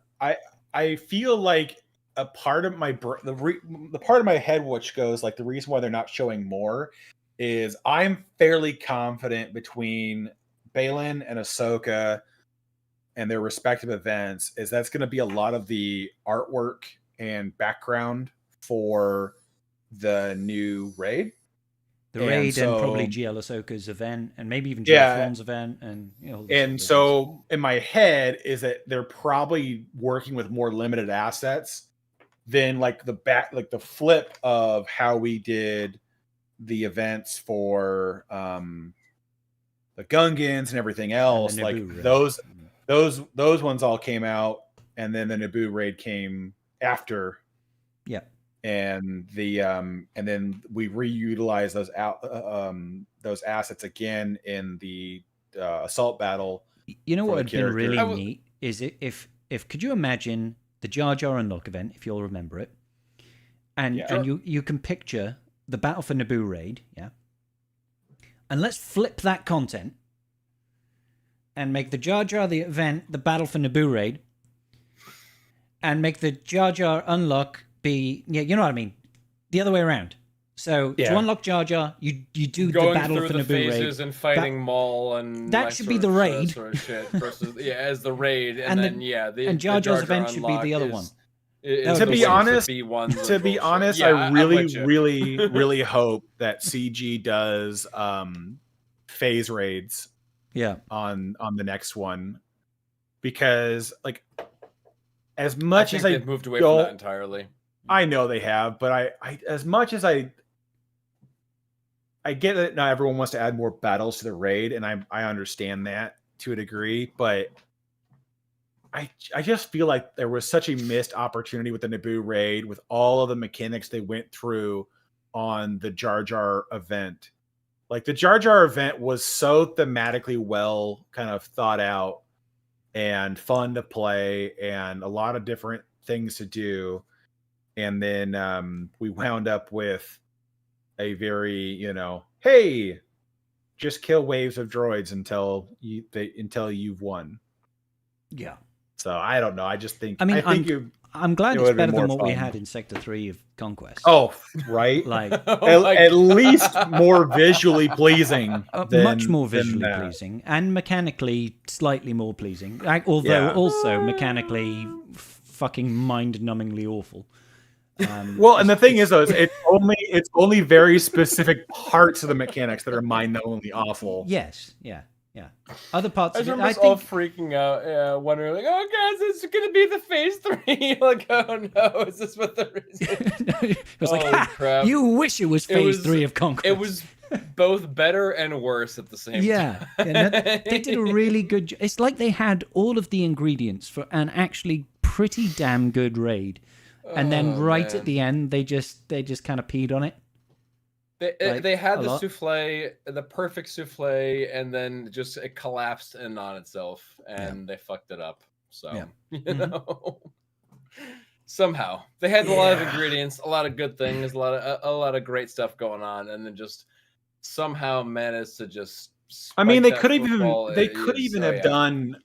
I feel like a part of my the part of my head which goes like the reason why they're not showing more is I'm fairly confident between Balen and Ahsoka and their respective events is that's going to be a lot of the artwork and background for the new raid. The raid and probably GL Ahsoka's event, and maybe even GL Thrawn's event, and and so in my head is that they're probably working with more limited assets than like the flip of how we did the events for the Gungans and everything else. And like raid. those ones all came out, and then the Naboo raid came after. Yeah. And then we reutilize those assets again in the assault battle. You know what would be really neat is if could you imagine the Jar Jar unlock event, if you'll remember it, and you can picture the Battle for Naboo raid, and let's flip that content and make the Jar Jar the event, the Battle for Naboo raid, and make the Jar Jar unlock be you know what I mean, the other way around. So to unlock Jar Jar, you do going the Battle through for the Naboo phases raid and fighting Maul and that should be the raid. Sort of shit versus, as the raid, and then and Jar Jar's event should be the other one. To be honest, I really hope that CG does phase raids on the next one, because like as much as they've moved away from that entirely. I know they have, but I as much as I get that not everyone wants to add more battles to the raid, and I understand that to a degree, but I just feel like there was such a missed opportunity with the Naboo raid, with all of the mechanics they went through on the Jar Jar event. Like the Jar Jar event was so thematically well kind of thought out and fun to play and a lot of different things to do. And then we wound up with a very, hey, just kill waves of droids until you've won. Yeah. So I don't know. I just think. I'm glad it's better than what we had in Sector 3 of Conquest. Oh, right. Like at least more visually pleasing. Much more visually pleasing, and mechanically slightly more pleasing. Although also mechanically fucking mind-numbingly awful. Well, and the thing is, though, it's only very specific parts of the mechanics that are mind-numbingly awful. Yes, yeah. Other parts I of it, remember us all freaking out, wondering like, "Oh, guys, it's gonna be the phase 3." Like, oh no, is this what the reason? It was like, crap. You wish it was phase 3 of Conquest. It was both better and worse at the same time. They did a really good. It's like they had all of the ingredients for an actually pretty damn good raid. And then at the end, they just kind of peed on it. They had the souffle, the perfect souffle, and then just it collapsed in on itself, and they fucked it up. So somehow they had a lot of ingredients, a lot of good things, a lot of great stuff going on, and then just somehow managed to just. I mean, they could even have done.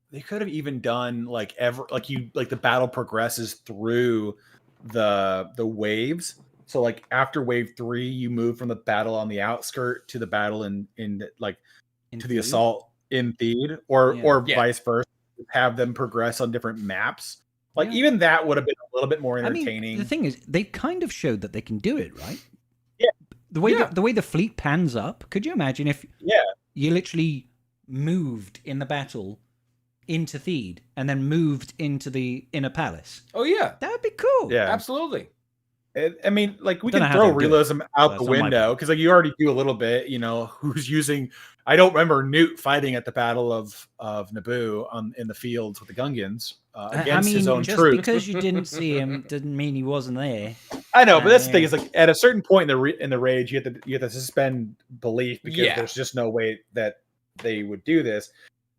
They could have even done like the battle progresses through the waves. So like after wave 3, you move from the battle on the outskirt to the battle to the assault in Theed, or vice versa. Have them progress on different maps Like even that would have been a little bit more entertaining. I mean, the thing is, they kind of showed that they can do it, right? Yeah. The way the fleet pans up, could you imagine if you literally moved in the battle into Theed and then moved into the inner palace? Oh yeah, that would be cool. Yeah, absolutely. I mean, like we can throw realism out the window because like you already do a little bit. You know, who's using? I don't remember Newt fighting at the Battle of Naboo in the fields with the Gungans against his own just troops. Because you didn't see him didn't mean he wasn't there. I know, but that's the thing is like at a certain point in the rage, you have to suspend belief because there's just no way that they would do this.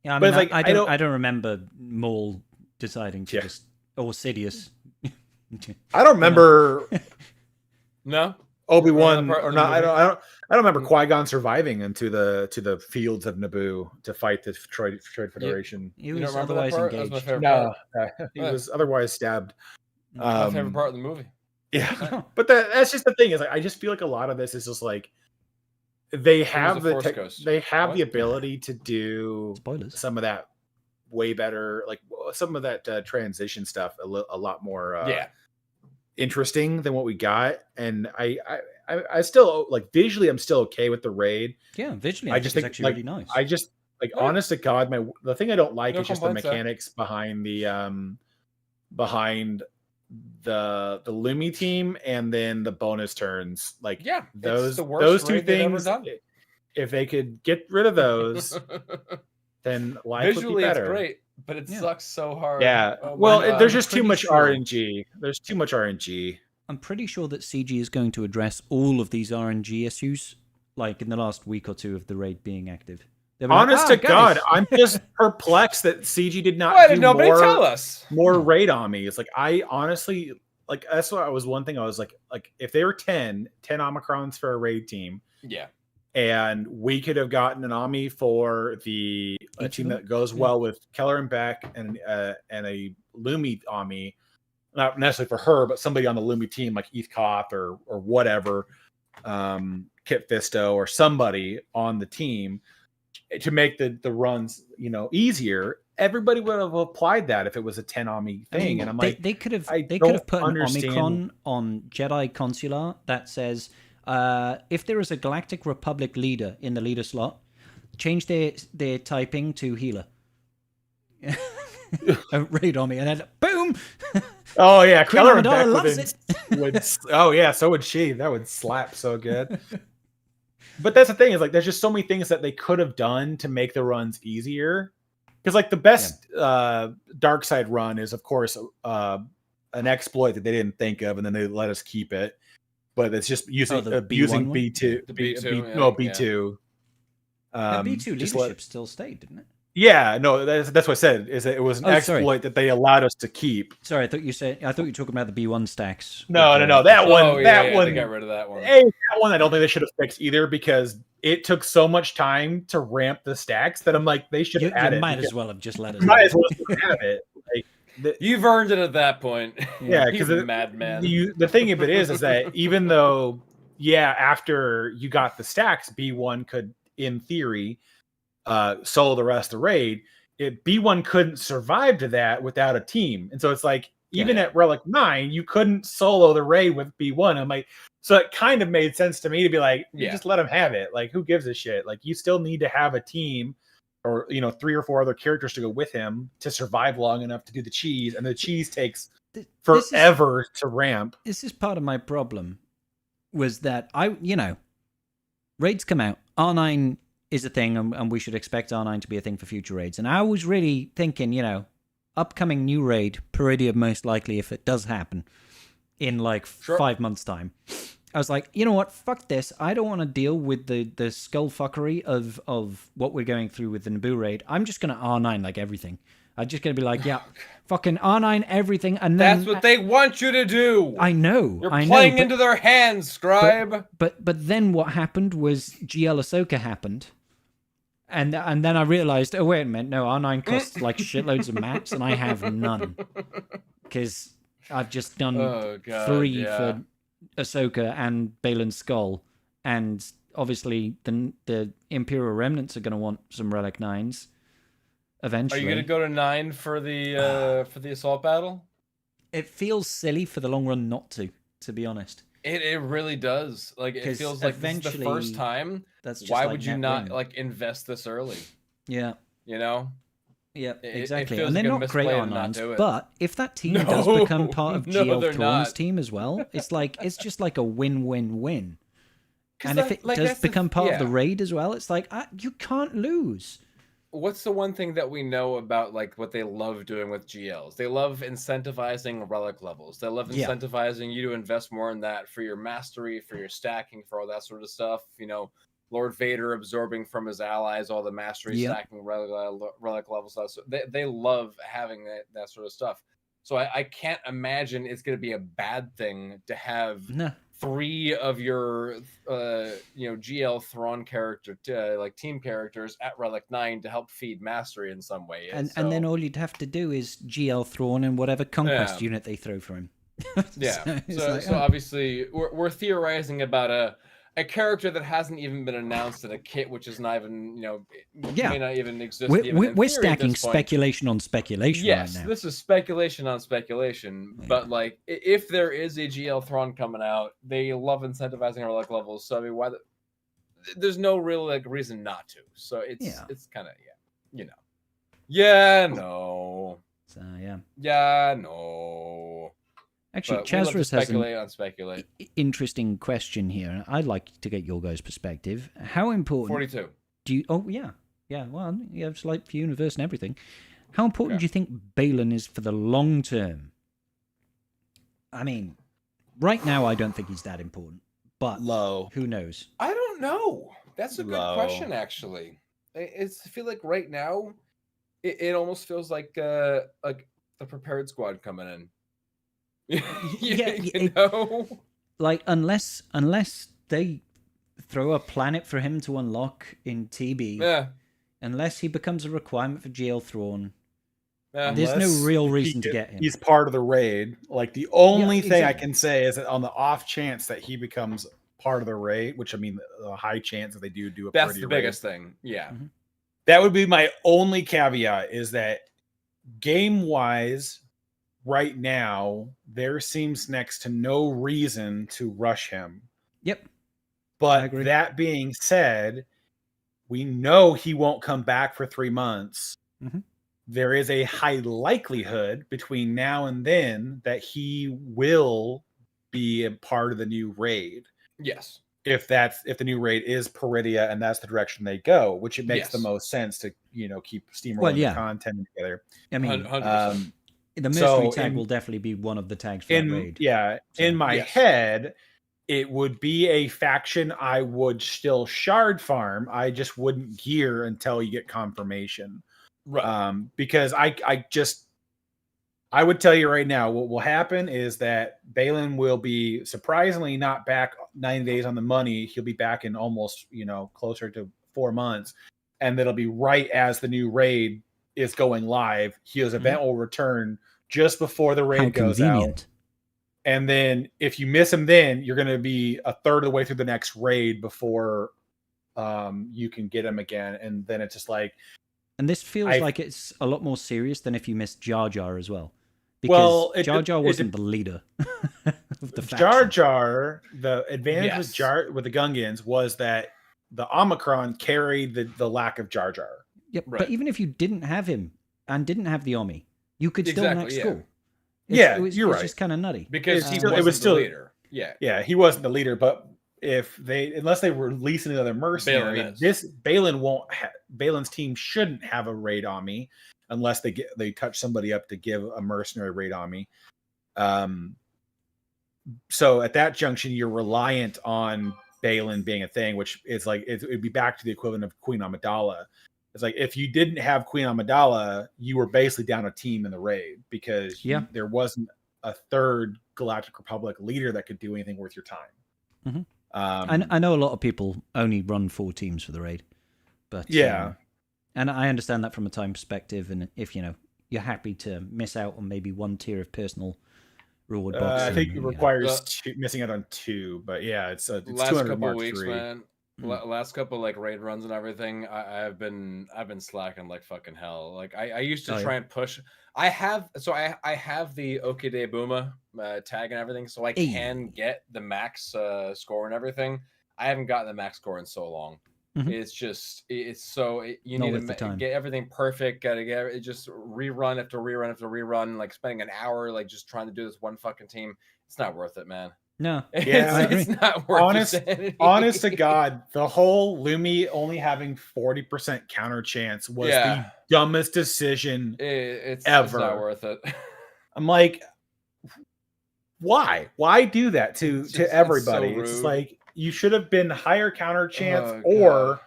Yeah, I mean, but I don't remember Maul deciding to just or Sidious. I don't remember. No, Obi-Wan or not. I don't remember Qui-Gon surviving into the fields of Naboo to fight the Droid Federation. He was otherwise engaged. No, he was otherwise stabbed. My favorite part of the movie. Yeah, but that's just the thing is like, I just feel like a lot of this is just like they have the ability to do some of that way better, like some of that transition stuff a lot more interesting than what we got. And I still like visually I'm still okay with the raid. Yeah, visually I just think it's actually really nice. I just like honest to God, the thing I don't like is just the mechanics behind the Lumi team and then the bonus turns. Like those two things. If they could get rid of those, then life would be better. It's great, but it sucks so hard. Yeah. There's just too much RNG. There's too much RNG. I'm pretty sure that CG is going to address all of these RNG issues, like in the last week or two of the raid being active. Honest to God, I'm just perplexed that CG did not do nobody tell us more raid armies. Like I honestly, like that's what one thing I was like if they were 10 Omicrons for a raid team. Yeah. And we could have gotten an army for a team that goes well with Keller and Beck and a Lumi army, not necessarily for her, but somebody on the Lumi team like Eth Koth or whatever, Kit Fisto or somebody on the team to make the runs easier. Everybody would have applied that if it was a 10 army thing. And I'm like, they could have put an Omicron on Jedi Consular that says. If there is a Galactic Republic leader in the leader slot, change their typing to healer. Raid on me, and then boom! Oh yeah, Keller and Beck loves it. Oh yeah, so would she. That would slap so good. But that's the thing is like, there's just so many things that they could have done to make the runs easier. Because like the best dark side run is of course an exploit that they didn't think of, and then they let us keep it. But it's just using B2. The B2. B2. The B2 leadership still stayed, didn't it? Yeah, no, that's what I said. Is that it was an exploit that they allowed us to keep. Sorry, I thought you were talking about the B1 stacks. No, that one. They got rid of that one. That one, I don't think they should have fixed either because it took so much time to ramp the stacks that I'm like, they should have added. You might as well have just let us. Might as well have it. Like, you've earned it at that point. Yeah, because madman. The thing of it is that even though, after you got the stacks, B1 could, in theory, solo the rest of the raid. B1 couldn't survive to that without a team, and so it's like even at Relic 9, you couldn't solo the raid with B1. I'm like, so it kind of made sense to me to be like, you just let them have it. Like, who gives a shit? Like, you still need to have a team. Or 3 or 4 other characters to go with him to survive long enough to do the cheese, and the cheese takes forever to ramp. This is part of my problem. Was that raids come out. R9 is a thing, and we should expect R9 to be a thing for future raids. And I was really thinking, upcoming new raid, Peridia most likely if it does happen in 5 months' time. I was like, you know what? Fuck this. I don't want to deal with the skullfuckery of what we're going through with the Naboo raid. I'm just going to R9 like everything. I'm just going to be like, fucking R9 everything. And then that's what they want you to do. I know. You're playing into their hands, Scribe. But then what happened was GL Ahsoka happened. And then I realized, oh, wait a minute. No, R9 costs shitloads of maps, and I have none. Because I've just done 3 for Ahsoka and Balen's skull, and obviously the Imperial remnants are going to want some Relic 9s eventually. Are you going to go to 9 for the assault battle? It feels silly for the long run not to be honest. It really does. Like it 'Cause feels like this is the eventually, first time. That's just Why like would you net not win. like invest this early? Yeah. You know? Yeah, It exactly. feels And they're like a not great misplay to on not nines, do it. but if that team No, does become part of no, GL they're Thrawn's not. team as well, it's just like a win-win-win. 'Cause And if that- it like, does that's the become part of the yeah. raid as well, it's like you can't lose. What's the one thing that we know about like what they love doing with GLs? They love incentivizing relic levels. They love Yeah. incentivizing you to invest more in that for your mastery, for your stacking, for all that sort of stuff. You know, Lord Vader absorbing from his allies all the mastery Yep. stacking relic level stuff. So they love having that sort of stuff. So I can't imagine it's going to be a bad thing to have No. 3 of your GL Thrawn character like team characters at Relic 9 to help feed mastery in some way. And then all you'd have to do is GL Thrawn and whatever conquest unit they throw for him. Yeah. So So obviously we're theorizing about a character that hasn't even been announced in a kit, which is not even may not even exist. We're stacking speculation on speculation yes, right now. this is speculation on speculation. Yeah. But like, if there is a GL Thrawn coming out, they love incentivizing our luck levels. So I mean, why? There's no real like reason not to. So it's kind of no. So yeah. Yeah, no. Actually, But we love to Chazras has speculate on speculate. interesting question here. I'd like to get your guys' perspective. How important 42. do you? Oh yeah, yeah. Well, you have like for universe and everything. How important do you think Balen is for the long term? I mean, right now I don't think he's that important, but Low. who knows? I don't know. That's a good Low. question, actually. I feel like right now, it almost feels like the prepared squad coming in. you know? Like unless they throw a planet for him to unlock in TB, unless he becomes a requirement for GL Thrawn, there's no real reason to get him. He's part of the raid. Like the only thing I exactly. can say is that on the off chance that he becomes part of the raid, which I mean, a high chance that they do a that's pretty the raid, biggest thing. Yeah, that would be my only caveat. Is that game wise, right now there seems next to no reason to rush him. Yep. But that being said, we know he won't come back for 3 months. There is a high likelihood between now and then that he will be a part of the new raid. Yes. If the new raid is Peridia and that's the direction they go, which it makes the most sense to keep steamrolling the content together. I mean, 100%. The Mercenary tag will definitely be one of the tags for that raid. Yeah, so, in my head, it would be a faction I would still shard farm. I just wouldn't gear until you get confirmation. Right. Because I would tell you right now, what will happen is that Balen will be surprisingly not back 9 days on the money. He'll be back in almost, closer to 4 months. And that'll be right as the new raid is going live. His event will return just before the raid goes out. And then if you miss him, then you're going to be a third of the way through the next raid before you can get him again. And then it's just like, and this feels like it's a lot more serious than if you missed Jar Jar as well. Because Jar Jar wasn't the leader of the faction. Jar Jar, the advantage with the Gungans was that the Omicron carried the lack of Jar Jar. Yep, but even if you didn't have him and didn't have the Omni, you could still next school. You're right. It's just kind of nutty. Because he wasn't the leader. Yeah, he wasn't the leader, but unless they release another mercenary, Balen's team shouldn't have a raid Omni unless they touch somebody up to give a mercenary raid Omni. So at that junction, you're reliant on Balen being a thing, which is like it'd be back to the equivalent of Queen Amidala. It's like if you didn't have Queen Amidala, you were basically down a team in the raid because there wasn't a third Galactic Republic leader that could do anything worth your time. I know a lot of people only run 4 teams for the raid, but and I understand that from a time perspective. And if you're happy to miss out on maybe 1 tier of personal reward box, I think it requires missing out on 2, but it's last 200 couple Mark weeks, 3. man. Last couple like raid runs and everything, I've been slacking like fucking hell. Like I used to try and push. I have the Okide Buma tag and everything, so I can get the max score and everything. I haven't gotten the max score in so long. It's just you need to get everything perfect. Gotta get it, just rerun after rerun after rerun. Like spending an hour like just trying to do this one fucking team. It's not worth it, man. No, it's not worth it. Honest to God, the whole Lumi only having 40% counter chance was the dumbest decision ever. It's not worth it. I'm like, why? Why do that to everybody? It's like you should have been higher counter chance, or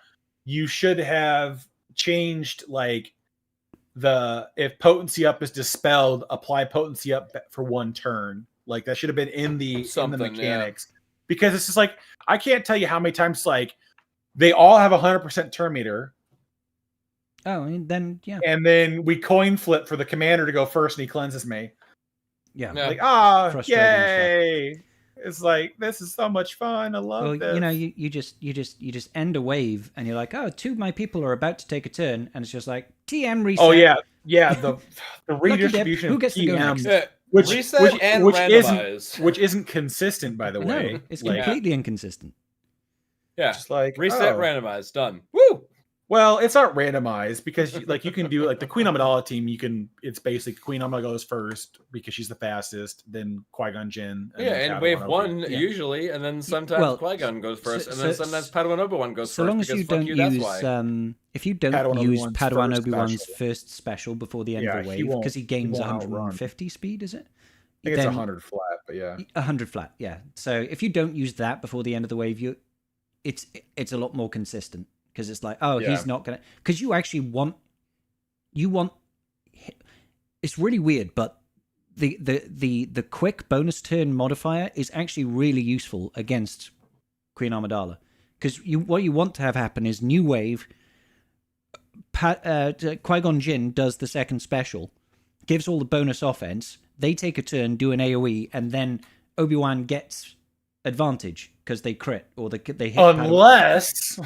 you should have changed like if potency up is dispelled, apply potency up for one turn. Like that should have been in the mechanics, because it's just like I can't tell you how many times like they all have 100% turn meter. Oh, and then and then we coin flip for the commander to go first, and he cleanses me. Yeah, like yay! It's like this is so much fun. I love this. You know, you just end a wave, and you're like, oh, 2 of my people are about to take a turn, and it's just like TM reset. Oh yeah. The redistribution. Who gets to go next? Which randomize. isn't consistent, by the way. No, it's completely inconsistent. Yeah, just like reset, randomize, done. Woo! Well, it's not randomized because like you can do like the Queen Amidala team. It's basically Queen Amidala goes first because she's the fastest. Then Qui-Gon Jinn. And wave 1 usually, and then sometimes Qui-Gon goes first, and then sometimes Padawan Obi-Wan goes first. So long as you don't use if you don't use Padawan Obi-Wan's first special before the end of the wave, because he gains 150 speed, is it? I think it's 100 flat, but yeah. 100 flat, yeah. So if you don't use that before the end of the wave, it's a lot more consistent, because it's like, he's not gonna, because you actually want. It's really weird, but the quick bonus turn modifier is actually really useful against Queen Amidala, because what you want to have happen is new wave. Qui-Gon Jinn does the second special, gives all the bonus offense. They take a turn, do an AoE, and then Obi-Wan gets advantage because they crit or they hit. Unless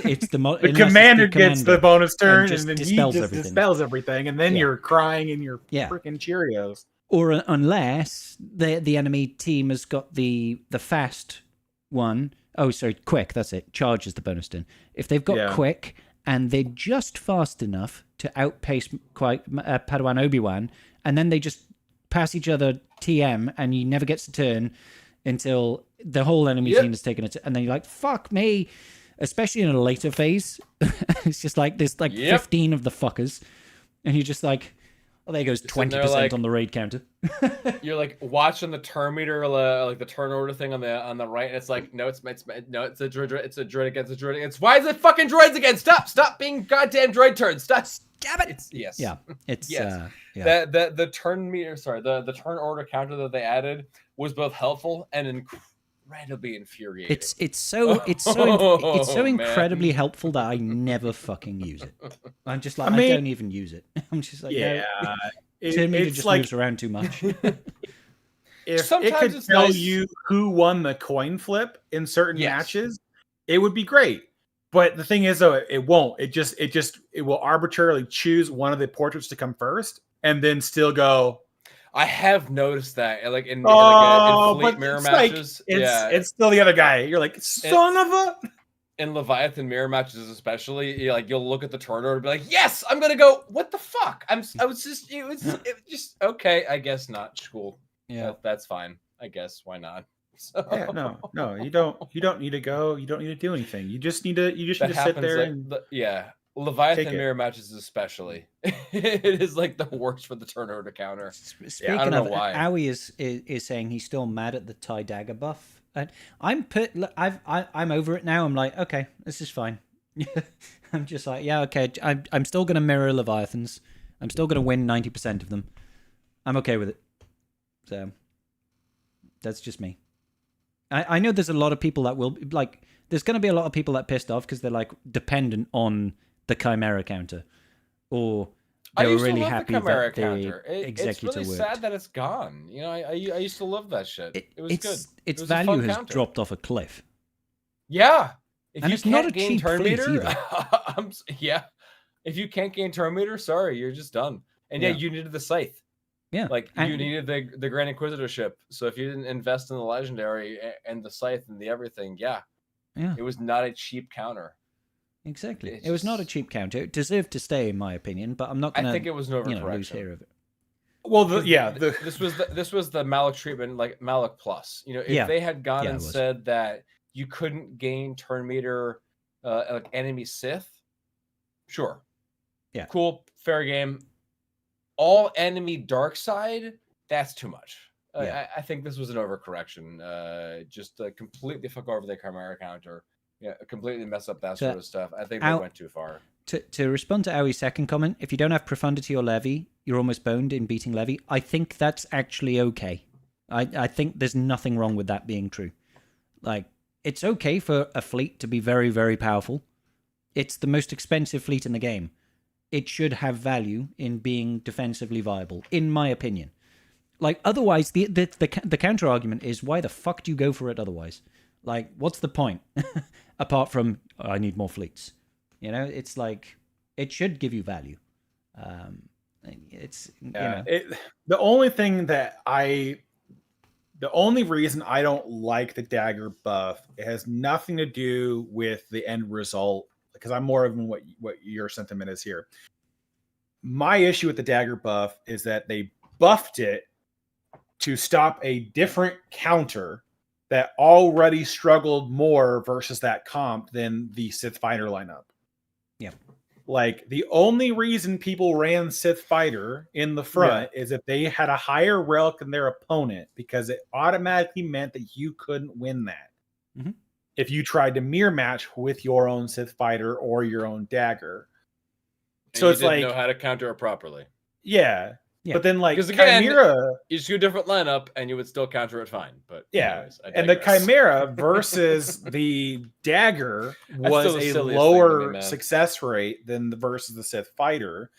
it's the commander gets the bonus turn and then he just everything. dispels everything, and then you're crying in your freaking Cheerios. Or unless the enemy team has got the fast one. Oh, sorry, quick. That's it. Charges the bonus turn. If they've got quick and they're just fast enough to outpace Padawan Obi-Wan, and then they just pass each other TM, and he never gets a turn until the whole enemy team has taken it, and then you're like, fuck me. Especially in a later phase, it's just like there's like 15 of the fuckers, and you're just like, oh, there goes 20% on the raid counter. You're like watching the turn meter, like the turn order thing on the right, and it's like, no, it's a droid, it's a droid against a droid. It's why is it fucking droids again? Stop being goddamn droid turns. Stop. Damn it. The turn meter, the turn order counter that they added was both helpful and incredibly infuriating. It's so incredibly helpful that I never fucking use it. I'm just like, I don't even use it. I'm just like, turn meter just moves around too much. If sometimes it could tell you who won the coin flip in certain matches, it would be great. But the thing is, though, it won't. It will arbitrarily choose one of the portraits to come first, and then still go. I have noticed that, like in fleet mirror matches, it's still the other guy. You're like, son of a. In Leviathan mirror matches, especially, you'll look at the turn order and be like, "Yes, I'm gonna go." What the fuck? It was just okay. I guess not. Cool. Yeah, that's fine. I guess why not? So. Yeah, no, you don't need to go. You don't need to do anything. You just need to sit there Leviathan mirror matches especially. It is like the worst for the turn order counter. Speaking I don't know why. Aoi is saying he's still mad at the TIE dagger buff. And I'm over it now. I'm like, okay, this is fine. I'm just like, yeah, okay. I'm still gonna mirror Leviathans. I'm still gonna win 90% of them. I'm okay with it. So that's just me. I know there's a lot of people that will like. There's going to be a lot of people that pissed off because they're like dependent on the Chimera counter, or they were really happy that the executor It's really sad that it's gone. You know, I used to love that shit. It was good. Its value has dropped off a cliff. Yeah, If And you it's not can't a gain cheap turn fleet meter, either. yeah. If you can't gain turn meter, sorry, you're just done. And yeah, Yeah. you needed the scythe. Yeah. Like And- you needed the Grand Inquisitorship. So if you didn't invest in the legendary and the scythe and the everything, yeah, it was not a cheap counter. Exactly. It was not a cheap counter. It deserved to stay, in my opinion, but I'm not going to. I think it was an overcorrection. Lose hair of it. Well, this was the Malik treatment, like Malik plus. If they had gone and said that you couldn't gain turn meter, like enemy Sith, sure, yeah, cool, fair game. All enemy dark side, that's too much. I think this was an overcorrection. Just completely fuck over the Chimera counter. Yeah, completely mess up that sort of stuff. I think they went too far. To respond to Owie's second comment, if you don't have Profundity or Levy, you're almost boned in beating Levy. I think that's actually okay. I think there's nothing wrong with that being true. Like, it's okay for a fleet to be very, very powerful. It's the most expensive fleet in the game. It should have value in being defensively viable, in my opinion. Like, otherwise, the counter argument is, why the fuck do you go for it otherwise? Like, what's the point? Apart from, I need more fleets. It's like, it should give you value. The only reason I don't like the dagger buff, it has nothing to do with the end result, because I'm more of what your sentiment is here. My issue with the dagger buff is that they buffed it to stop a different counter that already struggled more versus that comp than the Sith Fighter lineup. Yeah. Like, the only reason people ran Sith Fighter in the front is if they had a higher relic than their opponent, because it automatically meant that you couldn't win that. Mm-hmm. If you tried to mirror match with your own Sith Fighter or your own dagger. And so it's like, know how to counter it properly. Yeah. But then, like, because again, Chimera, you just do a different lineup and you would still counter it fine. But anyways, and the Chimera versus the dagger was a lower success rate than versus the Sith Fighter.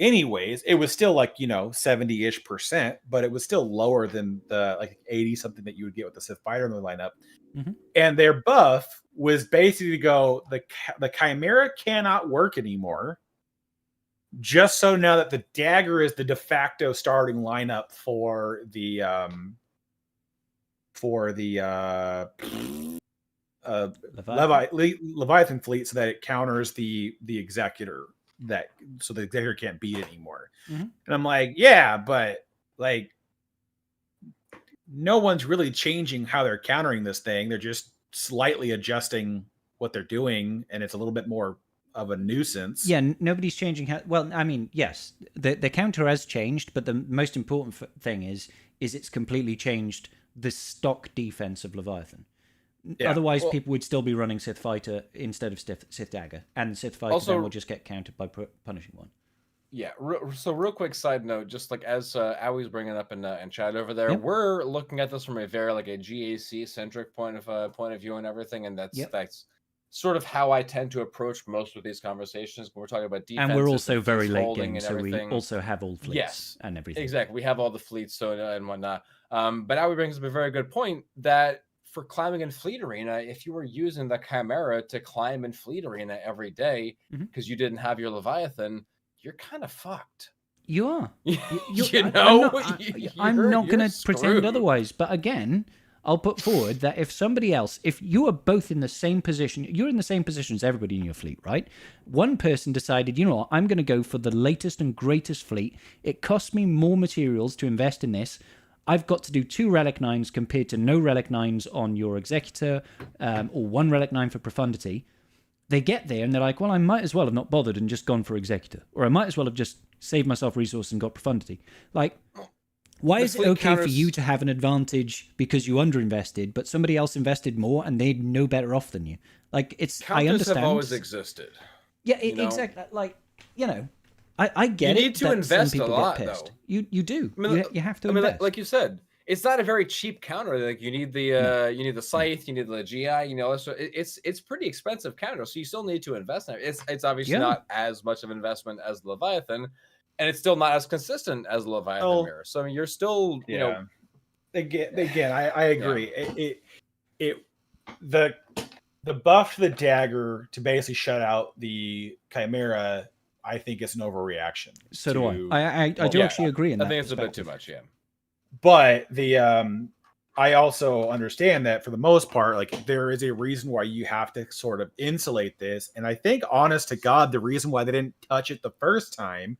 Anyways, it was still like 70-ish%, but it was still lower than the like 80 something that you would get with the Sith Fighter in the lineup. Mm-hmm. And their buff was basically to go, the Chimera cannot work anymore. Just so now that the dagger is the de facto starting lineup for the Leviathan fleet, so that it counters the executor, so the executor can't beat it anymore. Mm-hmm. And I'm like, yeah, but like, no one's really changing how they're countering this thing. They're just slightly adjusting what they're doing, and it's a little bit more of a nuisance. Yeah, nobody's changing how. Well, I mean, yes, the counter has changed, but the most important thing is it's completely changed the stock defense of Leviathan. Yeah. Otherwise, people would still be running Sith Fighter instead of Sith Dagger, and Sith Fighter also, then will just get countered by punishing one. Yeah. So, real quick side note, just like as Owie's bringing up in chat over there, we're looking at this from a very like a GAC centric point of view and everything, and that's sort of how I tend to approach most of these conversations when we're talking about defense. And we're also very late game, so we also have all fleets and everything. Exactly. We have all the fleets and whatnot. But Owie brings up a very good point that for climbing in Fleet Arena, if you were using the Chimera to climb in Fleet Arena every day because you didn't have your Leviathan, you're kind of fucked. You are. I'm not going to pretend otherwise. But again, I'll put forward that if somebody else, if you are both in the same position, you're in the same position as everybody in your fleet, right? One person decided, you know what, I'm going to go for the latest and greatest fleet. It costs me more materials to invest in this. I've got to do 2 Relic 9s compared to no Relic 9s on your Executor, or 1 Relic 9 for Profundity. They get there and they're like, well, I might as well have not bothered and just gone for Executor. Or I might as well have just saved myself resource and got Profundity. Like, why is it okay for you to have an advantage because you underinvested, but somebody else invested more and they're no better off than you? Like, it's, I understand. Have always existed. Yeah, exactly. Like, I get it. You need to invest a lot, though. You do. I mean, you have to invest. Like you said, it's not a very cheap counter. Like you need the scythe, you need the GI. It's pretty expensive counter, so you still need to invest in it. It's obviously not as much of an investment as Leviathan, and it's still not as consistent as Leviathan mirror. So I mean, you're still Again, I agree. The the buff to the dagger to basically shut out the Chimera, I think it's an overreaction. So do I. I do actually agree. I think it's a bit too much. Yeah. But I also understand that for the most part, like there is a reason why you have to sort of insulate this. And I think, honest to God, the reason why they didn't touch it the first time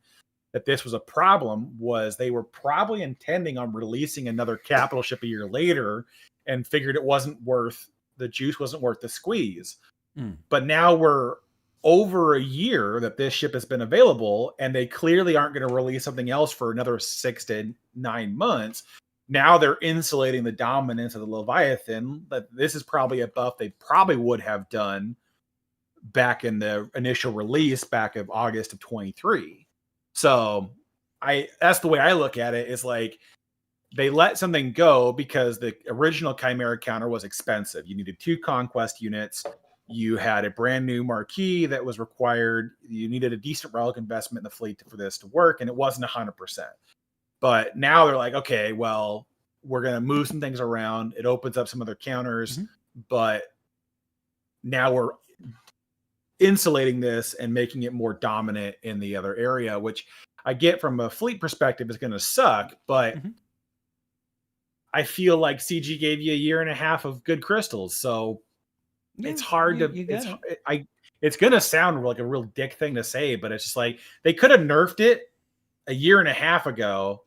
that this was a problem was they were probably intending on releasing another capital ship a year later and figured the juice wasn't worth the squeeze. But now we're over a year that this ship has been available, and they clearly aren't going to release something else for another 6 to 9 months. Now they're insulating the dominance of the Leviathan. But this is probably a buff they probably would have done back in the initial release back of August of 23. So that's the way I look at it, is like they let something go because the original Chimera counter was expensive. You needed 2 conquest units. You had a brand new marquee that was required. You needed a decent relic investment in the fleet for this to work, and it wasn't 100%. But now they're like, okay, well, we're going to move some things around. It opens up some other counters, but now we're insulating this and making it more dominant in the other area, which I get from a fleet perspective is going to suck, but I feel like CG gave you a year and a half of good crystals, so it's hard it's going to sound like a real dick thing to say, but it's just like they could have nerfed it a year and a half ago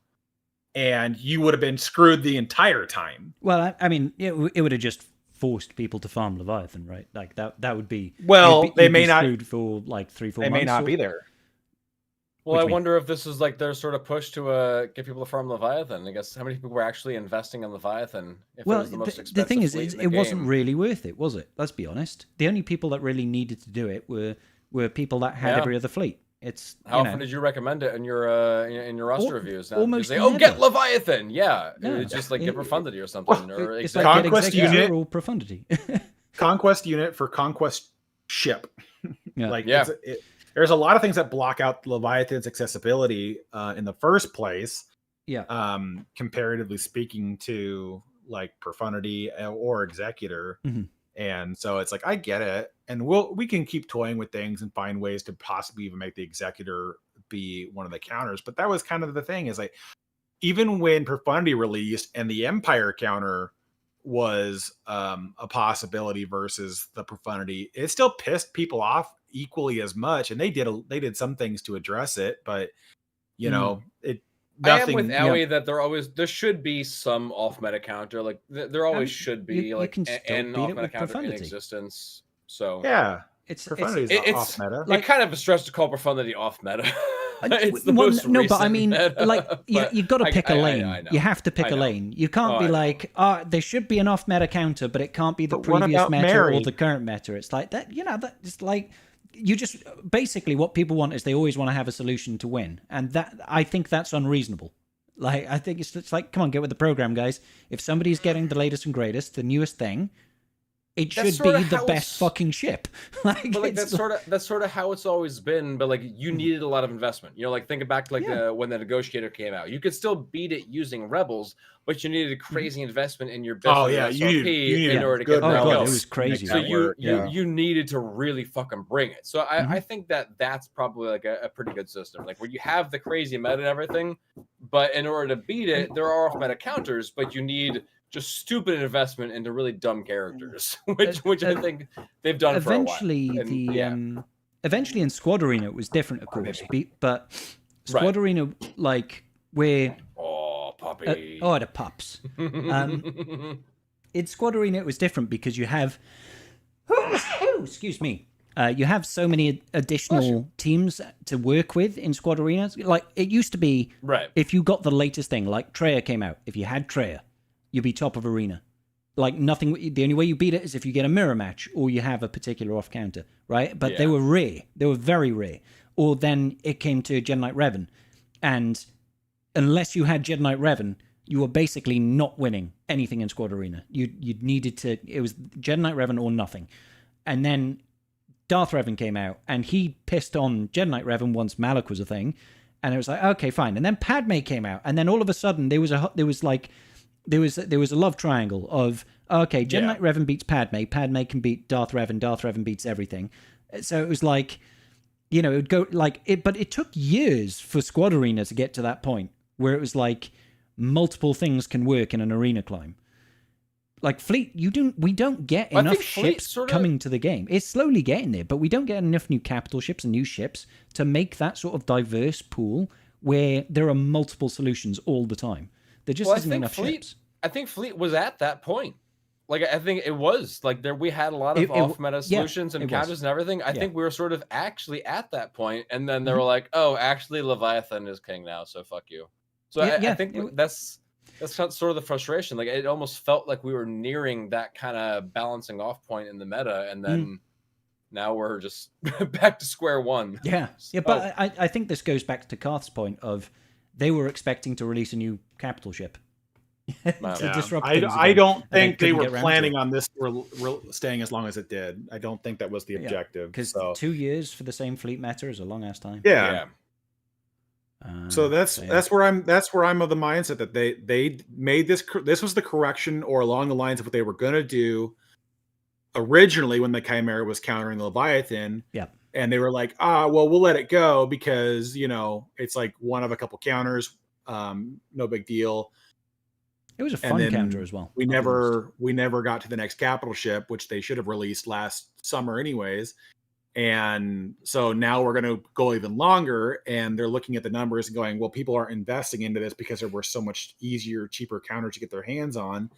and you would have been screwed the entire time. Well, I mean, it would have just forced people to farm Leviathan, right? Like that would be. Well, they may not for like 3-4 months. They may not be there. Well, I wonder if this is like their sort of push to get people to farm Leviathan. I guess how many people were actually investing in Leviathan? If well, it was the, most expensive the thing is, fleet in the it game? wasn't really worth it, was it? Let's be honest. The only people that really needed to do it were people that had every other fleet. It's how often did you recommend it in your roster reviews? Almost say, never. get Leviathan. Yeah, No, it's just like get profundity or something. Or it's exactly. like Conquest unit or profundity. Conquest unit for conquest ship. Yeah. There's a lot of things that block out Leviathan's accessibility in the first place. Yeah. Comparatively speaking to like profundity or executor. And so it's like, I get it. And we can keep toying with things and find ways to possibly even make the executor be one of the counters. But that was kind of the thing, is like, even when profundity released and the Empire counter was a possibility versus the profundity, it still pissed people off equally as much. And they did some things to address it, but you know, nothing. I am with Owie that there should be some off meta counter. Like there always should be like an off meta counter in existence. So yeah, profundity is off meta. Like kind of a stretch to call profundity off meta. It's the well, most no, but I mean, meta, like you've got to pick a lane. I know. You have to pick a lane. You can't be like, there should be an off meta counter, but it can't be the previous meta or the current meta. It's like that. You know, that's like. You just basically what people want is they always want to have a solution to win, and that I think that's unreasonable. Like I think it's like, come on, get with the program, guys. If somebody's getting the latest and greatest, the newest thing, it should be the best fucking ship. But like that's sort of how it's always been. But like you needed a lot of investment. You know, like think back to like when the Negotiator came out. You could still beat it using Rebels, but you needed a crazy investment in your business SRP in order to get that going. It was crazy. So you needed to really fucking bring it. So I think that's probably like a pretty good system. Like where you have the crazy meta and everything, but in order to beat it, there are off meta counters, but you need just stupid investment into really dumb characters, which I think they've done eventually for a while. Eventually in Squad Arena it was different, of course, but Squad Arena, like where puppy, the pups. In Squad Arena it was different because you have excuse me. You have so many additional teams to work with in Squad Arena. Like it used to be, if you got the latest thing, like Treya came out. If you had Treya, you'd be top of arena. Like nothing. The only way you beat it is if you get a mirror match or you have a particular off counter, right? But they were rare. They were very rare. Or then it came to Jedi Knight Revan, and unless you had Jedi Knight Revan, you were basically not winning anything in Squad Arena. You needed to. It was Jedi Knight Revan or nothing. And then Darth Revan came out, and he pissed on Jedi Knight Revan once Malak was a thing, and it was like, okay, fine. And then Padme came out, and then all of a sudden there was like there was a love triangle of okay, Jedi Yeah. Knight Revan beats Padme, Padme can beat Darth Revan beats everything. So it was like, you know, it would go like it, but it took years for Squad Arena to get to that point where it was like multiple things can work in an arena climb. Like Fleet, we don't get I enough think Fleet ships sorta- coming to the game. It's slowly getting there, but we don't get enough new capital ships and new ships to make that sort of diverse pool where there are multiple solutions all the time. There just isn't enough ships. I think Fleet was at that point. Like I think it was like there we had a lot of It- off meta solutions and it was. counters and everything. I Yeah. think we were sort of actually at that point, and then they Mhm. were like, "Oh, actually, Leviathan is king now, so fuck you." So Yeah, I think that's sort of the frustration. Like it almost felt like we were nearing that kind of balancing off point in the meta, and then now we're just back to square one. Yeah, but I think this goes back to Karth's point of they were expecting to release a new capital ship. to disrupt things I again, don't and think they couldn't were get around to planning it. on this staying as long as it did. I don't think that was the objective. Because So 2 years for the same fleet matter is a long ass time. yeah. So yeah. that's where I'm of the mindset that they made this was the correction or along the lines of what they were going to do originally when the Chimera was countering the Leviathan. Yeah. And they were like, well, we'll let it go because, you know, it's like one of a couple counters. No big deal. It was a fun counter as well. We never got to the next capital ship, which they should have released last summer anyways. And so now we're going to go even longer, and they're looking at the numbers and going, well, people aren't investing into this because there were so much easier, cheaper counters to get their hands on.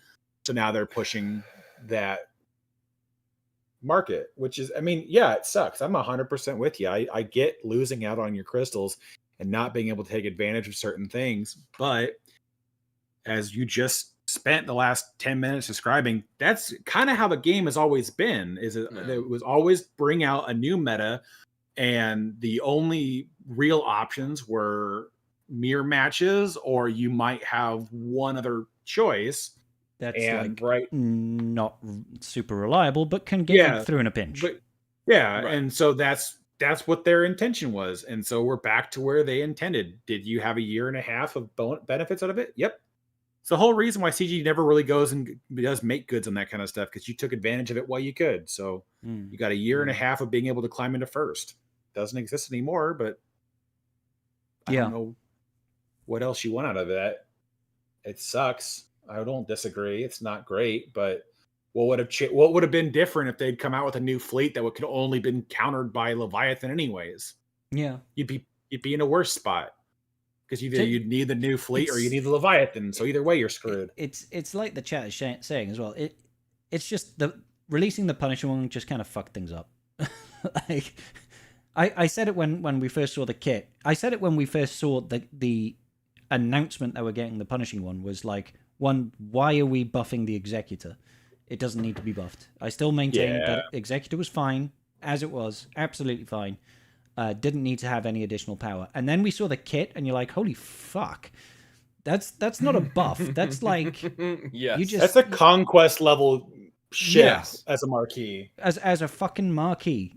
So now they're pushing that market, which is, I mean, yeah, it sucks. I'm 100% with you. I get losing out on your crystals and not being able to take advantage of certain things. But as you just spent the last 10 minutes describing, that's kind of how the game has always been. It was always bring out a new meta, and the only real options were mirror matches, or you might have one other choice. That's and not super reliable, but can get you through in a pinch. But and so that's what their intention was, and so we're back to where they intended. Did you have a year and a half of benefits out of it? Yep. It's the whole reason why CG never really goes and does make goods on that kind of stuff, because you took advantage of it while you could. So you got a year and a half of being able to climb into first. Doesn't exist anymore, but I don't know what else you want out of that. It sucks. I don't disagree. It's not great, but what would have been different if they'd come out with a new fleet that could only been countered by Leviathan anyways? Yeah, you'd be in a worse spot. Because either you'd need the new fleet or you need the Leviathan. So either way, you're screwed. It's like the chat is saying as well. It's just releasing the Punisher one just kind of fucked things up. Like I said it when we first saw the kit. I said it when we first saw the announcement that we're getting the Punishing one was like, one, why are we buffing the Executor? It doesn't need to be buffed. I still maintain that Executor was fine as it was, absolutely fine. Didn't need to have any additional power. And then we saw the kit, and you're like, holy fuck. That's not a buff. That's like that's a conquest level ship as a marquee. As a fucking marquee.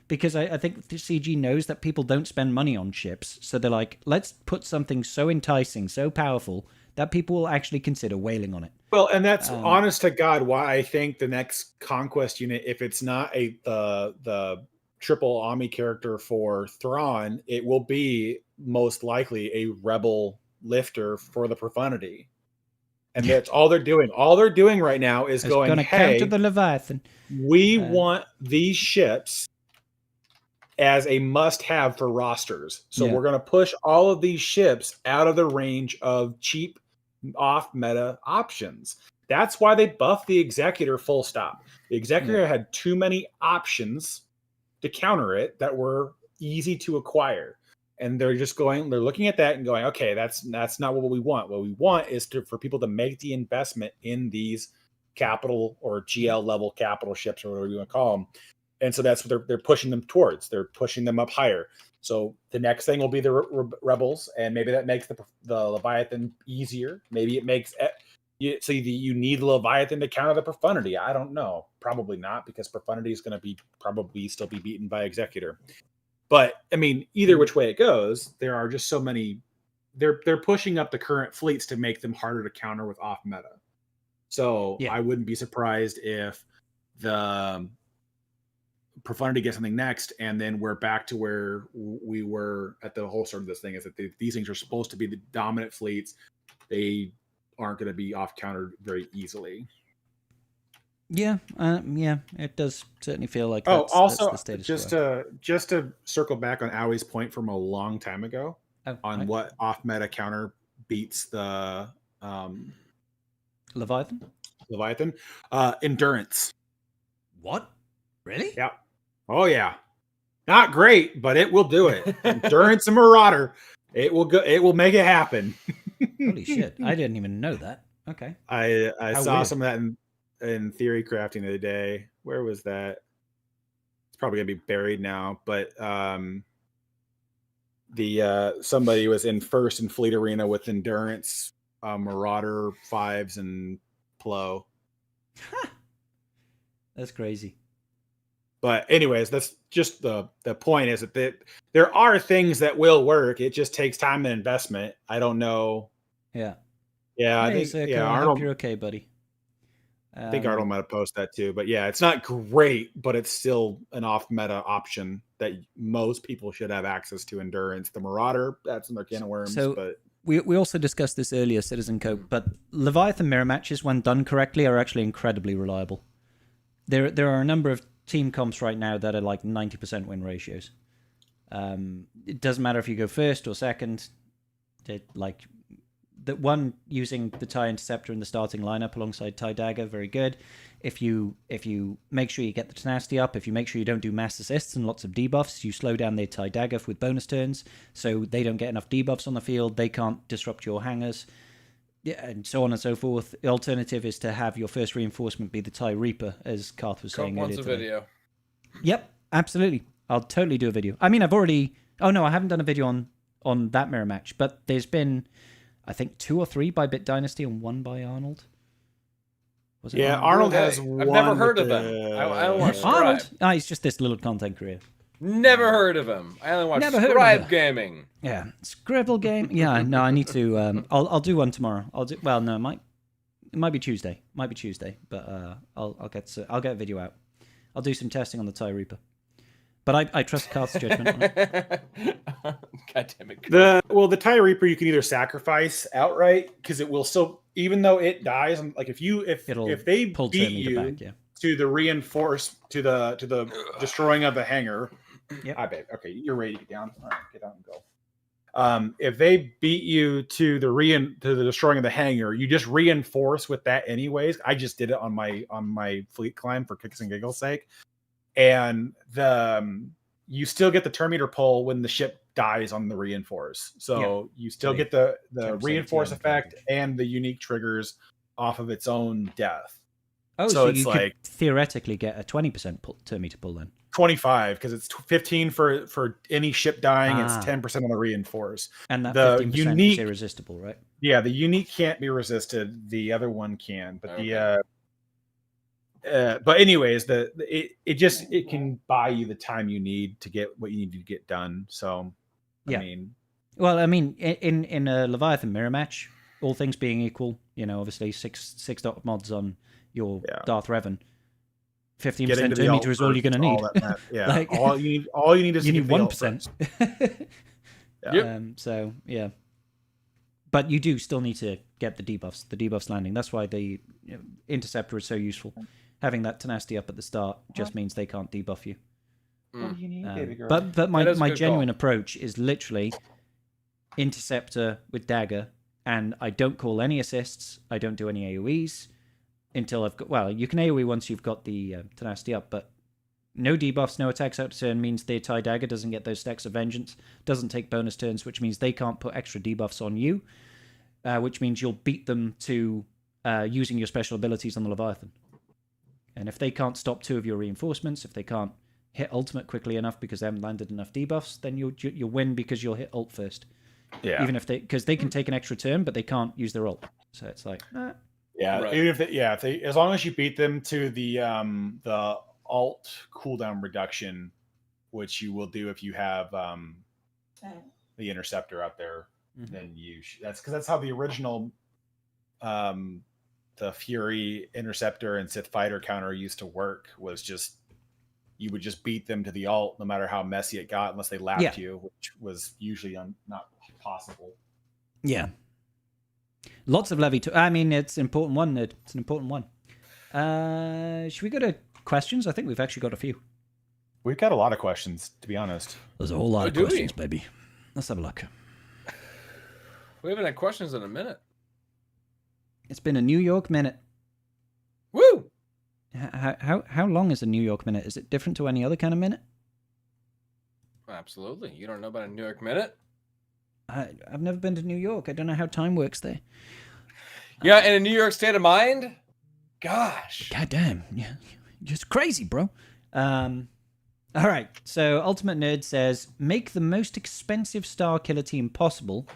Because I think the CG knows that people don't spend money on ships. So they're like, let's put something so enticing, so powerful, that people will actually consider whaling on it. Well, and that's honest to God why I think the next conquest unit, if it's not the triple Ami character for Thrawn, it will be most likely a rebel lifter for the Profundity. And that's all they're doing. All they're doing right now is going, hey, counter the Leviathan. We want these ships as a must-have for rosters. So we're going to push all of these ships out of the range of cheap off-meta options. That's why they buffed the Executor full stop. The Executor had too many options to counter it that were easy to acquire. And they're looking at that and going, okay, that's not what we want. What we want is for people to make the investment in these capital or GL level capital ships, or whatever you want to call them. And so that's what they're pushing them towards. They're pushing them up higher. So the next thing will be the rebels, and maybe that makes the Leviathan easier. Maybe it makes so you need Leviathan to counter the Profundity. I don't know. Probably not, because Profundity is going to probably still be beaten by Executor. But I mean, either which way it goes, there are just so many they're pushing up the current fleets to make them harder to counter with off meta. So Yeah. I wouldn't be surprised if the Profundity gets something next, and then we're back to where we were at the whole start of this thing, is that these things are supposed to be the dominant fleets. They aren't going to be off countered very easily. Yeah, it does certainly feel like Oh, that's also, the status just quo. to circle back on Owie's point from a long time ago on right. what off meta counter beats the Leviathan? Endurance. What? Really? Yeah. Oh yeah. Not great, but it will do it. Endurance and Marauder. It will go. It will make it happen. Holy shit! I didn't even know that. Okay. I How saw weird. some of that in theory crafting the other day. Where was that? It's probably gonna be buried now, but somebody was in first in Fleet Arena with Endurance, Marauder 5s, and Plo. That's crazy. But anyways, that's just the point, is that there are things that will work. It just takes time and investment. I don't know. Yeah. Yeah, I Hey, think Zirko, I hope Arnold. you're okay, buddy. I think Arnold might have posted that too. But yeah, it's not great, but it's still an off meta option that most people should have access to. Endurance, the Marauder, that's in their can of worms. So but we also discussed this earlier, Citizen Cope, but Leviathan mirror matches, when done correctly, are actually incredibly reliable. There are a number of team comps right now that are like 90% win ratios. It doesn't matter if you go first or second. Like the one using the TIE Interceptor in the starting lineup alongside TIE Dagger, very good. If you make sure you get the tenacity up, if you make sure you don't do mass assists and lots of debuffs, you slow down their TIE Dagger with bonus turns, so they don't get enough debuffs on the field, they can't disrupt your hangers, and so on and so forth. The alternative is to have your first reinforcement be the TIE Reaper, as Karth was saying earlier today. Video. Yep, absolutely. I'll totally do a video. I mean, I've already... Oh, no, I haven't done a video on that mirror match, but there's been, I think, 2 or 3 by Bit Dynasty and 1 by Arnold. Was it Arnold has one. I've never heard of him. I don't watch Arnold? Scribe. He's just this little content creator. Never heard of him. I only watch Never heard of Scribe him. gaming. Yeah, Scribble game. Yeah, no, I need to... I'll do one tomorrow. Well, no, it might be Tuesday. But I'll get a video out. I'll do some testing on the TIE Reaper. But I trust Karth's judgment on it. God damn it. The TIE Reaper you can either sacrifice outright, because it will still, even though it dies, like if they pull beat Terminator you back, yeah. to the reinforce to the destroying of the hangar. Yep. I bet. Okay, you're ready to get down. All right, get down and go. If they beat you to the destroying of the hangar, you just reinforce with that anyways. I just did it on my fleet climb for kicks and giggles sake. And you still get the Terminator pull when the ship dies on the reinforce. So you still get the reinforce effect and the unique triggers off of its own death. Oh, so you could theoretically get a 20% Terminator pull then? 25, because it's 15 for any ship dying. It's 10% on the reinforce. And that 15% is irresistible, right? Yeah, the unique can't be resisted. The other one can, but but anyways, it can buy you the time you need to get what you need to get done. So, I mean, in a Leviathan mirror match, all things being equal, obviously six dot mods on your Darth Revan, 15% Terminator is all you're going to need. Yeah, all you need is 1%. Yep. So yeah, but you do still need to get the debuffs landing. That's why the Interceptor is so useful. Having that tenacity up at the start just means they can't debuff you. What do you need, baby girl? But my genuine approach is literally Interceptor with Dagger, and I don't call any assists. I don't do any AoEs until I've got... Well, you can AoE once you've got the tenacity up, but no debuffs, no attacks out of turn means their TIE Dagger doesn't get those stacks of vengeance, doesn't take bonus turns, which means they can't put extra debuffs on you, which means you'll beat them to using your special abilities on the Leviathan. And if they can't stop 2 of your reinforcements, if they can't hit ultimate quickly enough because they haven't landed enough debuffs, then you'll win because you'll hit ult first. Yeah. Even if because they can take an extra turn, but they can't use their ult. So it's like, yeah. Right. Even if they, as long as you beat them to the ult cooldown reduction, which you will do if you have the Interceptor out there, then that's because that's how the original the Fury Interceptor and Sith Fighter counter used to work, was just you would just beat them to the alt no matter how messy it got, unless they lapped you, which was usually not possible. Yeah. Lots of levy. I mean, it's an important one. It's an important one. Should we go to questions? I think we've actually got a few. We've got a lot of questions, to be honest. There's a whole lot of questions, baby. Let's have a look. We haven't had questions in a minute. It's been a New York minute. Woo! How long is a New York minute? Is it different to any other kind of minute? Absolutely. You don't know about a New York minute? I've never been to New York. I don't know how time works there. Yeah, in a New York state of mind? Gosh. God damn. Yeah, just crazy, bro. All right. So Ultimate Nerd says, make the most expensive Star Killer team possible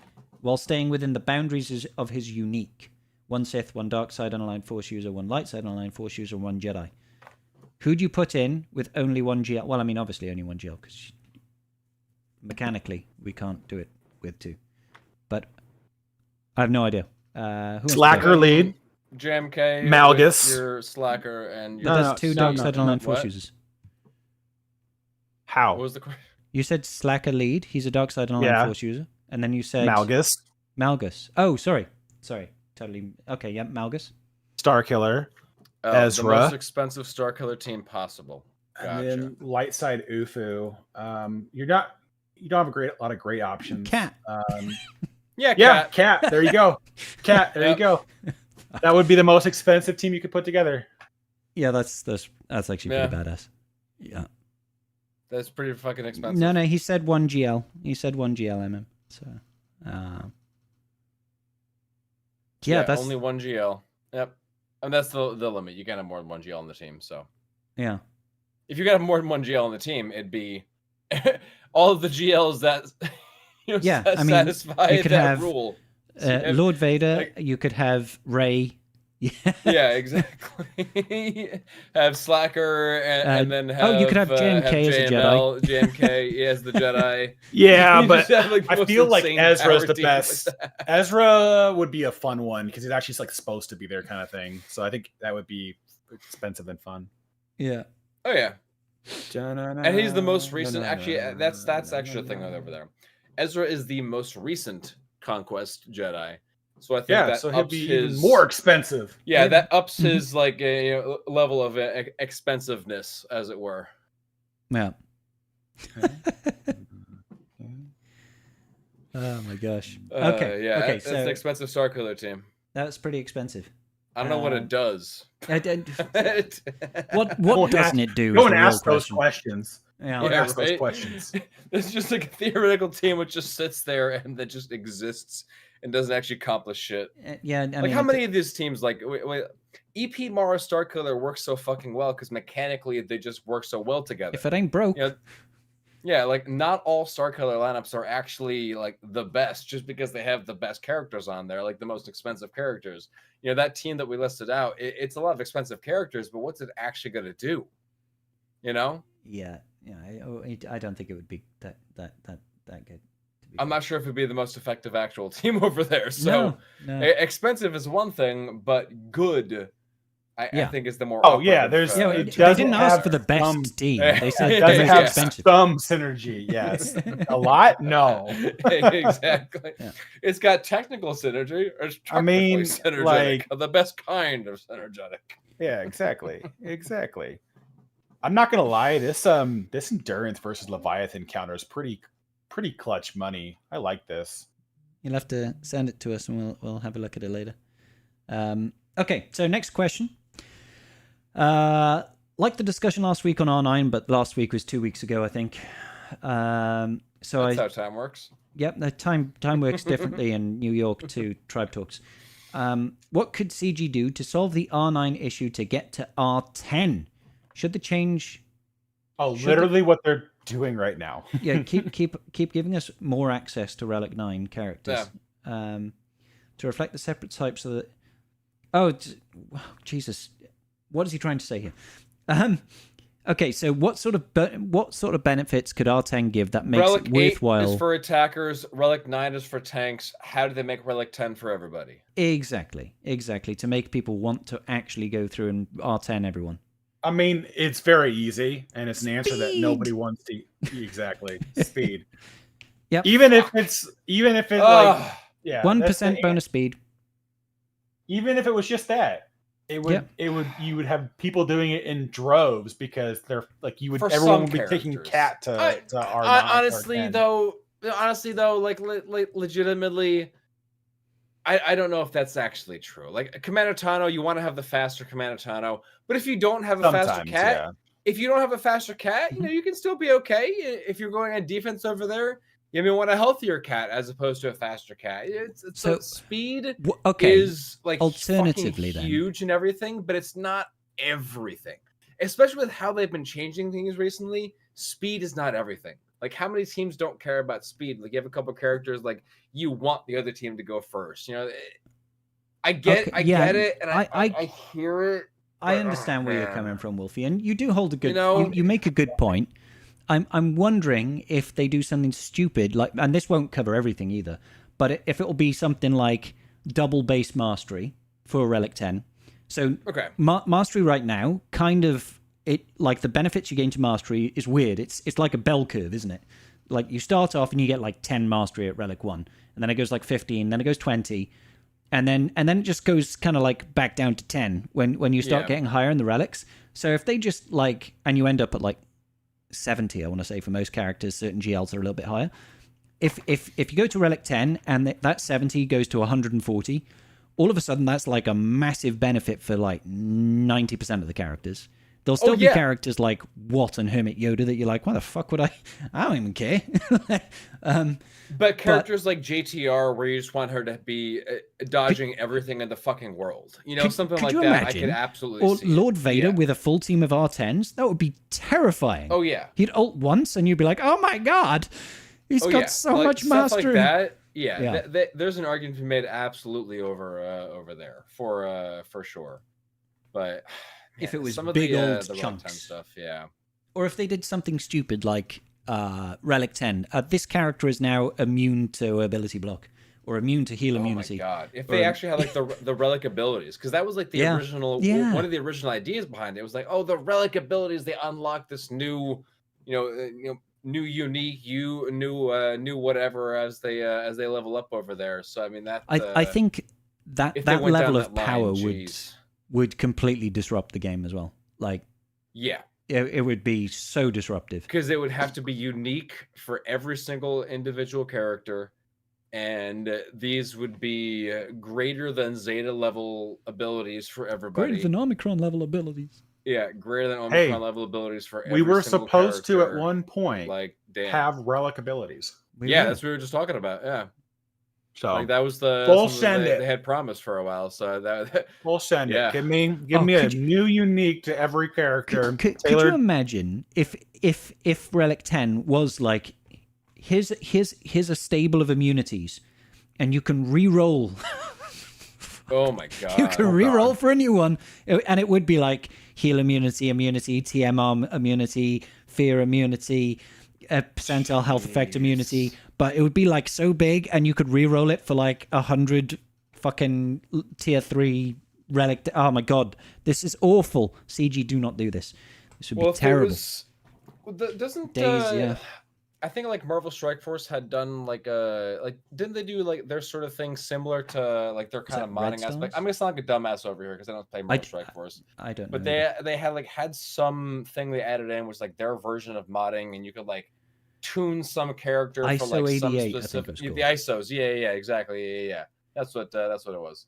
while staying within the boundaries of his unique. 1 Sith, 1 Dark Side Unaligned Force user, 1 Light Side Unaligned Force user, 1 Jedi. Who'd you put in with only 1 GL? Well, I mean, obviously only 1 GL, because mechanically we can't do it with 2. But I have no idea. Slacker lead. JMK. Malgus. Your Slacker and your... But there's 2 Dark Side Unaligned Force users. How? What was the question? You said Slacker lead. He's a Dark Side Unaligned Force user. And then you said... Malgus. Oh, sorry. Totally. Okay, yeah, Malgus. Star Killer. Ezra. The most expensive Star Killer team possible. Gotcha. And then light side Ufu. You don't have a lot of great options. Cat. Cat. There you go. Cat. There you go. That would be the most expensive team you could put together. Yeah, that's actually pretty badass. Yeah. That's pretty fucking expensive. No, he said 1 GL. He said 1 GL So, yeah, that's only 1 GL. Yep. And that's the limit. You can't have more than 1 GL on the team. So, yeah. If you got have more than 1 GL on the team, it'd be all of the GLs that satisfy you could that have, rule. Lord Vader. You could have Rey. Yeah, exactly. Have Slacker and then have you could have JMK as a Jedi. JMK as the Jedi. Yeah, but have, like, I feel like Ezra's the best. Like Ezra would be a fun one because he's actually like supposed to be there, kind of thing. So I think that would be expensive and fun. Yeah. Oh yeah. And he's the most recent. Actually, that's actually a thing over there. Ezra is the most recent Conquest Jedi. So I think that so ups he'd be his even more expensive. Yeah, that ups his like level of expensiveness, as it were. Yeah. Oh my gosh. Okay. Yeah. Okay. It's So an expensive Star Killer team. That's pretty expensive. I don't know what it does. What doesn't it do? Go and ask those questions. Yeah, ask those questions. It's just like a theoretical team which just sits there and that just exists and doesn't actually accomplish shit. Yeah, I mean, how many of these teams like EP Mara Star Killer works so fucking well because mechanically they just work so well together. If it ain't broke. Yeah, like not all Star Killer lineups are actually like the best just because they have the best characters on there, like the most expensive characters. That team that we listed out, it's a lot of expensive characters, but what's it actually going to do? Yeah. I don't think it would be that good. I'm not sure if it'd be the most effective actual team over there. So no. Expensive is one thing, but good, I think is the more. There's. They didn't ask for the best team. They said it doesn't have expensive. some synergy. Yes, a lot. No, exactly. Yeah. It's got technical synergy. It's synergetic, like the best kind of synergetic. Yeah, exactly. I'm not gonna lie. This endurance versus Leviathan counter is pretty clutch money. I like this. You'll have to send it to us and we'll have a look at it later. Okay, so next question. Like the discussion last week on R9, but last week was 2 weeks ago, I think. That's how time works. Yep, the time works differently in New York to Tribe Talks. What could CG do to solve the R9 issue to get to R10? Should the change? Literally what they're doing right now. Yeah, keep giving us more access to Relic 9 characters. Yeah. To reflect the separate types of the. Oh, Jesus! What is he trying to say here? Okay, so what sort of benefits could R10 give that makes Relic it worthwhile? 8 is for attackers. Relic 9 is for tanks. How do they make Relic 10 for everybody? Exactly. To make people want to actually go through and R10 everyone. I mean, it's very easy, and it's an answer that Speed! nobody wants to. Exactly, speed. Yep. Even if it's like 1% bonus speed. Even if it was just that, you would have people doing it in droves because they're like everyone would be taking cat to R9. Honestly though, like legitimately, I don't know if that's actually true. Like Commander Tano, you want to have the faster Commander Tano, but if you don't have a faster cat, you know, you can still be okay if you're going on defense over there. You may want a healthier cat as opposed to a faster cat. So speed is like alternatively huge and everything, but it's not everything. Especially with how they've been changing things recently, speed is not everything. Like how many teams don't care about speed? Like you have a couple characters like you want the other team to go first. You know, I get it, and I hear it. I understand where you're coming from, Wolfie, and you do hold a good. You make a good point. I'm wondering if they do something stupid, like, and this won't cover everything either, but if it will be something like double base mastery for Relic 10. So mastery right now, kind of, it like the benefits you gain to mastery is weird. It's like a bell curve, isn't it? Like you start off and you get like 10 mastery at Relic 1, and then it goes like 15, then it goes 20, and then it just goes kind of like back down to 10 when you start getting higher in the relics. So if they just like, and you end up at like 70, I want to say, for most characters. Certain GLs are a little bit higher. If you go to Relic 10 and that 70 goes to 140, all of a sudden that's like a massive benefit for like 90% of the characters. There'll still be characters like Watt and Hermit Yoda that you're like, why the fuck would I don't even care. But characters like JTR, where you just want her to be dodging everything in the fucking world. You know, something like that, imagine? I could absolutely see Lord Vader with a full team of R10s, that would be terrifying. Oh, yeah. He'd ult once and you'd be like, oh my god, he's got so much mastery. Like that, there's an argument to be made absolutely over there for sure. But if it was some of big old the chunks stuff, or if they did something stupid like Relic 10, this character is now immune to ability block or immune to heal immunity. Oh my god! If they actually had like the relic abilities, because that was like the original one of the original ideas behind it. It was like, oh, the relic abilities, they unlock this new, new unique, new whatever as they level up over there. So I mean that I think that level of power would completely disrupt the game as well. Like it would be so disruptive because it would have to be unique for every single individual character, and these would be greater than Zeta level abilities for everybody. Greater than Omicron level abilities. Yeah, greater than Omicron level abilities for every we were single supposed character. To at one point like have relic abilities. That's what we were just talking about. Yeah. So like that was the they had promised for a while. So that we'll send it. Give me a new unique to every character. Could you imagine if Relic 10 was like here's a stable of immunities, and you can re-roll. Oh my god! You can re-roll for a new one, and it would be like heal immunity, TM immunity, fear immunity, percentile health effect immunity. But it would be like so big, and you could re-roll it for like 100 fucking tier 3 relic. Oh my god, this is awful. CG, do not do this. This would be terrible. Doesn't Days, I think like Marvel Strike Force had done like didn't they do like their sort of thing similar to like their kind of modding aspect? I'm gonna sound like a dumbass over here because I don't play Marvel Strike Force. I don't know. But they had some thing they added in, which was like their version of modding, and you could like tune some character ISO for like 88, some specific the ISOs. Yeah, exactly. Yeah. That's what it was.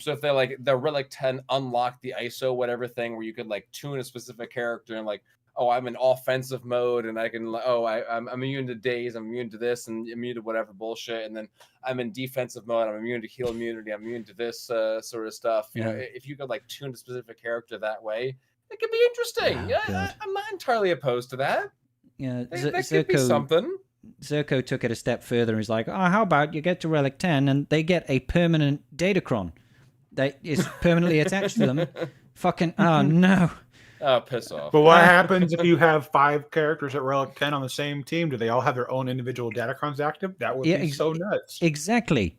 So if they like the Relic 10 unlocked the ISO whatever thing where you could like tune a specific character and like, oh, I'm in offensive mode and I can I'm immune to daze, I'm immune to this and immune to whatever bullshit, and then I'm in defensive mode, I'm immune to heal immunity, I'm immune to this sort of stuff. You know, if you could like tune a specific character that way, it could be interesting. I'm not entirely opposed to that. Yeah, that could be something. Zerko took it a step further and was like, how about you get to Relic 10 and they get a permanent datacron that is permanently attached to them. Fucking, oh no. Oh, piss off. But what happens if you have 5 characters at Relic 10 on the same team? Do they all have their own individual datacrons active? That would be so nuts. Exactly.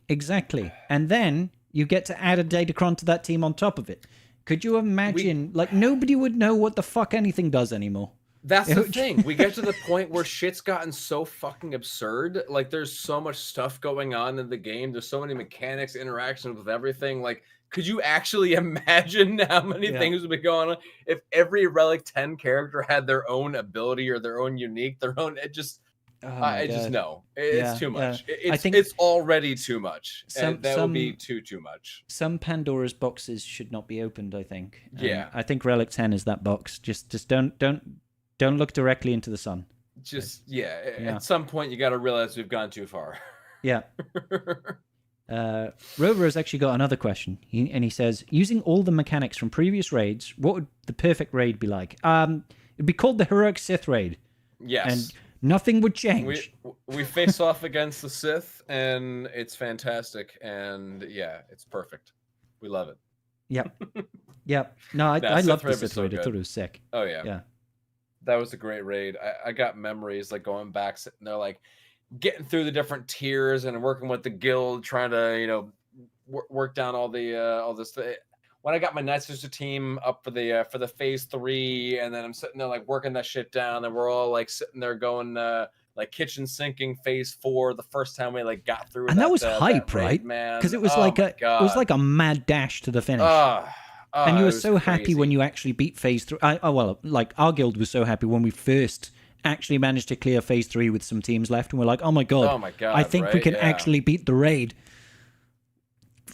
And then you get to add a datacron to that team on top of it. Could you imagine? Like, nobody would know what the fuck anything does anymore. That's the thing. We get to the point where shit's gotten so fucking absurd. Like, there's so much stuff going on in the game. There's so many mechanics, interactions with everything. Like, could you actually imagine how many things would be going on if every Relic 10 character had their own ability or their own unique, their own? It just, I just know it's too much. I think it's already too much. That would be too much. Some Pandora's boxes should not be opened. I think. Yeah. I think Relic 10 is that box. Just don't look directly into the sun. At some point you got to realize we've gone too far. Yeah. Rover has actually got another question, and he says, using all the mechanics from previous raids, what would the perfect raid be like? It'd be called the Heroic Sith Raid. Yes. And nothing would change. We face off against the Sith, and it's fantastic, and it's perfect. We love it. Yep. No, I love the Sith Raid. I thought it was sick. Oh, yeah. That was a great raid. I got memories like going back, sitting there, like getting through the different tiers and working with the guild, trying to, work down all this. When I got my Night Sister team up for the phase 3, and then I'm sitting there like working that shit down, and we're all like sitting there going like kitchen sinking phase 4 the first time we like got through. And that was hype, raid, right? Man, because it was like a mad dash to the finish. And you were so happy when you actually beat phase 3. Like our guild was so happy when we first actually managed to clear phase 3 with some teams left, and we're like, oh my god, I think we can actually beat the raid.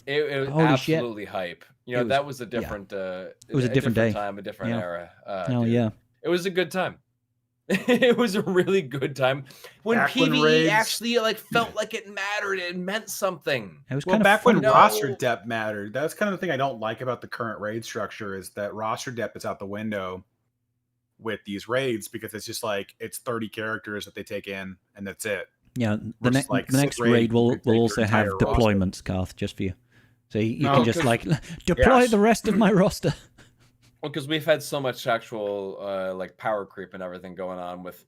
It was Holy absolutely shit. Hype. That was a different. It was a different day, time, a different era. It was a good time. It was a really good time when PvE actually like felt like it mattered. It meant something. It was back when roster depth mattered. That's kind of the thing I don't like about the current raid structure, is that roster depth is out the window with these raids, because it's just like it's 30 characters that they take in and that's it. Yeah, the next raid will also have deployments, Karth, just for you. So you can just like deploy the rest of my roster. Well, because we've had so much actual like power creep and everything going on with,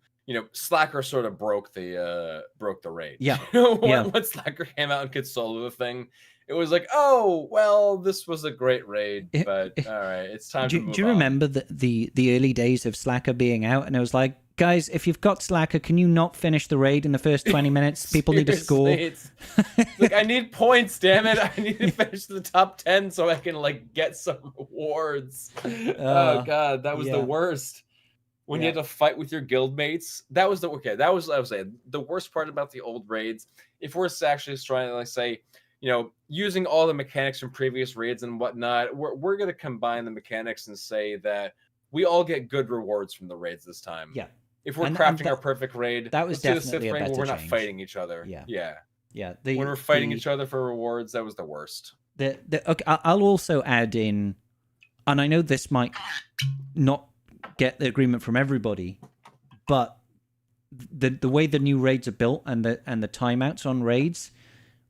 Slacker sort of broke the raid. Yeah. When Slacker came out and could solo the thing, it was like, oh well, this was a great raid, but all right, it's time to move on. Do you remember the early days of Slacker being out, and it was like, guys, if you've got Slacker, can you not finish the raid in the first 20 minutes? People need to score. It's like, I need points, damn it. I need to finish the top 10 so I can like get some rewards. Oh god, that was the worst. When you had to fight with your guild mates, that was I was saying the worst part about the old raids. If we're actually trying to like say, using all the mechanics from previous raids and whatnot, we're going to combine the mechanics and say that we all get good rewards from the raids this time. Yeah. If we're crafting our perfect raid, that was definitely a better where we're not change. fighting each other. Yeah. When we're fighting each other for rewards, that was the worst. Okay, I'll also add in, and I know this might not get the agreement from everybody, but the way the new raids are built and the timeouts on raids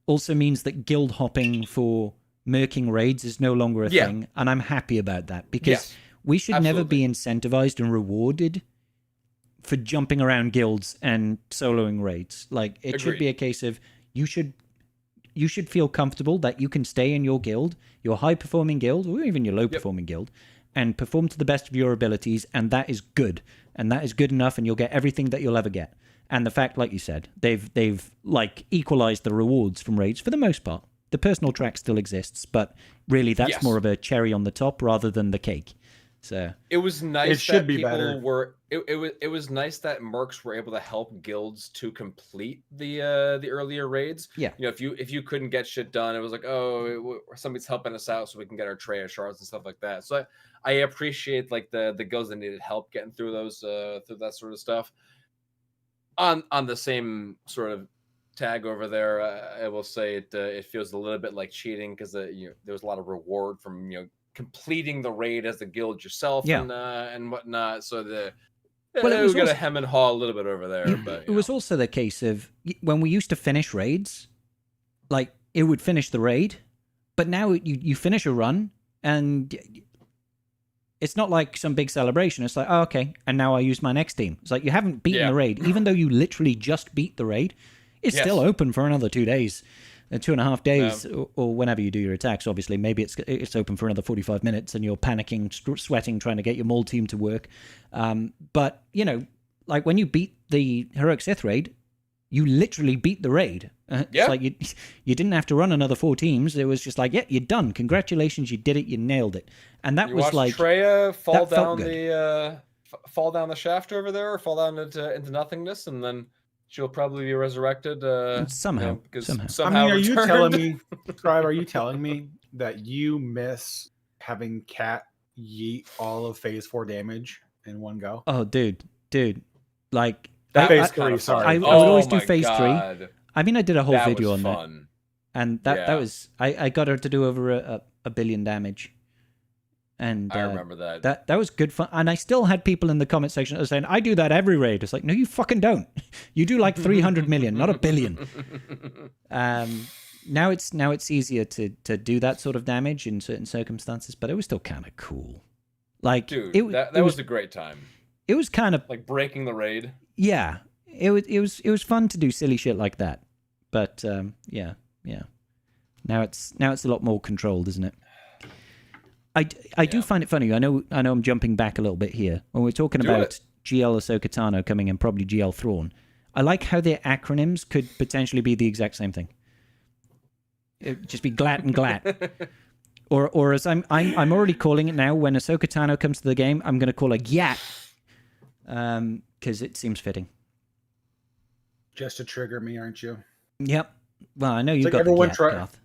also means that guild hopping for merking raids is no longer a thing, and I'm happy about that, because we should never be incentivized and rewarded for jumping around guilds and soloing raids. Like, it should be a case of you should feel comfortable that you can stay in your guild, your high performing guild, or even your low performing guild, and perform to the best of your abilities, and that is good, and that is good enough, and you'll get everything that you'll ever get. And the fact, like you said, they've like equalized the rewards from raids for the most part. The personal track still exists, but really that's more of a cherry on the top rather than the cake. So it was nice that people were. It was nice that mercs were able to help guilds to complete the earlier raids. Yeah. If you couldn't get shit done, it was like, somebody's helping us out so we can get our tray of shards and stuff like that. So I appreciate like the guilds that needed help getting through those through that sort of stuff. On the same sort of tag over there, I will say it feels a little bit like cheating, because there was a lot of reward from completing the raid as the guild yourself and whatnot. So we got to hem and haw a little bit over there. But it was also the case of when we used to finish raids, like it would finish the raid, but now you finish a run and It's not like some big celebration. It's like, oh, okay, and now I use my next team. It's like you haven't beaten the raid, even though you literally just beat the raid. It's still open for another 2 days, 2.5 days, or whenever you do your attacks. Obviously, maybe it's open for another 45 minutes, and you're panicking, sweating, trying to get your mole team to work. But you know, like when you beat the Heroic Sith raid, you literally beat the raid. It's like you didn't have to run another 4 teams. It was just like, yeah, you're done. Congratulations, you did it. You nailed it. And that was like Treya fall down fall down the shaft over there, or fall down into nothingness, and then she'll probably be resurrected somehow. I mean, are you telling me, Scribe? Are you telling me that you miss having Cat yeet all of Phase 4 damage in one go? Oh, dude, like. Phase 3, sorry. I would always do Phase 3. I mean, I did a whole video on that. And that was... I got her to do over a billion damage. And I remember that. That was good fun. And I still had people in the comment section that were saying, I do that every raid. It's like, no, you fucking don't. You do like 300 million, not a billion. Now it's easier to do that sort of damage in certain circumstances, but it was still kind of cool. Like, dude, that was a great time. It was kind of... like breaking the raid. Yeah, it was fun to do silly shit like that, but yeah. Now it's a lot more controlled, isn't it? I do find it funny. I know I'm jumping back a little bit here when we're talking about GL Ahsoka Tano coming in, probably GL Thrawn. I like how their acronyms could potentially be the exact same thing. It'd just be GLAT and GLAT. Or as I'm already calling it now. When Ahsoka Tano comes to the game, I'm going to call her GYAT. Because it seems fitting. Just to trigger me, aren't you? Yep. Well, I know you've like got everyone the Garth.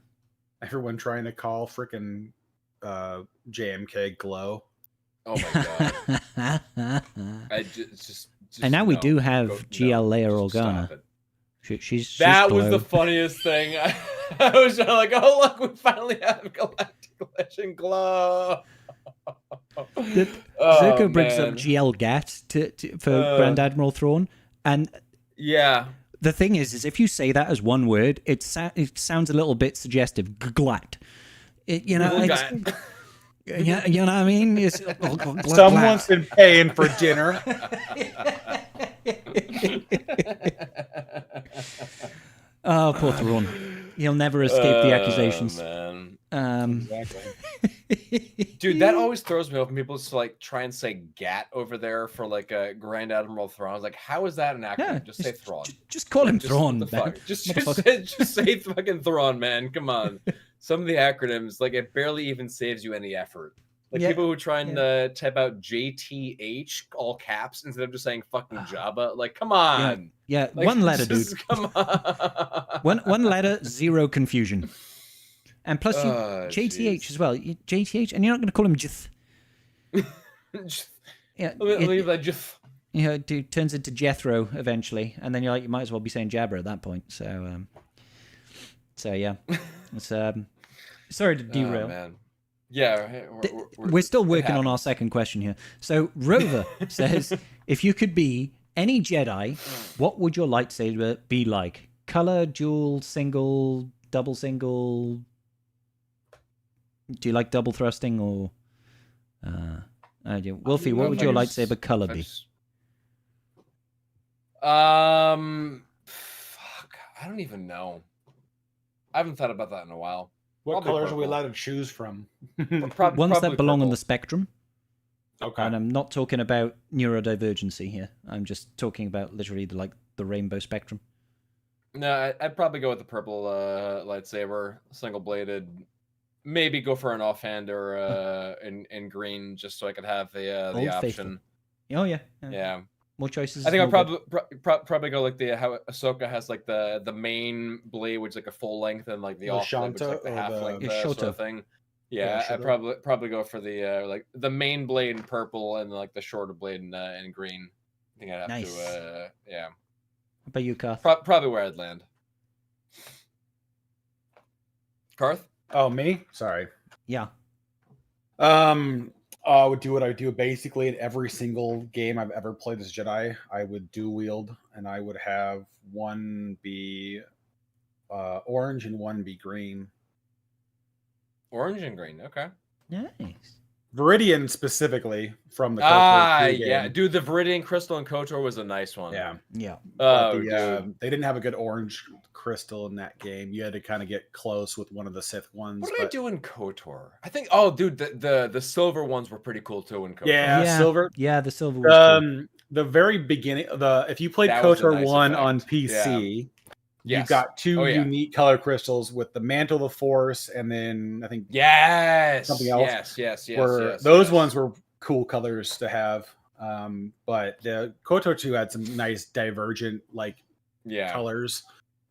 Everyone trying to call freaking JMK Glow. Oh my god! I just and now we do have GL Leia Organa. She's that glow. Was the funniest thing. I was like, oh look, we finally have Galactic Legend Glow. Zerko brings up GL GAT for Grand Admiral Thrawn, and the thing is if you say that as one word, it sounds a little bit suggestive. GLAT. You know what I mean? It's, someone's been paying for dinner. Oh, poor Thrawn. He'll never escape the accusations. Man. Exactly. Dude, that always throws me off when people just like try and say GAT over there for like a Grand Admiral Thrawn. I was like, how is that an acronym? Yeah, just say Thrawn. Just call him Thrawn. Just say fucking Thrawn, man. Come on. Some of the acronyms, like it barely even saves you any effort. Like people who try and type out JTH all caps instead of just saying fucking Jabba. Like, come on. Yeah, like, one letter, dude. Come on. one letter, zero confusion. And plus, JTH as well. JTH, and you're not going to call him Jith. Yeah, leave that Jith. You know, dude turns into Jethro eventually, and then you're like, you might as well be saying Jabba at that point. So yeah, it's sorry to derail. Oh, man. Yeah, we're still working on our second question here. So Rover says, if you could be any Jedi, what would your lightsaber be like? Color, dual, single, double single? Do you like double thrusting or? Wolfie, what would your lightsaber color be? Fuck, I don't even know. I haven't thought about that in a while. What colors are we allowed to choose from? Ones that belong on the spectrum. Okay. And I'm not talking about neurodivergency here. I'm just talking about literally the rainbow spectrum. No, I'd probably go with the purple lightsaber, single bladed. Maybe go for an offhand or in green, just so I could have the option. Oh yeah. Yeah. More choices. I think I'll probably go like how Ahsoka has like the main blade, which is like a full length, and like the off blade, which is like the half length sort of thing. Yeah, I'd probably go for the like the main blade in purple and like the shorter blade in green. I think I'd have to yeah. How about you, Karth? Probably where I'd land. Karth? Oh, me? Sorry. Yeah. I would do what I do basically in every single game I've ever played as Jedi. I would dual wield, and I would have one be orange and one be green. Orange and green, okay. Nice. Viridian specifically from the KOTOR 2 game. Yeah, dude, the Viridian Crystal and KOTOR was a nice one. Yeah. Oh, dude. They didn't have a good orange crystal in that game. You had to kind of get close with one of the Sith ones. What did I do in KOTOR? I think. Oh, dude, the silver ones were pretty cool too in KOTOR. Yeah, silver. Yeah, the silver was cool. The very beginning, if you played That was a KOTOR nice 1 effect. on PC, Yes. you've got two unique color crystals with the Mantle of the Force, and then I think something else. Yes. Those ones were cool colors to have. But the KOTOR 2 had some nice divergent colors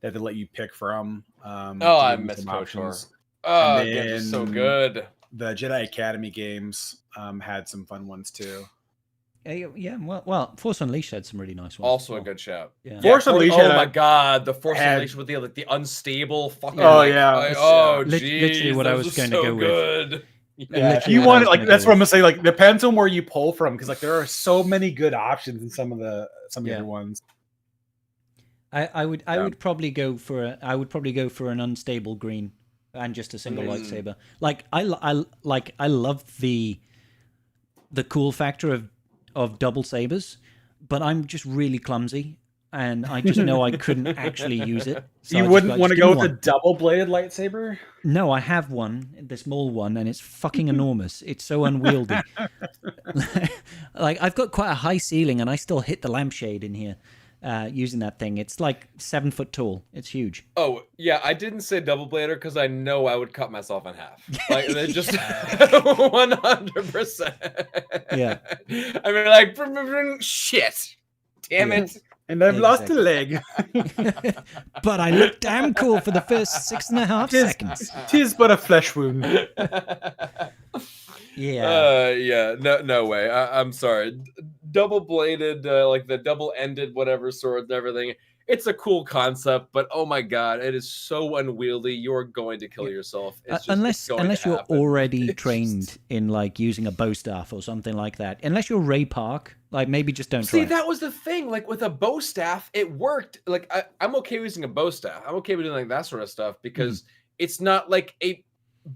that they let you pick from. I miss KOTOR. Oh, that was so good. The Jedi Academy games had some fun ones too. Yeah, well, Force Unleashed had some really nice ones. Also a good shout. Yeah. Force Unleashed. Oh my god, the Force Unleashed with the unstable fucking. Literally what I was going to go with. Yeah, if you want it, that's what I'm gonna say. Depends on where you pull from, because there are so many good options in some of the other ones. I would probably go for an unstable green and just a single lightsaber. I love the cool factor of double sabers, but I'm just really clumsy, and I just know I couldn't actually use it. So you wouldn't want to go with a double-bladed lightsaber? No, I have one, the small one, and it's fucking enormous. It's so unwieldy. I've got quite a high ceiling, and I still hit the lampshade in here using that thing. It's 7 foot tall. It's huge. Oh yeah, I didn't say double blader because I know I would cut myself in half. Just 100%. Yeah. I mean, shit. Damn it. And I've lost a leg. But I look damn cool for the first 6.5 seconds. Tis but a flesh wound. Yeah. No way. I'm sorry. Double bladed, the double ended whatever sword and everything. It's a cool concept, but oh my god, it is so unwieldy. You're going to kill yourself. Unless you're already trained in using a bow staff or something like that. Unless you're Ray Park, maybe just don't try. See, that was the thing. With a bow staff, it worked. I'm okay using a bow staff. I'm okay with doing that sort of stuff because it's not a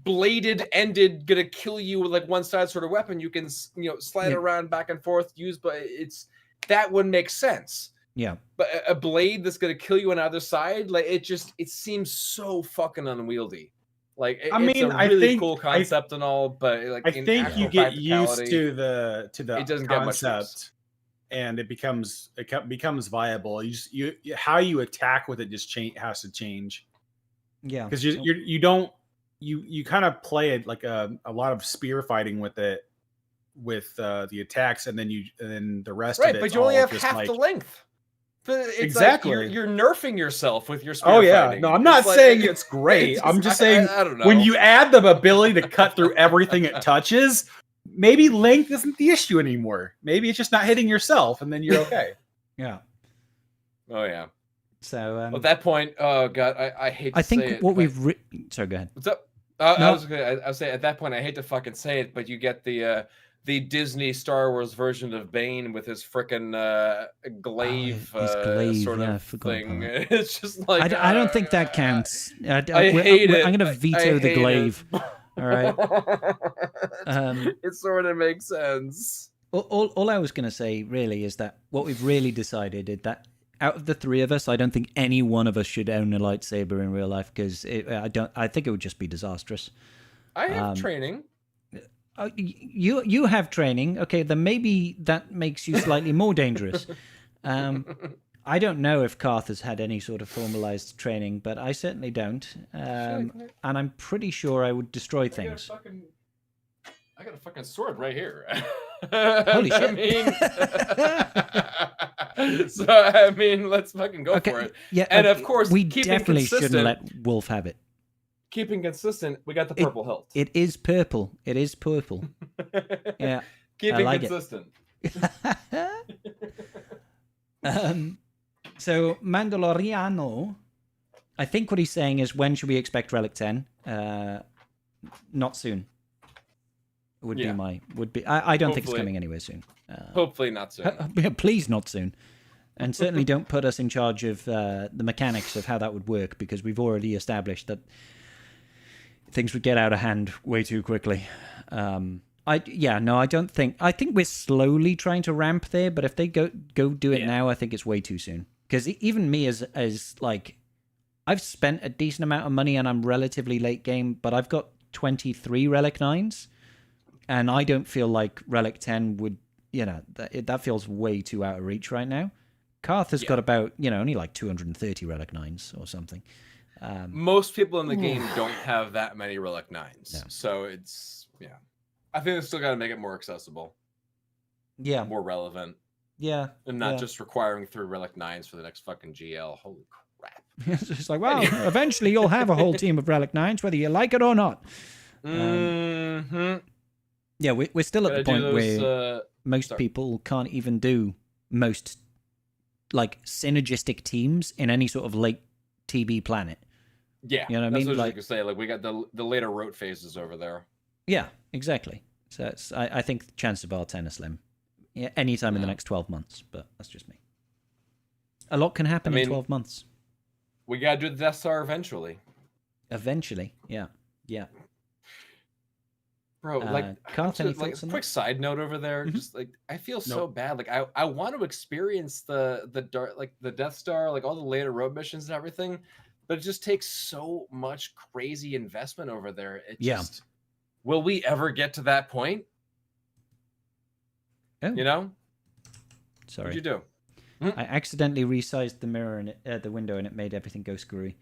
bladed ended gonna kill you with one side sort of weapon. You can slide around back and forth, but that wouldn't make sense. Yeah, but a blade that's gonna kill you on either side, it seems so fucking unwieldy. It's a really cool concept and all, but I think you get used to the it doesn't concept, and it becomes viable. How you attack with it just has to change. Yeah, because you don't kind of play it a lot of spear fighting with it, with the attacks, and then the rest of it. But you only have half the length. Exactly. You're nerfing yourself with your spear fighting. No, I'm not saying it's great. I'm just saying I don't know. When you add the ability to cut through everything it touches, maybe length isn't the issue anymore. Maybe it's just not hitting yourself, and then you're okay. Yeah. Oh yeah. So at that point, oh god, I hate. To say it, what we've sorry, go ahead. What's up? I was saying at that point, I hate to fucking say it, but you get the Disney Star Wars version of Bane with his frickin' glaive, sort of thing. It's just I don't think that counts. I hate it. I'm gonna veto the glaive. All right. It sort of makes sense. All I was gonna say really is that what we've really decided is that out of the three of us, I don't think any one of us should own a lightsaber in real life because I think it would just be disastrous. I have training. You have training. Okay, then maybe that makes you slightly more dangerous. I don't know if Karth has had any sort of formalized training, but I certainly don't. And I'm pretty sure I would destroy things. I got a fucking sword right here. Holy shit. I mean, let's fucking go for it. Yeah, and of course, we definitely shouldn't let Wolf have it. Keeping consistent, we got the purple hilt. It is purple. It is purple. Yeah. Keeping consistent. So Mandaloriano, I think what he's saying is, when should we expect Relic 10? Not soon. Would be. I don't think it's coming anywhere soon. Hopefully not soon. Please not soon. And certainly don't put us in charge of the mechanics of how that would work, because we've already established that things would get out of hand way too quickly. I don't think. I think we're slowly trying to ramp there, but if they go do it now, I think it's way too soon. Because even me as like, I've spent a decent amount of money and I'm relatively late game, but I've got 23 Relic 9s, and I don't feel like Relic 10 would, that feels way too out of reach right now. Karth has got about, only like 230 Relic 9s or something. Most people in the game don't have that many Relic 9s. No. So it's, I think they still got to make it more accessible. Yeah. More relevant. Yeah. And not just requiring 3 Relic 9s for the next fucking GL. Holy crap. It's just like, well, eventually you'll have a whole team of Relic 9s, whether you like it or not. Yeah, we're still at the point where most people can't even do most like synergistic teams in any sort of late TB planet. Yeah, you know what I mean? That's what I was like, gonna say. Like we got the later rote phases over there. Yeah, exactly. So I think the chances of R10 are slim. Yeah, anytime in the next 12 months, but that's just me. A lot can happen in 12 months. We gotta do the Death Star eventually. Eventually, yeah. Bro, quick side note over there. Mm-hmm. Just like I feel so bad. Like I want to experience the dark, like the Death Star, like all the later road missions and everything, but it just takes so much crazy investment over there. Will we ever get to that point? Oh. Sorry. What'd you do? I accidentally resized the mirror and the window, and it made everything go screwy.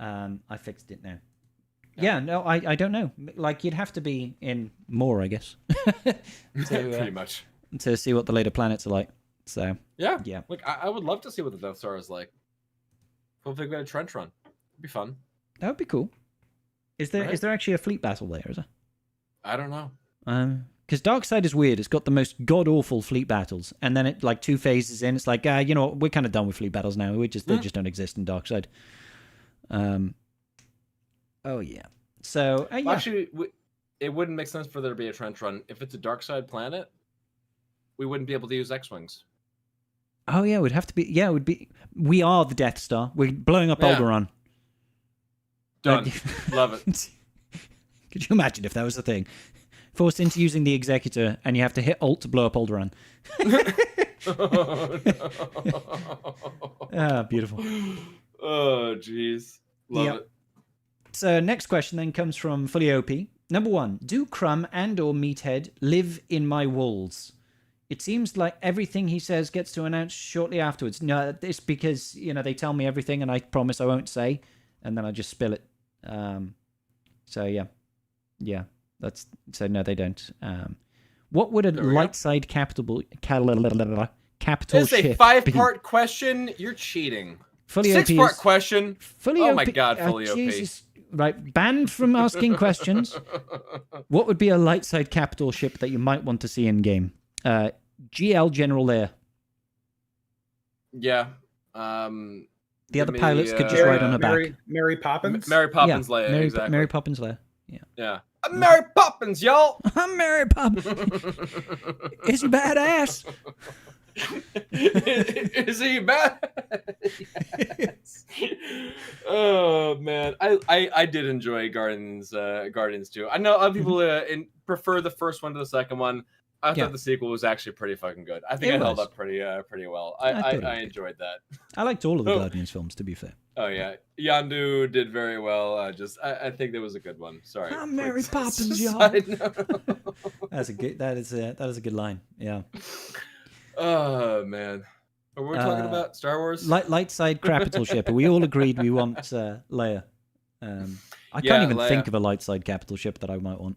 I fixed it now. Yeah, no, I don't know. Like, you'd have to be in more, I guess. Pretty much. To see what the later planets are like. So yeah. Like, I would love to see what the Death Star is like. Hopefully we get a trench run. It'd be fun. That would be cool. Is there actually a fleet battle there, is there? I don't know. Because Darkside is weird. It's got the most god-awful fleet battles. And then it, like, 2 phases in, it's like, you know what, we're kind of done with fleet battles now. They just don't exist in Darkside. Oh, yeah. So, yeah. Actually, it wouldn't make sense for there to be a trench run. If it's a dark side planet, we wouldn't be able to use X-Wings. Oh, yeah, it would have to be... Yeah, it would be... We are the Death Star. We're blowing up Alderaan. Done. Love it. Could you imagine if that was the thing? Forced into using the Executor, and you have to hit Alt to blow up Alderaan. Ah, beautiful. Oh, jeez. Love it. So next question then comes from Fully OP. Number 1, do Crumb and or Meathead live in my walls? It seems like everything he says gets to announce shortly afterwards. No, it's because, they tell me everything and I promise I won't say, and then I just spill it. So yeah. So no, they don't. What would a light side capital It's a 5-part question. You're cheating. Fully 6-part question. Fully my God, Fully OP. Jesus. Right, banned from asking questions. What would be a light side capital ship that you might want to see in game? GL General Leia. Yeah. The other pilots could just ride on her back. Mary Poppins? Mary Poppins Leia, exactly. Mary Poppins Leia. Yeah. I'm Mary Poppins, y'all! I'm Mary Poppins. Is he badass? Is he bad? Yes. Oh man, I did enjoy Guardians too. I know other people prefer the first one to the second one. I thought the sequel was actually pretty fucking good. I think it held up pretty well. I enjoyed that. I liked all of the Guardians films, to be fair. Oh yeah, Yandu did very well. I think that was a good one. Sorry. I'm Mary Poppins, y'all. That is a good line. Yeah. Oh man, what were we talking about? Star Wars? Light side capital ship. We all agreed we want Leia. I can't even think of a light side capital ship that I might want.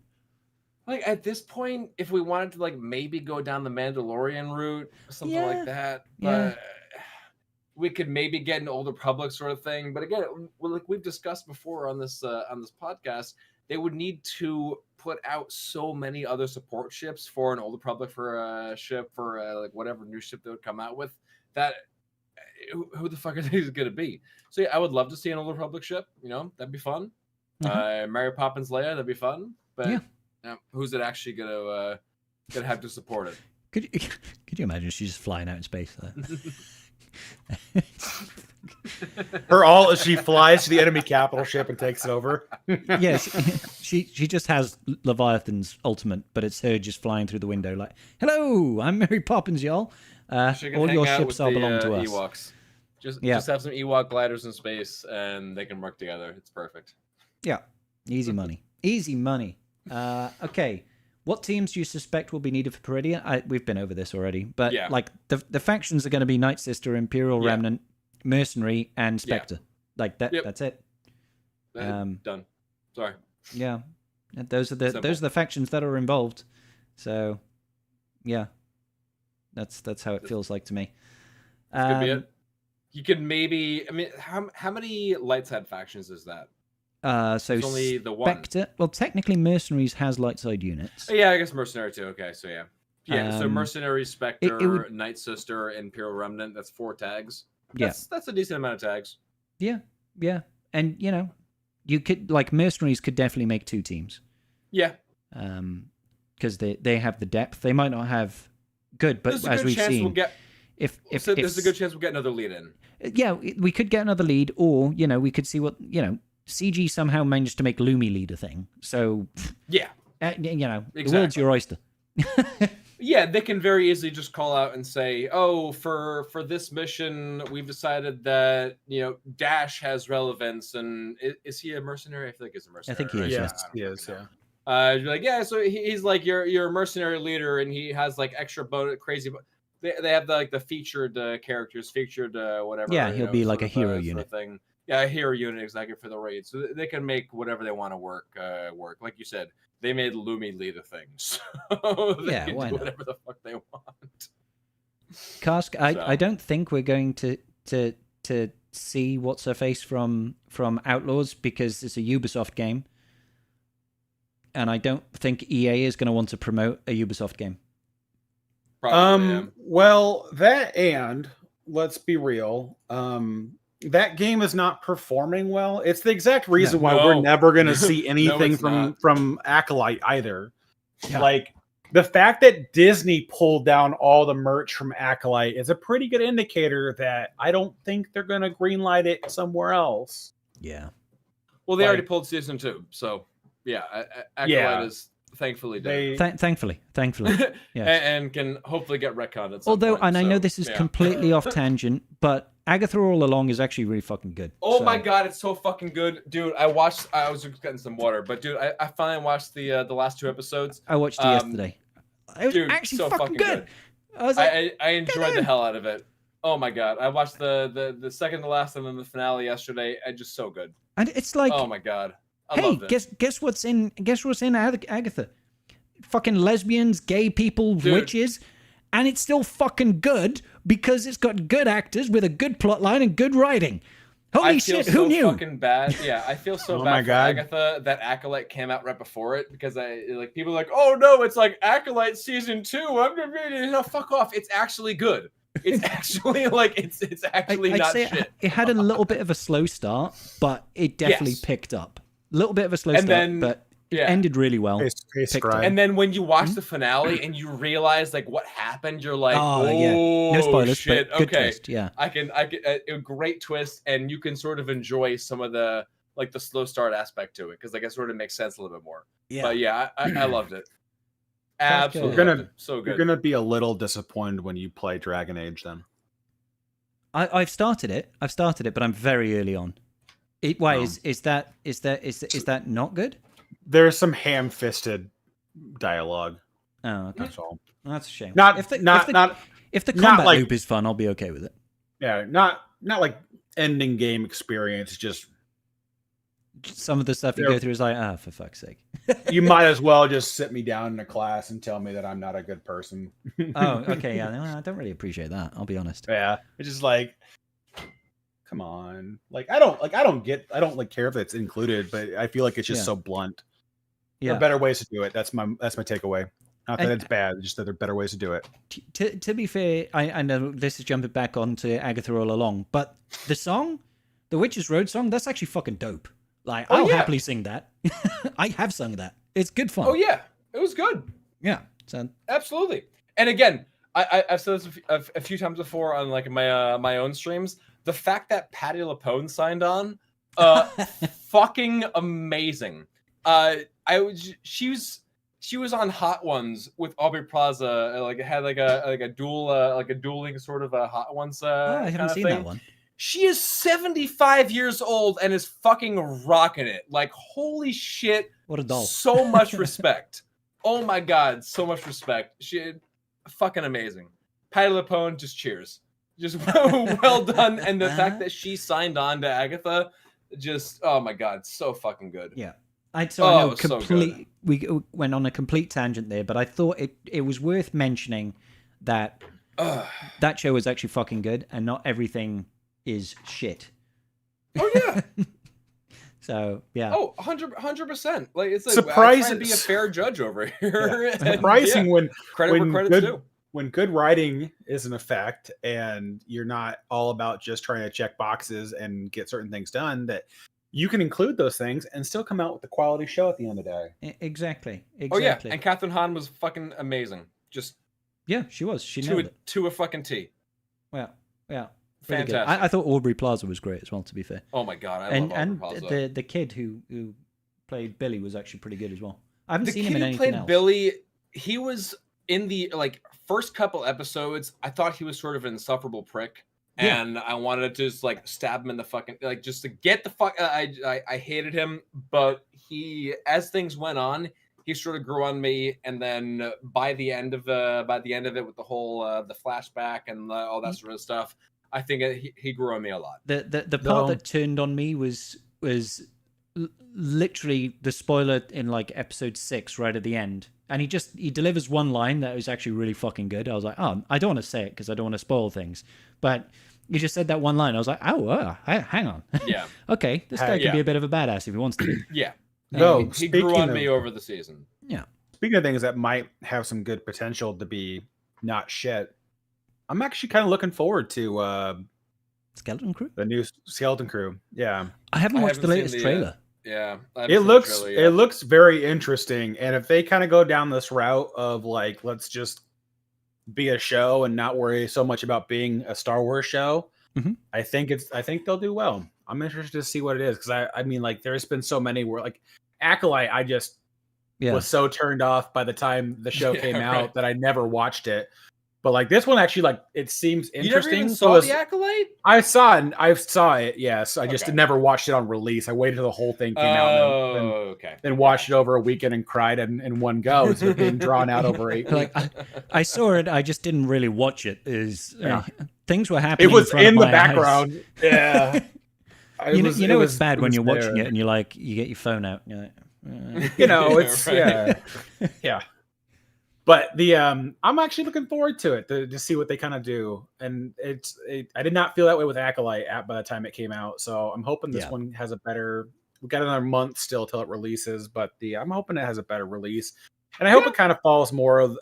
Like at this point, if we wanted to maybe go down the Mandalorian route, or something like that, but we could maybe get an Old Republic sort of thing. But again, like we've discussed before on this podcast, they would need to put out so many other support ships for an Old Republic for a ship for whatever new ship they would come out with. That who the fuck are these going to be? So yeah, I would love to see an Old Republic ship. That'd be fun. Mary Poppins Leia, that'd be fun. But who's it actually gonna have to support it? Could you imagine she's just flying out in space? She flies to the enemy capital ship and takes it over. Yes, she just has Leviathan's ultimate, but it's her just flying through the window like, "Hello, I'm Mary Poppins, y'all. All your ships all belong to us." Ewoks. Just have some Ewok gliders in space, and they can work together. It's perfect. Yeah, easy money. Easy money. Okay, what teams do you suspect will be needed for Peridia? We've been over this already, but like the factions are going to be Night Sister, Imperial Remnant, Mercenary, and Spectre. Like that. Yep. That's it. Done. Sorry. Yeah, those are the factions that are involved. So, yeah, that's how it feels like to me. Could be it. You could maybe. I mean, how many light side factions is that? So it's only the one. Spectre. Well, technically, Mercenaries has light side units. Oh, yeah, I guess Mercenary too. Okay, so yeah. So Mercenary, Spectre, Night Sister, Imperial Remnant. That's 4 tags. That's a decent amount of tags. Yeah, and you could Mercenaries could definitely make 2 teams. Yeah. Because they have the depth. They might not have good, but as we've seen, there's a good chance we'll get another lead in. Yeah, we could get another lead, or we could see what CG somehow managed to make Lumi lead a thing. So exactly. The world's your oyster. Yeah, they can very easily just call out and say, "Oh, for this mission, we've decided that Dash has relevance." And is he a mercenary? I feel like he's a mercenary. I think he is. Yes, he is. You're like, yeah. So he's like you're a mercenary leader, and he has like extra crazy. They have the featured characters, featured whatever. Yeah, he'll be like a hero unit thing. Yeah, a hero unit exactly for the raid. So they can make whatever they want to work. Like you said, they made Lumi lead a thing, so they can do whatever the fuck they want. Cask, I don't think we're going to see what's her face from Outlaws because it's a Ubisoft game, and I don't think EA is going to want to promote a Ubisoft game. Probably, well, that and let's be real, that game is not performing well. It's the exact reason why we're never going to see anything from Acolyte either. Yeah. Like the fact that Disney pulled down all the merch from Acolyte is a pretty good indicator that I don't think they're going to greenlight it somewhere else. Yeah. Well, they already pulled season 2, so Acolyte is thankfully done. Thankfully, yes. and can hopefully get retconned at some point, I know this is completely off tangent, but Agatha All Along is actually really fucking good. Oh my god, it's so fucking good, dude! I was just getting some water, but dude, I finally watched the last 2 episodes. I watched it yesterday. It was actually so fucking good. I was like, I enjoyed the hell out of it. Oh my god, I watched the second to last and then the finale yesterday. And just so good. And it's like, oh my god. I guess what's in Agatha? Fucking lesbians, gay people, witches, and it's still fucking good because it's got good actors with a good plot line and good writing. Holy shit, who knew? I feel so fucking bad. Yeah, I feel so bad for Agatha that Acolyte came out right before it because people are like, oh no, it's like Acolyte season 2. I'm gonna no, fuck off. It's actually good. It's actually it's actually not shit. It had a little bit of a slow start, but it definitely picked up. A little bit of a slow start, but it ended really well. And then when you watch the finale and you realize what happened, you're like, no spoilers, shit. But good okay, twist, yeah. I can a great twist, and you can sort of enjoy some of the the slow start aspect to it because it sort of makes sense a little bit more. Yeah, but yeah, I loved it. Absolutely, so good. You're gonna be a little disappointed when you play Dragon Age. Then I've started it, but I'm very early on. Is that not good? There's some ham-fisted dialogue. Oh, okay. That's all. Well, that's a shame. If the combat loop is fun, I'll be okay with it. Yeah, not like ending game experience. Just some of the stuff you go through is like, for fuck's sake. You might as well just sit me down in a class and tell me that I'm not a good person. Oh, okay, yeah. I don't really appreciate that. I'll be honest. Yeah, it's just like, come on. I don't care if it's included, but I feel like it's just so blunt. Yeah. There are better ways to do it. That's my takeaway. Not that it's bad, just that there are better ways to do it. To be fair, I know this is jumping back onto Agatha All Along, but the song, the Witch's Road song, that's actually fucking dope. I'll happily sing that. I have sung that. It's good fun. Oh yeah, it was good. Yeah, absolutely. And again, I've said this a few times before on my own streams. the fact that Patti LuPone signed on, fucking amazing. She was on Hot Ones with Aubrey Plaza. Like it had like a dueling sort of a Hot Ones. I haven't seen that one. She is 75 years old and is fucking rocking it. Like, holy shit. What a doll. So much respect. Oh my God. So much respect. She fucking amazing. Patti LuPone, just cheers. Just well done. And the fact that she signed on to Agatha, just, oh my God. So fucking good. Yeah. I know we went on a complete tangent there, but I thought it was worth mentioning that that show was actually fucking good and not everything is shit. Oh yeah. So yeah. Oh, 100%. Like it's like surprising. I try to be a fair judge over here. Yeah. Surprising when credit's due. When good writing is in effect and you're not all about just trying to check boxes and get certain things done, that you can include those things and still come out with a quality show at the end of the day. Exactly. Oh yeah, and Catherine Hahn was fucking amazing. Just she was. She nailed it to a fucking T. Well, yeah. Fantastic. I thought Aubrey Plaza was great as well, to be fair. Oh my God, I love Aubrey Plaza. And the kid who played Billy was actually pretty good as well. I haven't seen him in anything else. The kid who played Billy, he was in the first couple episodes. I thought he was sort of an insufferable prick, and I wanted to just stab him in the fucking just to get the fuck. I hated him, but as things went on, he sort of grew on me, and then by the end of it, with the whole the flashback and all that sort of stuff. I think he grew on me a lot. The part that turned on me was literally the spoiler in episode 6 right at the end, and he delivers one line that was actually really fucking good. I was like, oh, I don't want to say it because I don't want to spoil things, but he just said that one line. I was like, oh, hang on. Yeah. Okay, this guy can be a bit of a badass if he wants to be. Yeah. No, he grew on me over the season. Yeah. Speaking of things that might have some good potential to be not shit, I'm actually kind of looking forward to Skeleton Crew, the new Skeleton Crew. Yeah, I haven't watched the latest trailer. It looks very interesting, and if they kind of go down this route of let's just be a show and not worry so much about being a Star Wars show, I think they'll do well. I'm interested to see what it is because I mean there's been so many where Acolyte I just was so turned off by the time the show came out that I never watched it. But this one actually it seems interesting. You never even saw The Acolyte? I saw it. Yes, I just never watched it on release. I waited till the whole thing came out. Then watched it over a weekend and cried in one go. It's being drawn out over 8 weeks. I saw it. I just didn't really watch it. Things were happening. It was in the eyes. background. Yeah. It's bad when you're watching it and you get your phone out. And you're like, it's yeah. But I'm actually looking forward to it to see what they kind of do, and I did not feel that way with Acolyte by the time it came out, so I'm hoping this one has a better. We got another month still till it releases, but I'm hoping it has a better release, and I hope it kind of follows more of.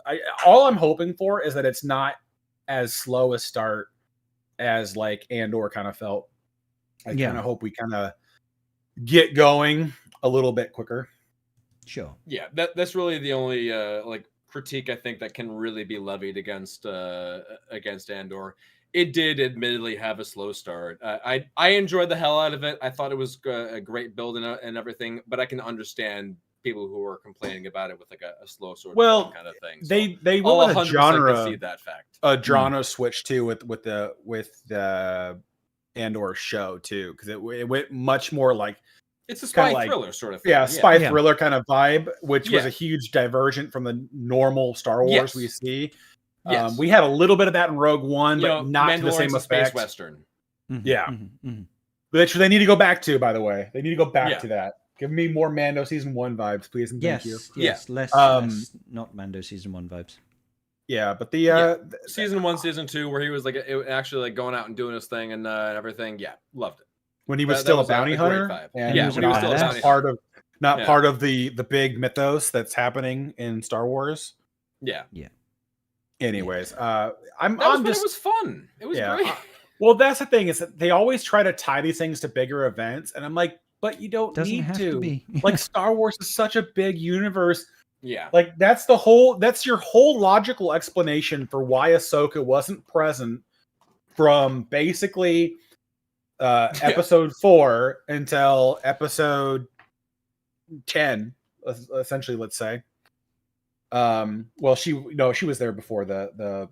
All I'm hoping for is that it's not as slow a start as Andor kind of felt. I kind of hope we kind of get going a little bit quicker. Sure. Yeah, that's really the only critique I think that can really be levied against Andor. It did admittedly have a slow start. I enjoyed the hell out of it. I thought it was a great build and everything, but I can understand people who are complaining about it with a slow sort of kind of thing. So they will a genre concede that fact. A genre switch too with the Andor show too, because it went much more it's a spy thriller sort of thing. Yeah, spy thriller kind of vibe, which was a huge divergent from the normal Star Wars we see. Yes. We had a little bit of that in Rogue One, but not to the same effect. Space Western. Yeah. Which they need to go back to, by the way. They need to go back to that. Give me more Mando Season 1 vibes, please, and thank you. Yes, less not Mando Season 1 vibes. Yeah, but the Season 1, Season 2, where he was actually going out and doing his thing and everything. Yeah, loved it. When he was still a bounty hunter, and when he was still a bounty hunter. Part of the big mythos that's happening in Star Wars. Yeah. Anyways, it was fun. It was great. Well, that's the thing is that they always try to tie these things to bigger events, and I'm like, but you don't need to. Star Wars is such a big universe. Yeah. That's your whole logical explanation for why Ahsoka wasn't present from basically episode 4 until episode 10, essentially, let's say. Well, she was there before the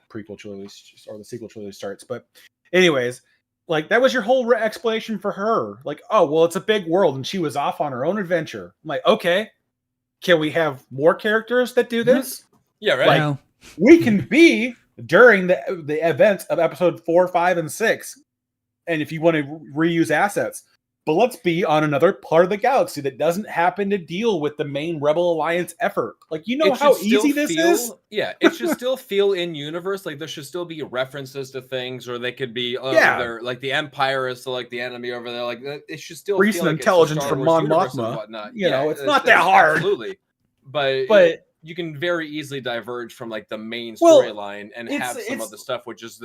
prequel trilogy or the sequel trilogy starts, but anyways, like that was your whole explanation for her. Like, oh well, it's a big world and she was off on her own adventure. I'm like, okay, can we have more characters that do this? Yeah, right. Like, No. we can be during the events of episode 4, 5, and 6, and if you want to reuse assets. But let's be on another part of the galaxy that doesn't happen to deal with the main Rebel Alliance effort. Like, you know how easy this is? Yeah, it should still feel in universe. Like, there should still be references to things, or they could be, they're, like, the Empire is like the enemy over there. Like, it should still recent feel like intelligence it's from Mon Mothma. You know, it's not that hard. Absolutely. But you can very easily diverge from, like, the main Well, storyline and have some other stuff, which is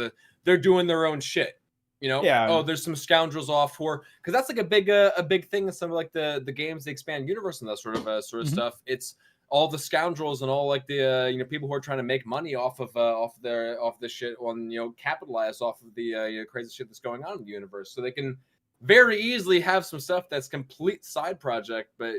they're doing their own shit. You know, oh, there's some scoundrels off for, because that's like a big thing in some of like the games, the expand universe and that sort of stuff. It's all the scoundrels and all like the people who are trying to make money off of this shit, and capitalize off of the crazy shit that's going on in the universe. So they can very easily have some stuff that's complete side project, but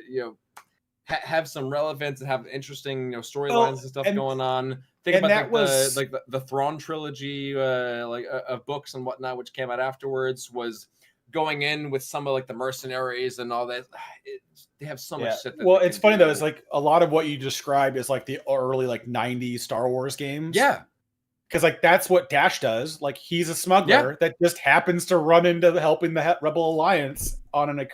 have some relevance and have interesting storylines and stuff going on. Think about the Thrawn trilogy, of books and whatnot, which came out afterwards, was going in with some of like the mercenaries and all that. They have so much shit. Well, it's funny though. It's like a lot of what you described is like the early like '90s Star Wars games. Yeah, because like that's what Dash does. Like he's a smuggler that just happens to run into helping the Rebel Alliance on an.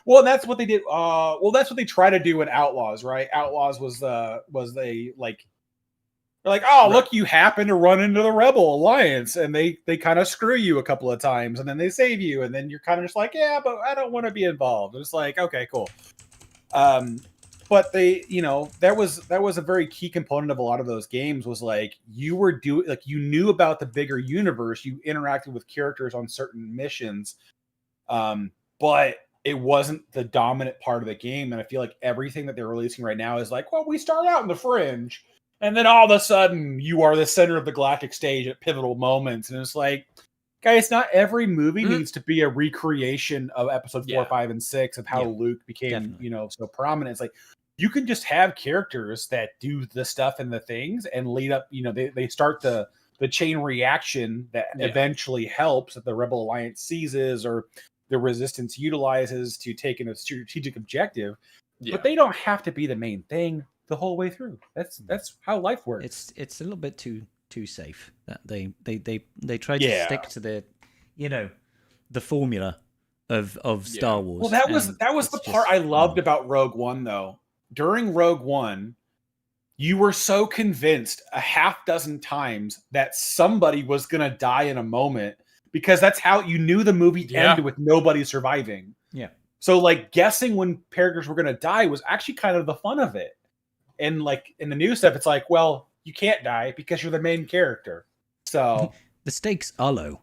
Well, and that's what they did. That's what they try to do in Outlaws, right? Outlaws was they're like, oh, look, you happen to run into the Rebel Alliance, and they kind of screw you a couple of times, and then they save you, and then you're kind of just like, yeah, but I don't want to be involved. It's like, okay, cool. But they, that was a very key component of a lot of those games was like you knew about the bigger universe, you interacted with characters on certain missions, but it wasn't the dominant part of the game. And I feel like everything that they're releasing right now is like, well, we start out in the fringe. And then all of a sudden, you are the center of the galactic stage at pivotal moments. And it's like, guys, not every movie needs to be a recreation of episode 4, 5, and 6 of how Luke became, so prominent. It's like, you can just have characters that do the stuff and the things and lead up, they start the chain reaction that eventually helps that the Rebel Alliance seizes or the Resistance utilizes to take in a strategic objective. Yeah. But they don't have to be the main thing the whole way through. That's how life works. It's a little bit too safe that they try to stick to the formula of Star Wars. Well, that was the part I loved about Rogue One though. During Rogue One, you were so convinced a half dozen times that somebody was going to die in a moment because that's how you knew the movie ended with nobody surviving. Yeah. So like guessing when characters were going to die was actually kind of the fun of it. And like in the new stuff, it's like, well, you can't die because you're the main character. So the stakes are low.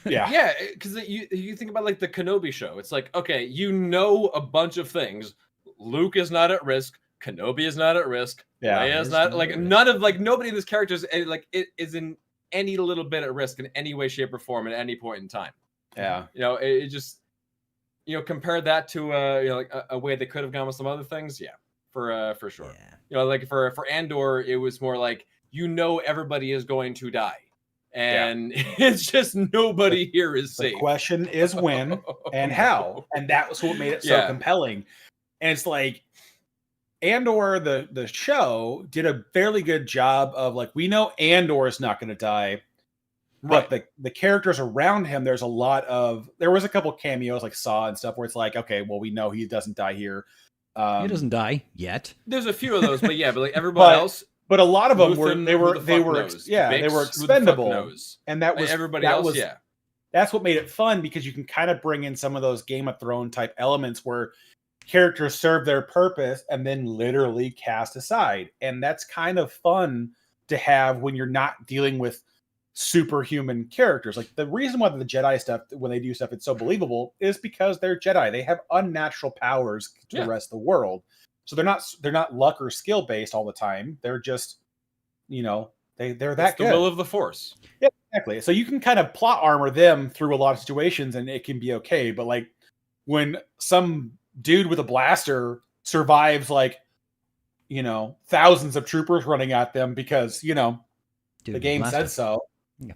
Yeah, because you think about like the Kenobi show. It's like, okay, a bunch of things. Luke is not at risk. Kenobi is not at risk. Leia is not like none of like nobody in this character is like it is in any little bit at risk in any way, shape, or form at any point in time. Yeah, it just compare that to like a way they could have gone with some other things. Yeah, for sure. Yeah. Like for Andor, it was more like everybody is going to die. And it's just nobody here is safe. The question is when and how. And that was what made it so compelling. And it's like Andor, the show, did a fairly good job of like, we know Andor is not going to die. But the characters around him, there was a couple cameos like Saw and stuff where it's like, okay, well, we know he doesn't die here. He doesn't die yet. There's a few of those, but like everybody else. But a lot of them they were expendable, and that was everybody else. That's what made it fun because you can kind of bring in some of those Game of Thrones type elements where characters serve their purpose and then literally cast aside, and that's kind of fun to have when you're not dealing with superhuman characters. Like the reason why the Jedi stuff, when they do stuff, it's so believable is because they're Jedi. They have unnatural powers to the rest of the world. So they're not luck or skill based all the time. They're just, They're that It's the good. will of the Force. Yeah, exactly. So you can kind of plot armor them through a lot of situations, and it can be okay. But like when some dude with a blaster survives, like thousands of troopers running at them because the game said so. Yeah.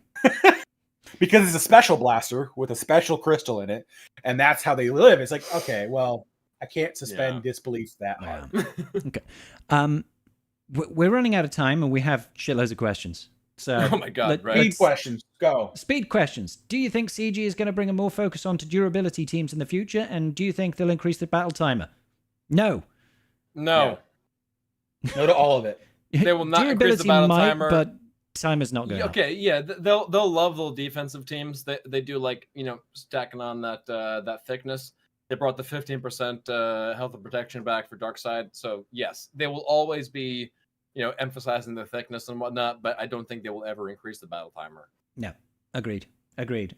Because it's a special blaster with a special crystal in it, and that's how they live. It's like, okay, well, I can't suspend disbelief that hard. Okay. We're running out of time, and we have shitloads of questions. So, oh my god! Speed questions, go. Speed questions. Do you think CG is going to bring a more focus onto durability teams in the future, and do you think they'll increase the battle timer? No. No. No to all of it. They will not increase the battle timer, but timer's not going. Okay, yeah, they'll love little defensive teams. They do like stacking on that thickness. They brought the 15% health and protection back for Darkseid. So yes, they will always be emphasizing the thickness and whatnot. But I don't think they will ever increase the battle timer. No, agreed.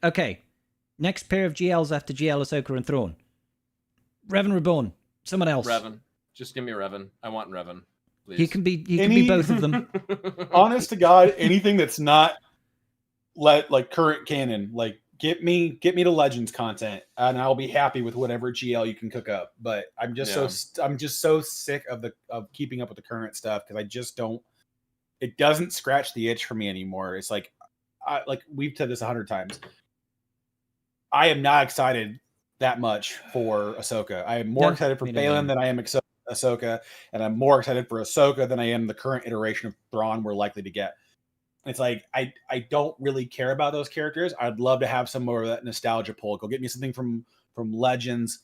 Okay, next pair of GLs after GL Ahsoka and Thrawn. Revan Reborn. Someone else. Revan. Just give me Revan. I want Revan. Please. He can be both of them. Honest to God, anything that's not like current canon, like get me to Legends content, and I'll be happy with whatever GL you can cook up. But I'm just so sick of keeping up with the current stuff because I just don't. It doesn't scratch the itch for me anymore. It's like we've said this 100 times. I am not excited that much for Ahsoka. I am more excited for Balen than I am Ahsoka, and I'm more excited for Ahsoka than I am the current iteration of Thrawn we're likely to get. It's like I don't really care about those characters. I'd love to have some more of that nostalgia pull. Go get me something from Legends.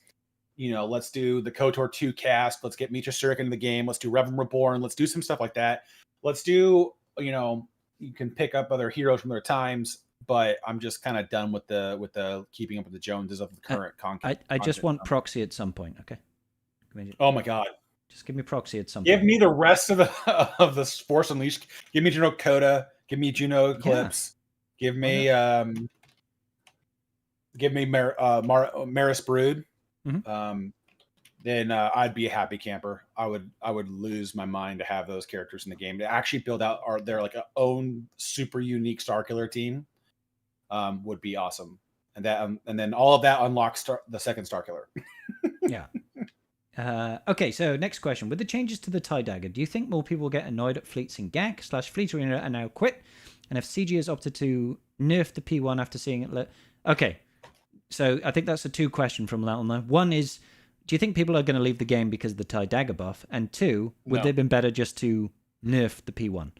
Let's do the KOTOR 2 cast. Let's get Mitra Surik into the game. Let's do Revan Reborn. Let's do some stuff like that. Let's do you can pick up other heroes from their times. But I'm just kind of done with the keeping up with the Joneses of the current content. I just want proxy at some point. Okay. Oh my god! Just give me proxy at some point. Give me the rest of the Force Unleashed. Give me Juno Coda. Give me Juno Eclipse. Yeah. Give me Maris Brood. Mm-hmm. Then I'd be a happy camper. I would lose my mind to have those characters in the game. To actually build out their like a own super unique Starkiller team would be awesome. And then all of that unlocks the second Starkiller. Yeah. Okay, so next question. With the changes to the TIE Dagger, do you think more people will get annoyed at fleets in GAC / Fleet Arena and now quit? And if CG has opted to nerf the P1 after seeing it... Okay, so I think that's a 2 question from Lalna. One is, do you think people are going to leave the game because of the TIE Dagger buff? And 2, would they have been better just to nerf the P1?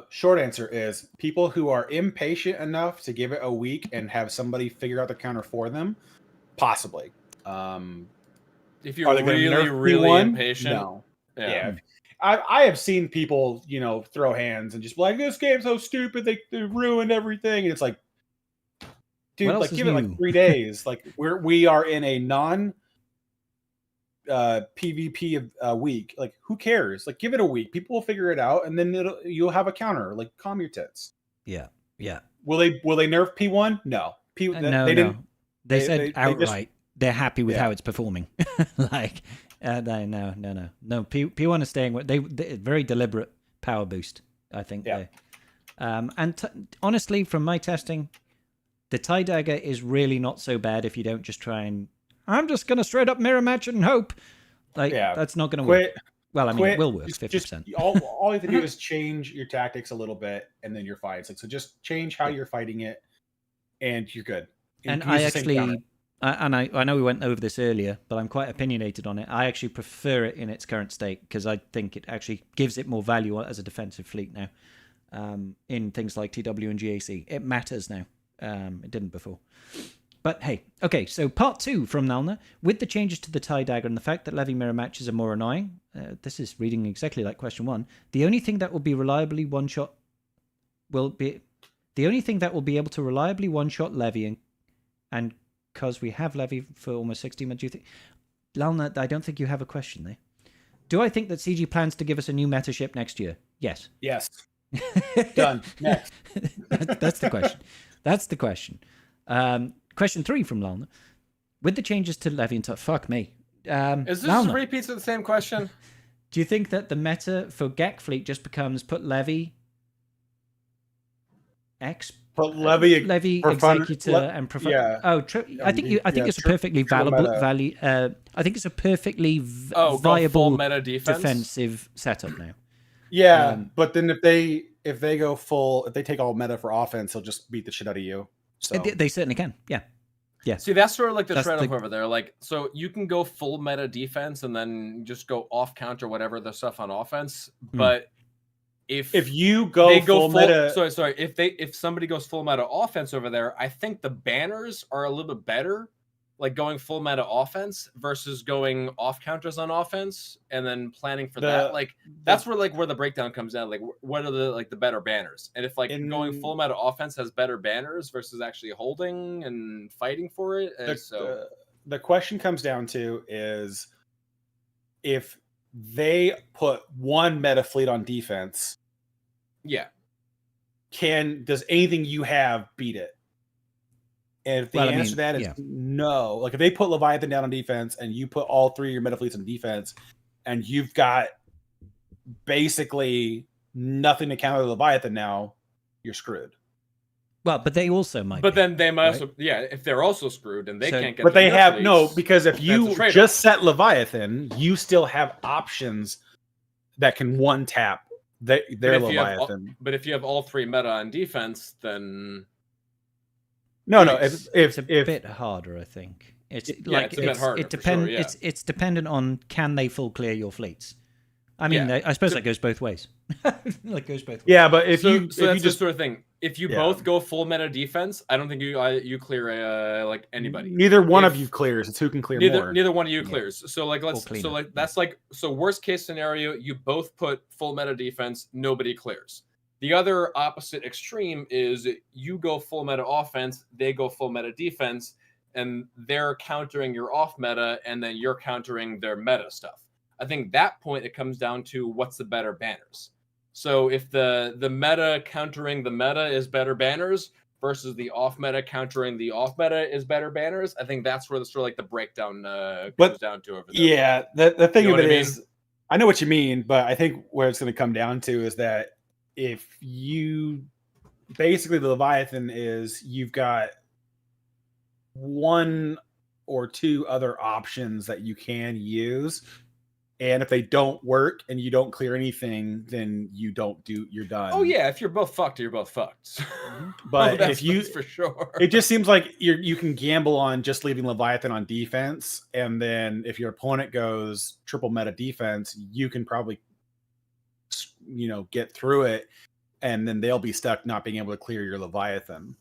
Short answer is people who are impatient enough to give it a week and have somebody figure out the counter for them, possibly. If you're really impatient, no. Yeah. I have seen people, throw hands and just be like, this game's so stupid, they ruined everything. And it's like, dude, like give it like 3 days. Like we are in a non PvP week. Like who cares? Like give it a week. People will figure it out, and then you'll have a counter. Like calm your tits. Yeah. Will they nerf P1? No. No, they didn't. They said outright they're happy with how it's performing. Like no. P1 is staying with they very deliberate power boost. I think. Yeah. Honestly, from my testing, the TIE Dagger is really not so bad if you don't just try and. I'm just gonna straight up mirror match it and hope. Like that's not gonna work. Well, I mean, it will work 50%. All you have to do is change your tactics a little bit, and then you're fine. It's like, so just change how you're fighting it, and you're good. And I actually, I know we went over this earlier, but I'm quite opinionated on it. I actually prefer it in its current state because I think it actually gives it more value as a defensive fleet now. In things like TW and GAC, it matters now. It didn't before. But hey, okay, so part 2 from Nalna. With the changes to the TIE Dagger and the fact that Levy mirror matches are more annoying, this is reading exactly like question 1, the only thing that will be reliably one-shot will be... The only thing that will be able to reliably one-shot Levy and because we have Levy for almost 60 months, do you think... Lalna, I don't think you have a question there. Do I think that CG plans to give us a new meta ship next year? Yes. Yes. Done. Next. That's the question. That's the question. Question 3 from Lalna. With the changes to Levy and fuck me. Is this Lalna, repeats of the same question? do you think that the meta for GAC fleet just becomes put Levy X. But levy for fun- executor and prefer. yeah. Oh, I think it's a perfectly valuable meta. value. I think it's a perfectly Go viable full meta defensive setup now. Yeah, but then if they go full, if they take all meta for offense, he'll just beat the shit out of you. So They certainly can. Yeah. Yeah. See, that's sort of like the That's trade-off the- over there. Like, so you can go full meta defense and then just go off counter whatever the stuff on offense. But if you go they full meta, sorry, if somebody goes full meta offense over there, I think the banners are a little bit better. Like going full meta offense versus going off counters on offense and then planning for that. Like that's where the breakdown comes down. Like what are the better banners? And if going full meta offense has better banners versus actually holding and fighting for it. The question comes down to is if they put one meta fleet on defense, yeah, does anything you have beat it? And if the answer to that is no, like if they put Leviathan down on defense and you put all three of your meta fleets on defense and you've got basically nothing to counter Leviathan now, you're screwed. Well, but they also might. But then they might also, if they're also scruged and they can't get. But they have fleets, because if you just set Leviathan, you still have options that can one tap their Leviathan. But if you have all three meta on defense, then. No, it's a bit harder, I think. It's a bit harder. It depends. Sure, yeah. It's dependent on can they full clear your fleets. I mean, I suppose that goes both ways. That goes both ways. Yeah, but if that's you the just sort of thing. If you both go full meta defense, I don't think you clear anybody. Neither one of you clears. It's who can clear more. Neither one of you clears. So worst case scenario. You both put full meta defense. Nobody clears. The other opposite extreme is you go full meta offense, they go full meta defense, and they're countering your off meta, and then you're countering their meta stuff. I think that point it comes down to what's the better banners. So if the meta countering the meta is better banners versus the off meta countering the off meta is better banners, I think that's where the breakdown comes down to over there. Yeah, the thing of it is, I know what you mean, but I think where it's going to come down to is that if you basically the Leviathan is you've got one or two other options that you can use, and if they don't work and you don't clear anything, then you're done. Oh yeah, if you're both fucked, you're both fucked. But if you for sure, it just seems like you can gamble on just leaving Leviathan on defense, and then if your opponent goes triple meta defense, you can probably get through it, and then they'll be stuck not being able to clear your Leviathan.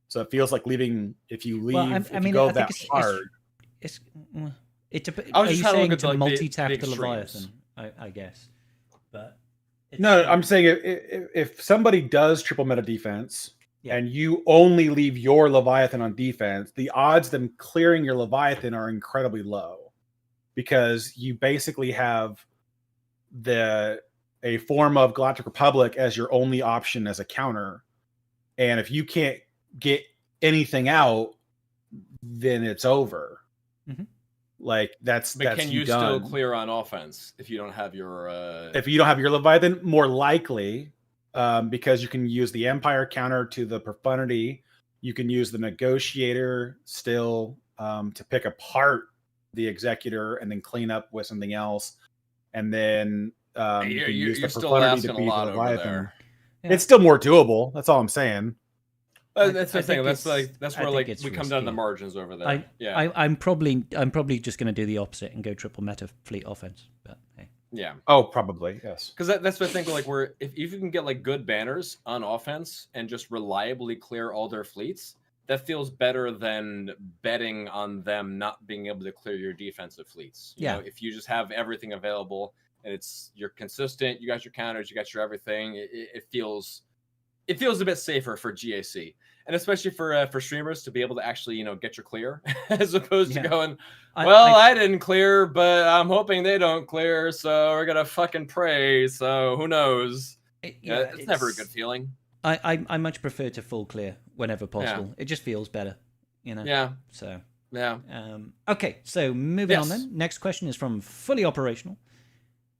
So it feels like if you go that hard. Are you saying to multi-tap the Leviathan? I guess. But no, I'm saying if somebody does triple meta defense and you only leave your Leviathan on defense, the odds them clearing your Leviathan are incredibly low because you basically have a form of Galactic Republic as your only option as a counter. And if you can't get anything out, then it's over. Mm-hmm. But that's can you still clear on offense if you don't have your Leviathan? More likely, because you can use the Empire counter to the Profundity. You can use the Negotiator still to pick apart the Executor and then clean up with something else. And then you can use the Profundity to beat the Leviathan. Yeah. It's still more doable. That's all I'm saying. That's the thing. That's where we come down to the margins over there. I'm probably just going to do the opposite and go triple meta fleet offense. But hey. Yeah. Oh, probably yes. Because that's the thing. If you can get good banners on offense and just reliably clear all their fleets, that feels better than betting on them not being able to clear your defensive fleets. You know, if you just have everything available and you're consistent, you got your counters, you got your everything. It feels a bit safer for GAC, and especially for streamers to be able to actually get your clear as opposed to going, I didn't clear, but I'm hoping they don't clear, so we're gonna fucking pray. So who knows? It's never a good feeling. I much prefer to full clear whenever possible. Yeah. It just feels better, Yeah. So yeah. Okay, so moving on then. Next question is from Fully Operational.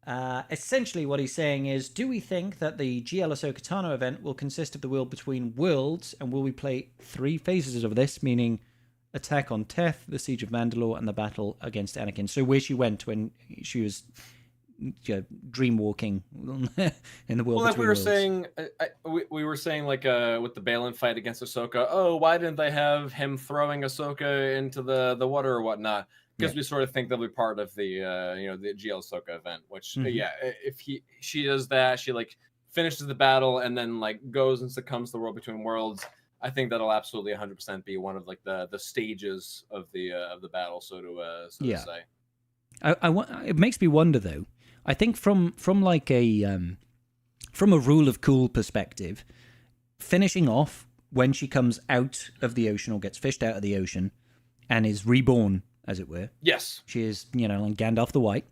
Essentially, what he's saying is, do we think that the GL Ahsoka Tano event will consist of the World Between Worlds, and will we play 3 phases of this, meaning Attack on Teth, the Siege of Mandalore, and the battle against Anakin? So where she went when she was dream walking in the World Well, like Between we were Worlds. saying, we were saying like with the Balen fight against Ahsoka. Oh, why didn't they have him throwing Ahsoka into the water or whatnot? Because we sort of think they'll be part of the the GL Ahsoka event. Which if she does that, she like finishes the battle and then like goes and succumbs to the World Between Worlds. I think that'll absolutely 100% be one of like the stages of the battle, so to say. It makes me wonder though. I think from like from a rule of cool perspective, finishing off when she comes out of the ocean or gets fished out of the ocean and is reborn, as it were. Yes, she is, like Gandalf the White.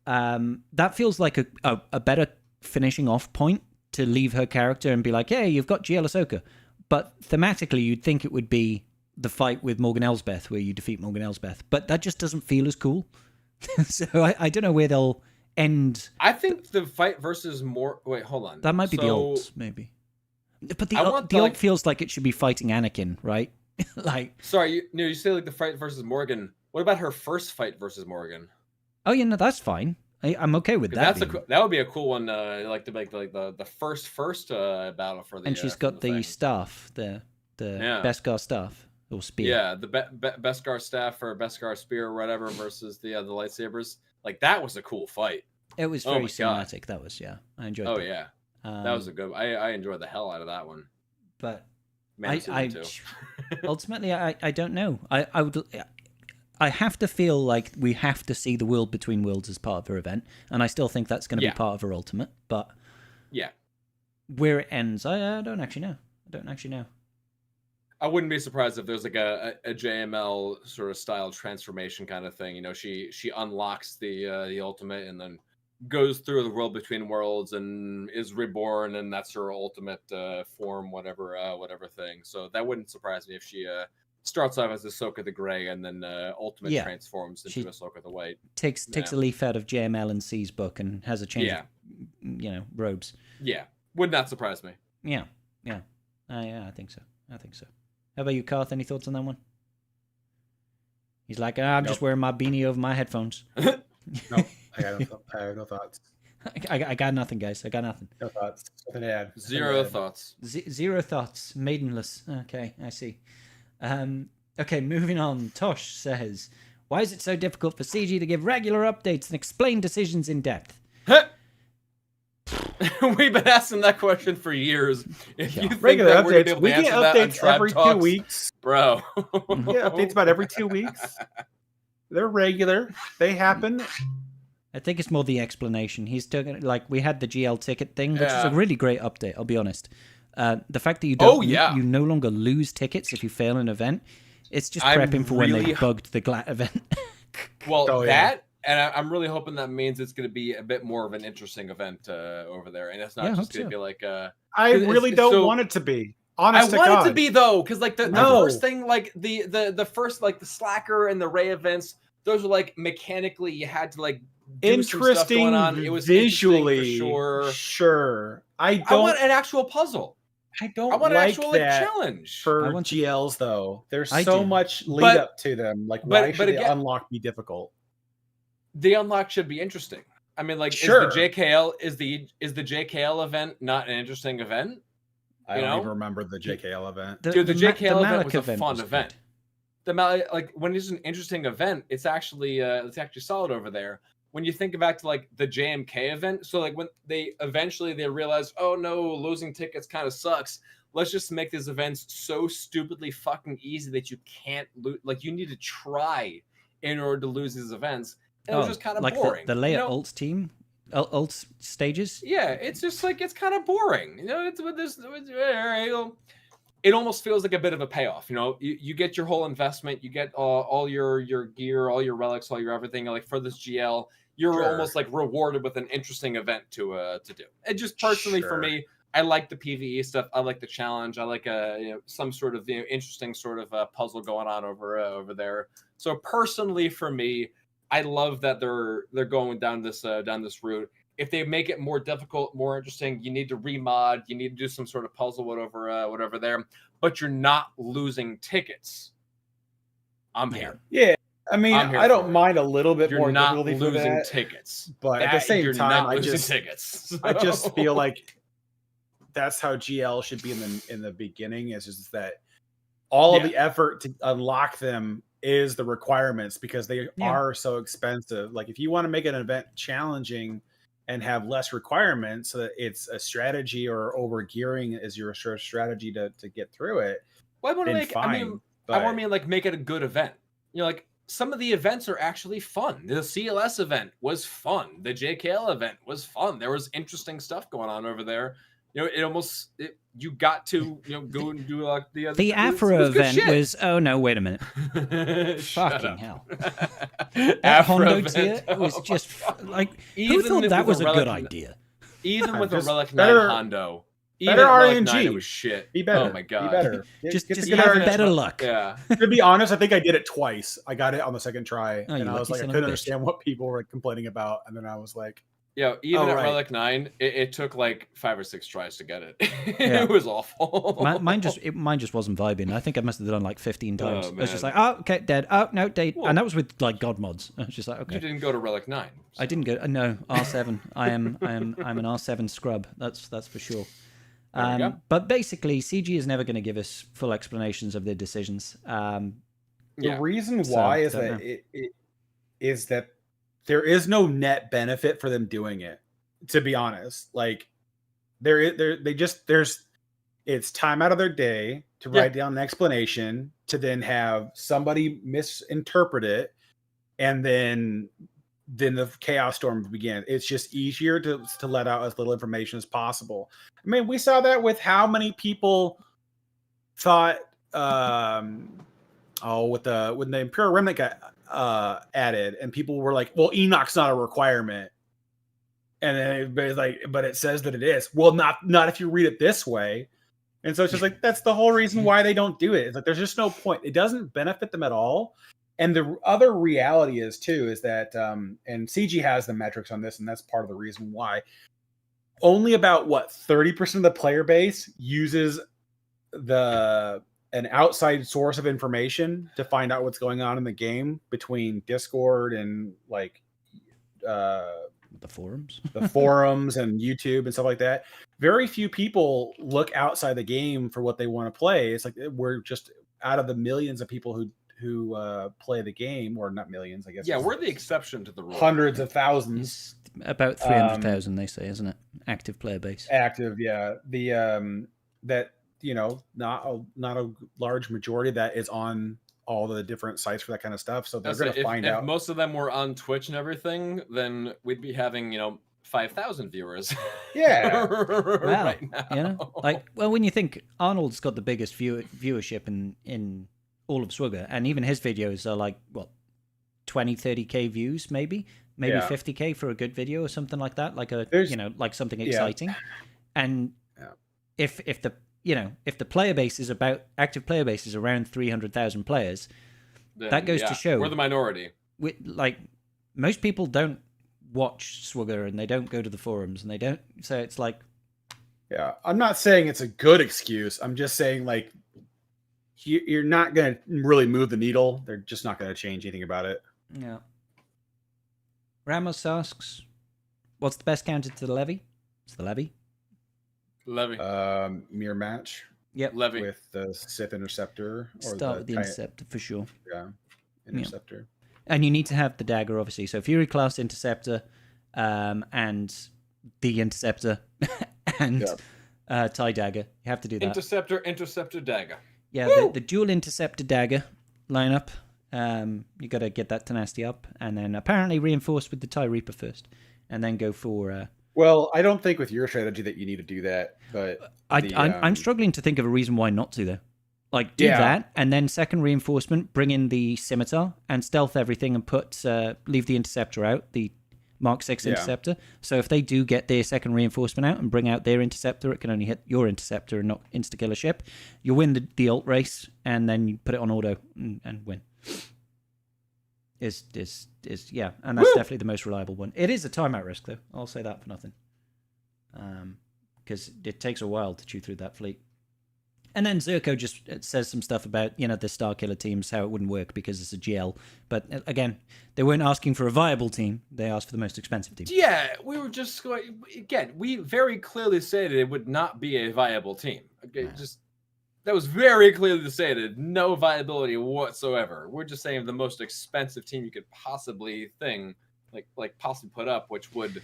That feels like a better finishing off point to leave her character and be like, hey, you've got GL Ahsoka. But thematically, you'd think it would be the fight with Morgan Elsbeth, where you defeat Morgan Elsbeth. But that just doesn't feel as cool. So I don't know where they'll end. I think the fight versus Wait, hold on. That might be the Alt, maybe. But the Alt feels like it should be fighting Anakin, right? Like, sorry, you say like the fight versus Morgan. What about her first fight versus Morgan? Oh yeah, no, that's fine. I'm okay with that. That would be a cool one. Like to make like the first battle for the. And she's got the staff, the Beskar staff or spear. Yeah, the Beskar staff or Beskar spear or whatever versus the lightsabers. Like that was a cool fight. It was very cinematic. That was I enjoyed. Oh that. Yeah, that was a good. I enjoyed the hell out of that one. But too. Ultimately, I don't know. I have to feel like we have to see the World Between Worlds as part of her event, and I still think that's going to be part of her ultimate. But where it ends, I don't actually know. I wouldn't be surprised if there's like a JML sort of style transformation kind of thing. She unlocks the ultimate and then goes through the World Between Worlds and is reborn, and that's her ultimate form, whatever thing. So that wouldn't surprise me if she starts off as Ahsoka the Grey and then ultimate transforms into Ahsoka the White. Takes a leaf out of JML and C's book and has a change of, robes. Yeah, would not surprise me. Yeah. I think so. How about you, Karth? Any thoughts on that one? He's like, I'm just wearing my beanie over my headphones. No, I have no thoughts. I got nothing, guys. I got nothing. No thoughts. Nothing to add. Zero thoughts. Zero thoughts. Maidenless. Okay, I see. Okay, moving on. Tosh says, why is it so difficult for CG to give regular updates and explain decisions in depth? We've been asking that question for years. If you think regular that we're updates, we get updates every 2 weeks, bro. Yeah, updates about every 2 weeks. They're regular. They happen. I think it's more the explanation. He's talking like we had the GL ticket thing, which is a really great update. I'll be honest. The fact that you don't, you no longer lose tickets if you fail an event. It's just prepping for when they bugged the GLAT event. Well, and I'm really hoping that means it's going to be a bit more of an interesting event over there, and it's not just going to be like. I really don't want it to be. Honest to God. I want it to be though, because like the first thing, like the first like the Slacker and the Ray events, those were like mechanically you had to like do interesting some stuff going on. It was visually for sure. I want an actual puzzle. I don't want like an actual that challenge for GLs though. There's so much lead up to them. Like why should the unlock be difficult? The unlock should be interesting. I mean, like, is the JKL event not an interesting event? I don't even remember the JKL event. Dude, the JKL event was a fun event. Like when it's an interesting event, it's actually solid over there. When you think back to like the JMK event, so like when they realize, oh no, losing tickets kind of sucks. Let's just make these events so stupidly fucking easy that you can't lose. Like you need to try in order to lose these events. It was just kind of like boring. The layer alt team, alt stages. Yeah, it's just like it's kind of boring. It's with this. It almost feels like a bit of a payoff. You get your whole investment, you get all your gear, all your relics, all your everything. Like for this GL, you're almost like rewarded with an interesting event to do. And just personally for me, I like the PvE stuff. I like the challenge. I like some sort of interesting sort of puzzle going on over there. So personally for me, I love that they're going down this route. If they make it more difficult, more interesting, you need to remod, you need to do some sort of puzzle, whatever there, but you're not losing tickets. I'm here. Yeah. I mean, I don't mind a little bit more difficulty for losing that, tickets, but at the same time, I just feel like that's how GL should be in the beginning. Is just that all of the effort to unlock them is the requirements, because they are so expensive. Like if you want to make an event challenging and have less requirements, so that it's a strategy or over gearing is your strategy to get through it. Well, I want to make. I want to like make it a good event. You know, like some of the events are actually fun. The CLS event was fun. The JKL event was fun. There was interesting stuff going on over there. You know, you got to go and do like the other. The Afro event was. Oh no! Wait a minute! Fucking hell! That Hondo tier was just like. Who thought that was a good idea? Even with a Relic 9 Hondo. Better RNG. It was shit. Be better. Oh my god. Be better. Just have better luck. Yeah. To be honest, I think I did it twice. I got it on the second try, and I was like, I couldn't understand what people were complaining about, and then I was like, yeah, even at Relic 9, it took like 5 or 6 tries to get it. It was awful. Mine just wasn't vibing. I think I must have done like 15 times. I was just like, oh, okay, dead. Oh no, dead. And that was with like God mods. I was just like, okay. You didn't go to Relic 9. So. I didn't go. No, R7. I'm an R7 scrub. That's for sure. But basically, CG is never going to give us full explanations of their decisions. The reason why is that there is no net benefit for them doing it. To be honest, like it's time out of their day to write down an explanation, to then have somebody misinterpret it, and then the chaos storm begin. It's just easier to let out as little information as possible. I mean, we saw that with how many people thought when the Imperial Remnant got added, and people were like, well, Enoch's not a requirement. And then everybody's like, but it says that it is. Well, not if you read it this way. And so it's just like, that's the whole reason why they don't do it. It's like, there's just no point. It doesn't benefit them at all. And the other reality is that, and CG has the metrics on this, and that's part of the reason why only about 30% of the player base uses an outside source of information to find out what's going on in the game, between Discord and like the forums and YouTube and stuff like that. Very few people look outside the game for what they want to play. It's like we're just out of the millions of people who play the game, or not millions, I guess. Yeah, we're the exception to the rule. Hundreds of thousands. It's about 300,000, they say, isn't it? Active player base. Active, yeah. The that not a large majority that is on all the different sites for that kind of stuff. So they're going to find out. If most of them were on Twitch and everything, then we'd be having 5,000 viewers. Yeah. Right now. When you think Arnold's got the biggest viewership in all of SWGoH, and even his videos are like 20-30k views, maybe 50k for a good video or something like that, like like something exciting. And if the player base is active player base is around 300,000 players, then, that goes to show we're the minority. Most people don't watch SWGoH, and they don't go to the forums, and they don't. So it's like, I'm not saying it's a good excuse. I'm just saying, like, you're not going to really move the needle. They're just not going to change anything about it. Yeah. Ramos asks, what's the best counter to the Levy? It's the Levy. Mirror match. Yep. Levy. With the Sith Interceptor. Start with the Interceptor for sure. Yeah. Interceptor. And you need to have the dagger, obviously. So Fury class Interceptor, and the Interceptor, and TIE dagger. You have to do that. Interceptor dagger. Yeah, the dual Interceptor dagger lineup. You got to get that tenacity up, and then apparently reinforce with the TIE Reaper first, and then go for. Well, I don't think with your strategy that you need to do that, but I'm struggling to think of a reason why not to, though. Like, do that, and then second reinforcement, bring in the Scimitar, and stealth everything, and leave the Interceptor out, the Mark 6 Interceptor. So if they do get their second reinforcement out and bring out their Interceptor, it can only hit your Interceptor and not insta-kill a ship. You win the ult race, and then you put it on auto and win. yeah, and that's definitely the most reliable one. It is a timeout risk though. I'll say that for nothing. Because it takes a while to chew through that fleet. And then Zerko just says some stuff about, the Starkiller teams, how it wouldn't work because it's a GL. But again, they weren't asking for a viable team. They asked for the most expensive team. Yeah, we were just going... Again, we very clearly stated it would not be a viable team. Okay, that was very clearly stated. No viability whatsoever. We're just saying the most expensive team you could possibly possibly put up, which would...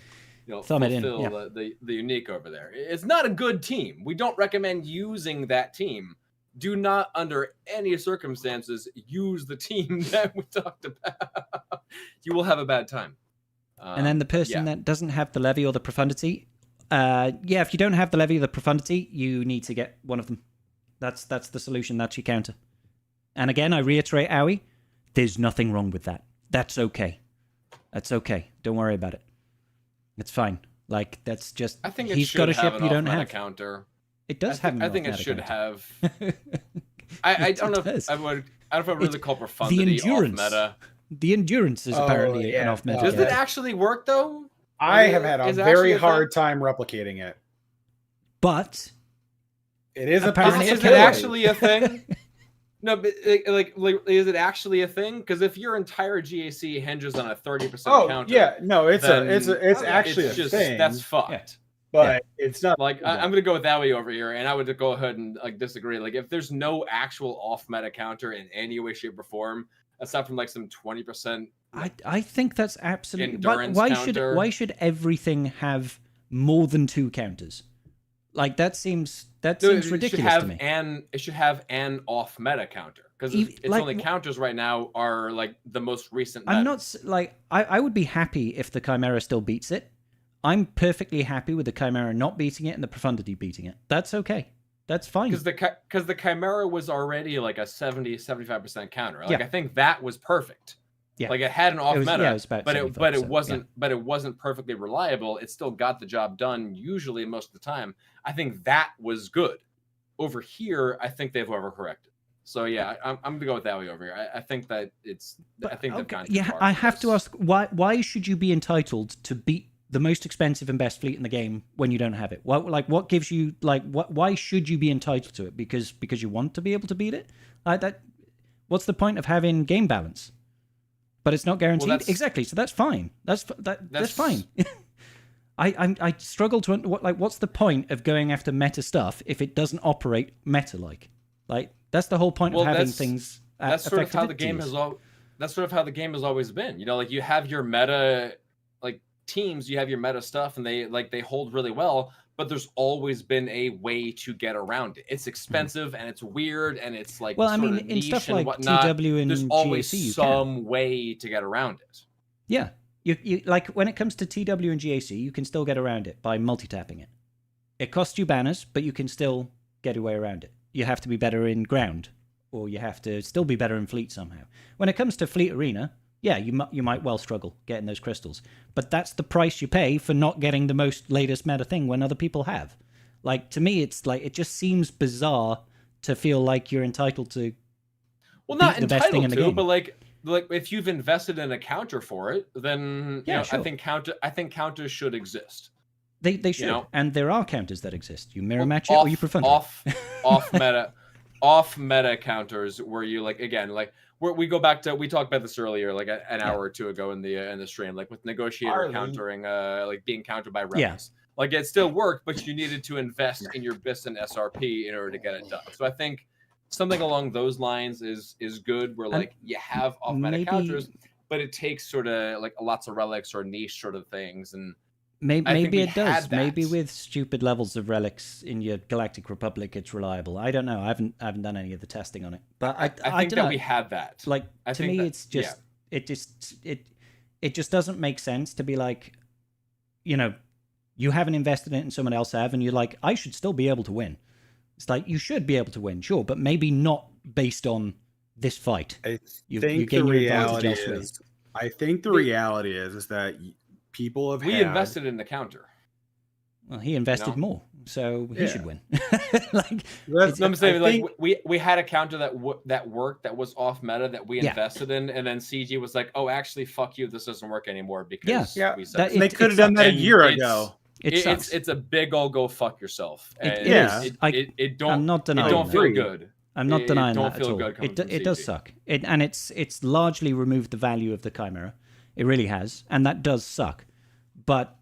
fulfill the unique over there. It's not a good team. We don't recommend using that team. Do not, under any circumstances, use the team that we talked about. You will have a bad time. And then the person that doesn't have the levy or the profundity, if you don't have the levy or the profundity, you need to get one of them. That's the solution. That's your counter. And again, I reiterate, Owie, there's nothing wrong with that. That's okay. That's okay. Don't worry about it. It's fine. That's just. I think he's got a ship you don't have. Counter. It does have. I think it should have. I don't know. If I don't know if I really call profundity the endurance. Off meta. The endurance is apparently an off meta. Does it actually work though? I have had a very hard time replicating it. But it is apparently is it actually a thing? No, but is it actually a thing? Because if your entire GAC hinges on a 30% counter, it's actually a thing. That's fucked. Yeah. But it's not I'm gonna go with that way over here, and I would go ahead and disagree. If there's no actual off meta counter in any way, shape, or form, aside from some 20%, I think that's absolutely. Endurance Why should everything have more than 2 counters? That seems ridiculous to me. It should have an off meta counter, because its only counters right now are the most recent meta. I'm not I would be happy if the Chimera still beats it. I'm perfectly happy with the Chimera not beating it and the Profundity beating it. That's okay. That's fine. Because the Chimera was already a 70-75% counter. I think that was perfect. Yeah. It had an off meta, but it wasn't perfectly reliable. It still got the job done usually most of the time. I think that was good. Over here, I think they've overcorrected. So yeah, I'm gonna go with that way over here. I think that it's. I think they've gone too far. I have to ask why should you be entitled to beat the most expensive and best fleet in the game when you don't have it? What gives you why should you be entitled to it? Because you want to be able to beat it? What's the point of having game balance? But it's not guaranteed. Well, exactly. So that's fine. That's fine. I struggle to what's the point of going after meta stuff if it doesn't operate meta like that's the whole point of having things. That's sort of how the game has That's sort of how the game has always been. You have your meta teams, you have your meta stuff, and they hold really well. But there's always been a way to get around it. It's expensive and it's weird and it's in stuff like TW and there's always some way to get around it. Yeah, you when it comes to TW and GAC, you can still get around it by multi-tapping it. It costs you banners, but you can still get your way around it. You have to be better in ground, or you have to still be better in fleet somehow. When it comes to fleet arena, yeah, you might well struggle getting those crystals, but that's the price you pay for not getting the most latest meta thing when other people have. To me, it's it just seems bizarre to feel like you're entitled to. Well, not the best thing in the game, but if you've invested in a counter for it, then sure. I think counters should exist. They should, and there are counters that exist. You mirror match it, or you prefer off meta counters where you we go back to, we talked about this earlier, an hour or two ago in the stream, with negotiator countering, being countered by rebels. It still worked, but you needed to invest in your BIS and SRP in order to get it done. So I think something along those lines is good, where you have off meta counters, but it takes sort of lots of relics or niche sort of things, and maybe it does. Maybe with stupid levels of relics in your Galactic Republic, it's reliable. I don't know. I haven't done any of the testing on it, but I think that we had that. To me, it's just it just doesn't make sense to be you haven't invested in it and someone else have, and you're I should still be able to win. It's you should be able to win, sure, but maybe not based on this fight. I think the reality is that people have invested in the counter. Well, he invested more, so he should win. Like, I'm saying, like, we had a counter that worked, that was off meta, that we invested in, and then CG was like, "Oh, actually, fuck you, this doesn't work anymore," because we said they could have done that a year ago. It's a big old go fuck yourself. And I'm not denying it don't that. feel good. I'm not denying don't that feel at all. good coming from It does CG. suck. And it's largely removed the value of the Chimera. It really has, and that does suck. But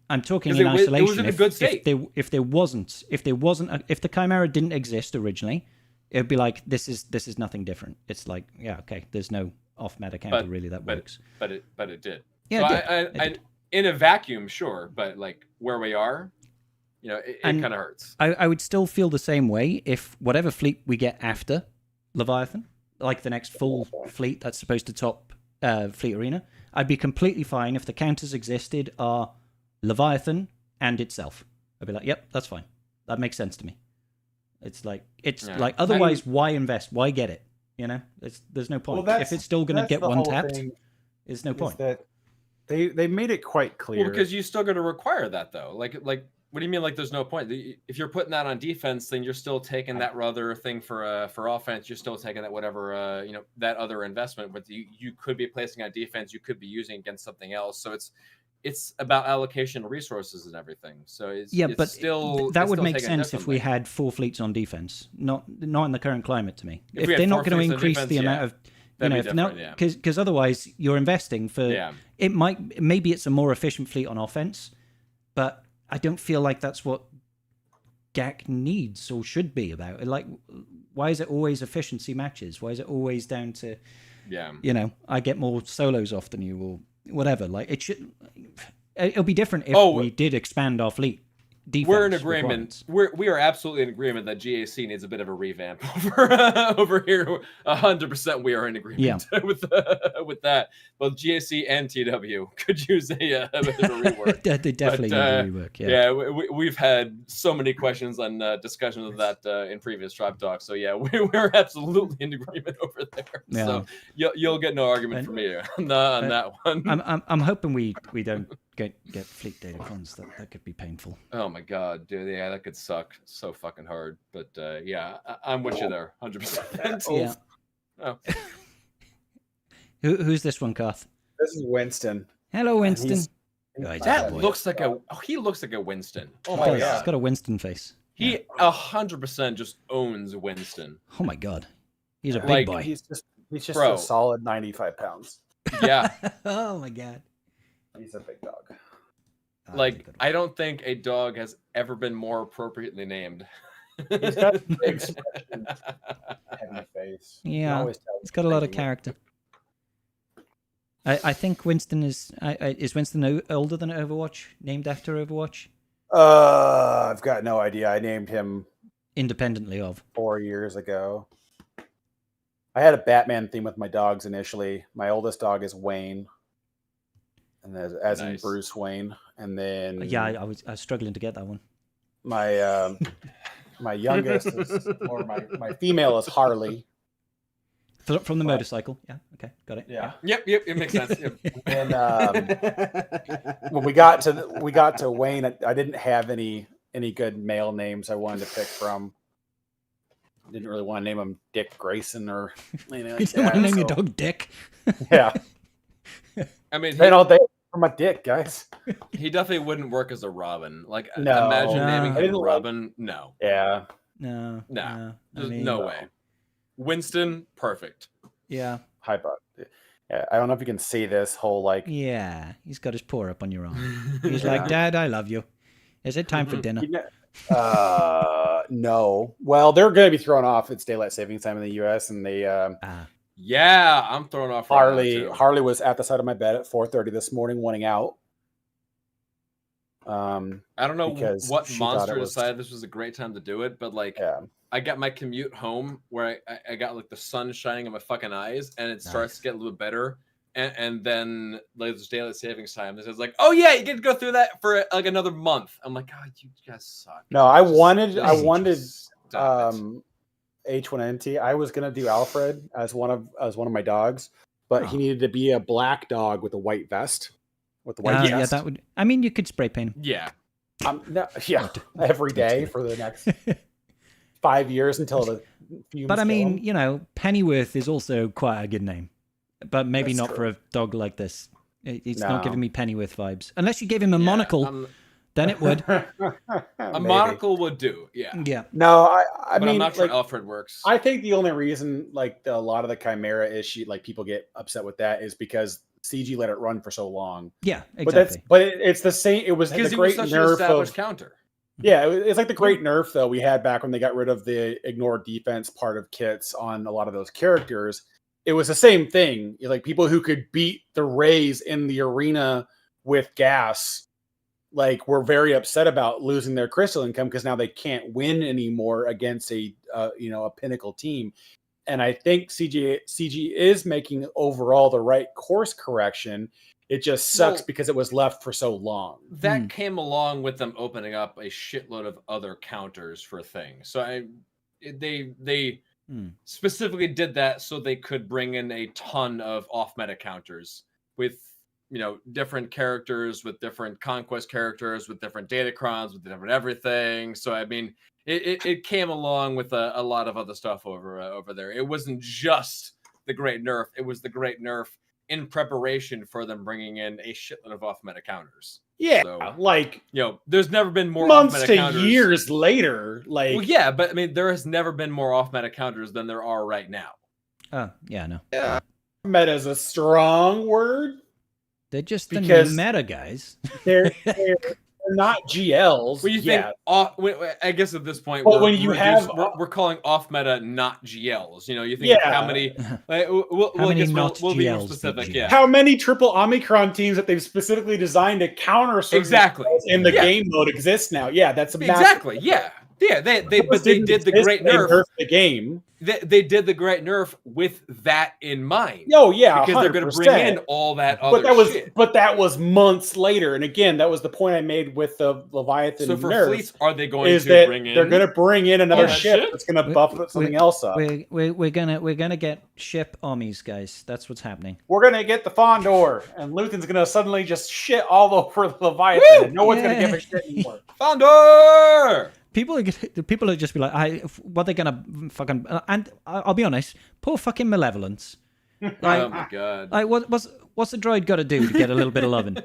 I'm talking in isolation. It was in a good state. If the Chimera didn't exist originally, it'd be like this is nothing different. It's like, yeah, okay, there's no off meta counter really that works. But it did. Yeah, so it did. In a vacuum, sure, but like where we are, it kind of hurts. I would still feel the same way if whatever fleet we get after Leviathan, like the next full fleet that's supposed to top Fleet Arena, I'd be completely fine if the counters existed are Leviathan and itself. I'd be like, yep, that's fine. That makes sense to me. It's like otherwise, why invest? Why get it? There's no point. If it's still going to get one tapped, there's no point. That they made it quite clear. Well, because you still going to require that though. Like, what do you mean? Like, there's no point? If you're putting that on defense, then you're still taking that other thing for offense. You're still taking that whatever that other investment. But you could be placing on defense. You could be using against something else. So it's about allocation of resources and everything. So but still that would make sense if we had 4 fleets on defense. Not in the current climate to me. If they're not going to increase the amount of because otherwise you're investing for maybe it's a more efficient fleet on offense, but I don't feel like that's what GAC needs or should be about. Like, why is it always efficiency matches? Why is it always down to I get more solos off than you or whatever? Like, it'll be different if we did expand our fleet. We're in agreement. We are absolutely in agreement that GAC needs a bit of a revamp over here. 100%, we are in agreement with that. Both GAC and TW could use a bit of a rework. They definitely need a rework. Yeah, we've had so many questions on discussions of that in previous Tribe Talk. So yeah, we're absolutely in agreement over there. Yeah. So you'll get no argument from me on that one. I'm hoping we don't get fleet data crons. That could be painful. Oh my god, dude! Yeah, that could suck so fucking hard. But yeah, I'm with you there, 100%. Yeah. Oh. Who's this one, Garth? This is Winston. Hello, Winston. He looks like a Winston. Oh my god, he's got a Winston face. He 100% just owns Winston. Oh my god, he's a big boy. He's just a solid 95 pounds. Yeah. Oh my god. He's a big dog. Like, I don't think a dog has ever been more appropriately named. He's got a big expression, heavy face. Yeah, he's got a lot of character. I think Winston is Winston older than Overwatch? Named after Overwatch? I've got no idea. I named him independently of 4 years ago. I had a Batman theme with my dogs initially. My oldest dog is Wayne. And as in Bruce Wayne, and then I was struggling to get that one. My my youngest my female is Harley from the motorcycle. Yeah, okay, got it. Yeah, yep, it makes sense. Yep. And when we got to Wayne, I didn't have any good male names I wanted to pick from. I didn't really want to name him Dick Grayson or anything like that. You didn't want to name your dog Dick? Yeah. I mean, they don't for my dick, guys. He definitely wouldn't work as a Robin. Like, no, imagine naming him Robin. No. Yeah. No. No way. Winston, perfect. Yeah. Hi, bud. Yeah, I don't know if you can see this whole like. Yeah, he's got his paw up on your arm. He's like, Dad, I love you. Is it time for dinner? No. Well, they're going to be thrown off. It's daylight savings time in the U.S. and they. Yeah, I'm thrown off. Harley was at the side of my bed at 4:30 this morning, wanting out. I don't know what monster decided this was a great time to do it, but like, I got my commute home where I got like the sun shining in my fucking eyes, and it starts to get a little bit better, and then like there's daylight savings time. This is like, oh yeah, you get to go through that for like another month. I'm like, God, you guys suck. No, I wanted H1NT. I was gonna do Alfred as one of my dogs, but he needed to be a black dog with a white vest. With the white vest. Yeah, that would. I mean, you could spray paint him. Yeah. Yeah, every day for the next 5 years until the fumes But I kill mean, him. Pennyworth is also quite a good name, but maybe That's not true. for a dog like this. It's not No. giving me Pennyworth vibes. Unless you gave him a monocle, then it would. A monocle would do. Yeah. Yeah. No, I But mean, I'm not sure like, Alfred works. I think the only reason like a lot of the Chimera issue, like people get upset with that, is because CG let it run for so long. Yeah, exactly. It's the same. It was Because the he was great such an nerf established of counter. yeah. It's like the great nerf though we had back when they got rid of the ignore defense part of kits on a lot of those characters. It was the same thing. Like people who could beat the Rays in the arena with gas, like were very upset about losing their crystal income because now they can't win anymore against a pinnacle team. And I think CG is making overall the right course correction. It just sucks because it was left for so long. That came along with them opening up a shitload of other counters for things. So they specifically did that so they could bring in a ton of off-meta counters with different characters, with different conquest characters, with different data crons, with different everything. So I mean, it came along with a lot of other stuff over there. It wasn't just the great nerf; it was the great nerf in preparation for them bringing in a shitload of off-meta counters. Yeah, so, like there's never been more months off-meta to counters. years later. Like, well, yeah, but I mean, there has never been more off-meta counters than there are right now. Oh, yeah, no. Yeah, meta is a strong word. They're just the Because new meta guys. They're not GLs. Well, you think I guess at this point, But we're calling off meta not GLs. You think how many? We'll be more specific. Yeah. How many triple Omicron teams that they've specifically designed to counter exactly in the game mode exist now? Yeah, that's exactly. Yeah. Yeah, they did the great nerf. The game. They did the great nerf with that in mind. Oh yeah, because 100%. they're going to bring in all that other shit. But that was months later, and again, that was the point I made with the Leviathan. So for nerf, fleets, are they going to bring in? They're going to bring in another ship that's going to buff something else up. We're gonna get ship armies, guys. That's what's happening. We're gonna get the Fondor, and Luthen's going to suddenly just shit all over the Leviathan. And no one's going to give a shit anymore. Fondor. People are just be like, what they're gonna fucking, and I'll be honest, poor fucking Malevolence. Like, oh my god! Like, what's the droid got to do to get a little bit of loving?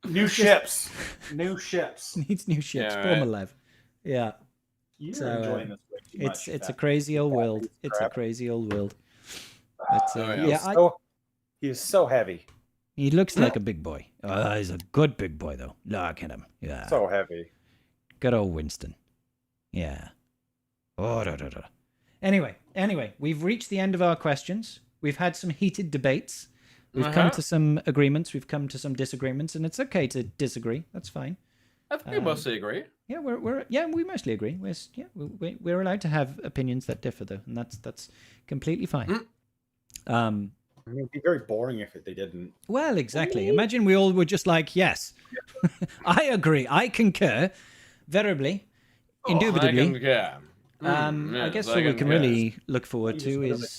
New ships. Needs new ships. Yeah, poor Malev. Yeah. You're enjoying this way too much. It's a crazy old world. It's a crazy old world. He's so heavy. He looks like a big boy. He's a good big boy though. Look at him. Yeah. So heavy. Good old Winston. Yeah. Oh, da, da, da. Anyway, we've reached the end of our questions. We've had some heated debates. We've come to some agreements. We've come to some disagreements, and it's okay to disagree. That's fine. I think we mostly agree. Yeah, we mostly agree. We're allowed to have opinions that differ, though, and that's completely fine. I mean, it'd be very boring if they didn't. Well, exactly. Imagine we all were just like, yes, I agree, I concur, verbally. Indubitably. I guess what we can really look forward to is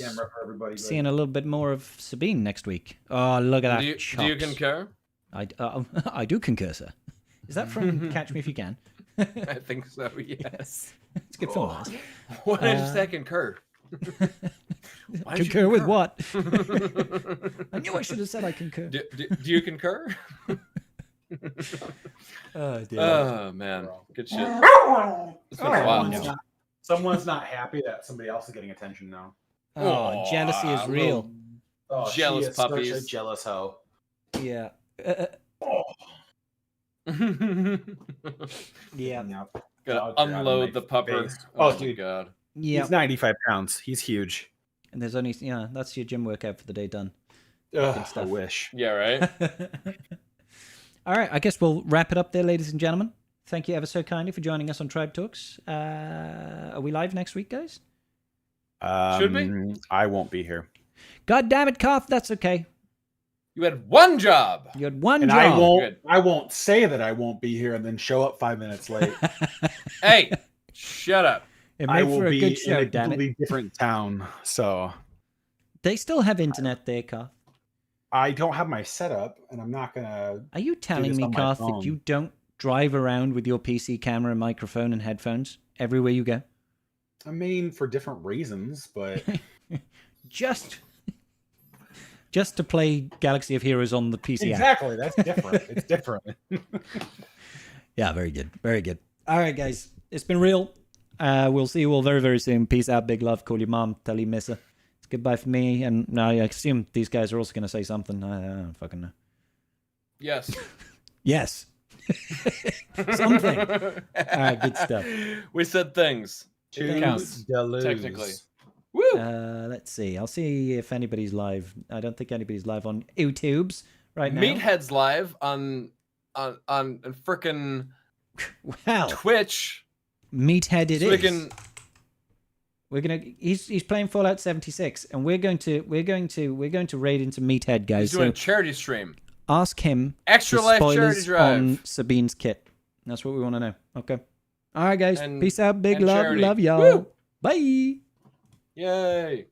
seeing a little bit more of Sabine next week. Oh, look at that! Do you concur? I do concur, sir. Is that from Catch Me If You Can? I think so. Yes. It's good film. What did you say? Concur. Concur with what? I knew I should have said I concur. Do you concur? Oh, dear. Oh man, good shit. It's been a while. Someone's not happy that somebody else is getting attention now. Oh, jealousy is real. Jealous puppies. Such a jealous hoe. Yeah. Yeah. Gotta unload the pupper. Oh, my god. Yeah. He's 95 pounds. He's huge. And there's only that's your gym workout for the day done. I wish. Yeah, right. All right, I guess we'll wrap it up there, ladies and gentlemen. Thank you ever so kindly for joining us on Tribe Talks. Are we live next week, guys? Should we? I won't be here. God damn it, Koth. That's okay. You had one job. You had one and job. I won't say that I won't be here and then show up 5 minutes late. Hey, shut up. It made for a good show, in a damn it. completely different town, so They still have internet there, Koth. I don't have my setup, and I'm not gonna. Are you telling me, Koth, that you don't drive around with your PC camera, microphone, and headphones everywhere you go? I mean, for different reasons, but Just to play Galaxy of Heroes on the PC app. exactly, that's different. It's different. Yeah, very good. Very good. All right, guys. It's been real. We'll see you all very, very soon. Peace out. Big love. Call your mom. Tell you miss her. It's goodbye for me. And now I assume these guys are also going to say something. I don't fucking know. Yes. Yes. Something. All right, good stuff. We said things. Choose to lose. Technically. Woo! Let's see. I'll see if anybody's live. I don't think anybody's live on YouTube's right now. Meathead's live on frickin' Wow. Twitch. Meathead it So is. We're gonna. He's playing Fallout 76, and we're going to raid into Meathead, guys. He's doing a So charity stream. ask him Extra the Life spoilers charity drive. on Sabine's kit. That's what we want to know. Okay. All right, guys. And- Peace out. Big and love. charity. Love y'all. Woo! Bye. Yay!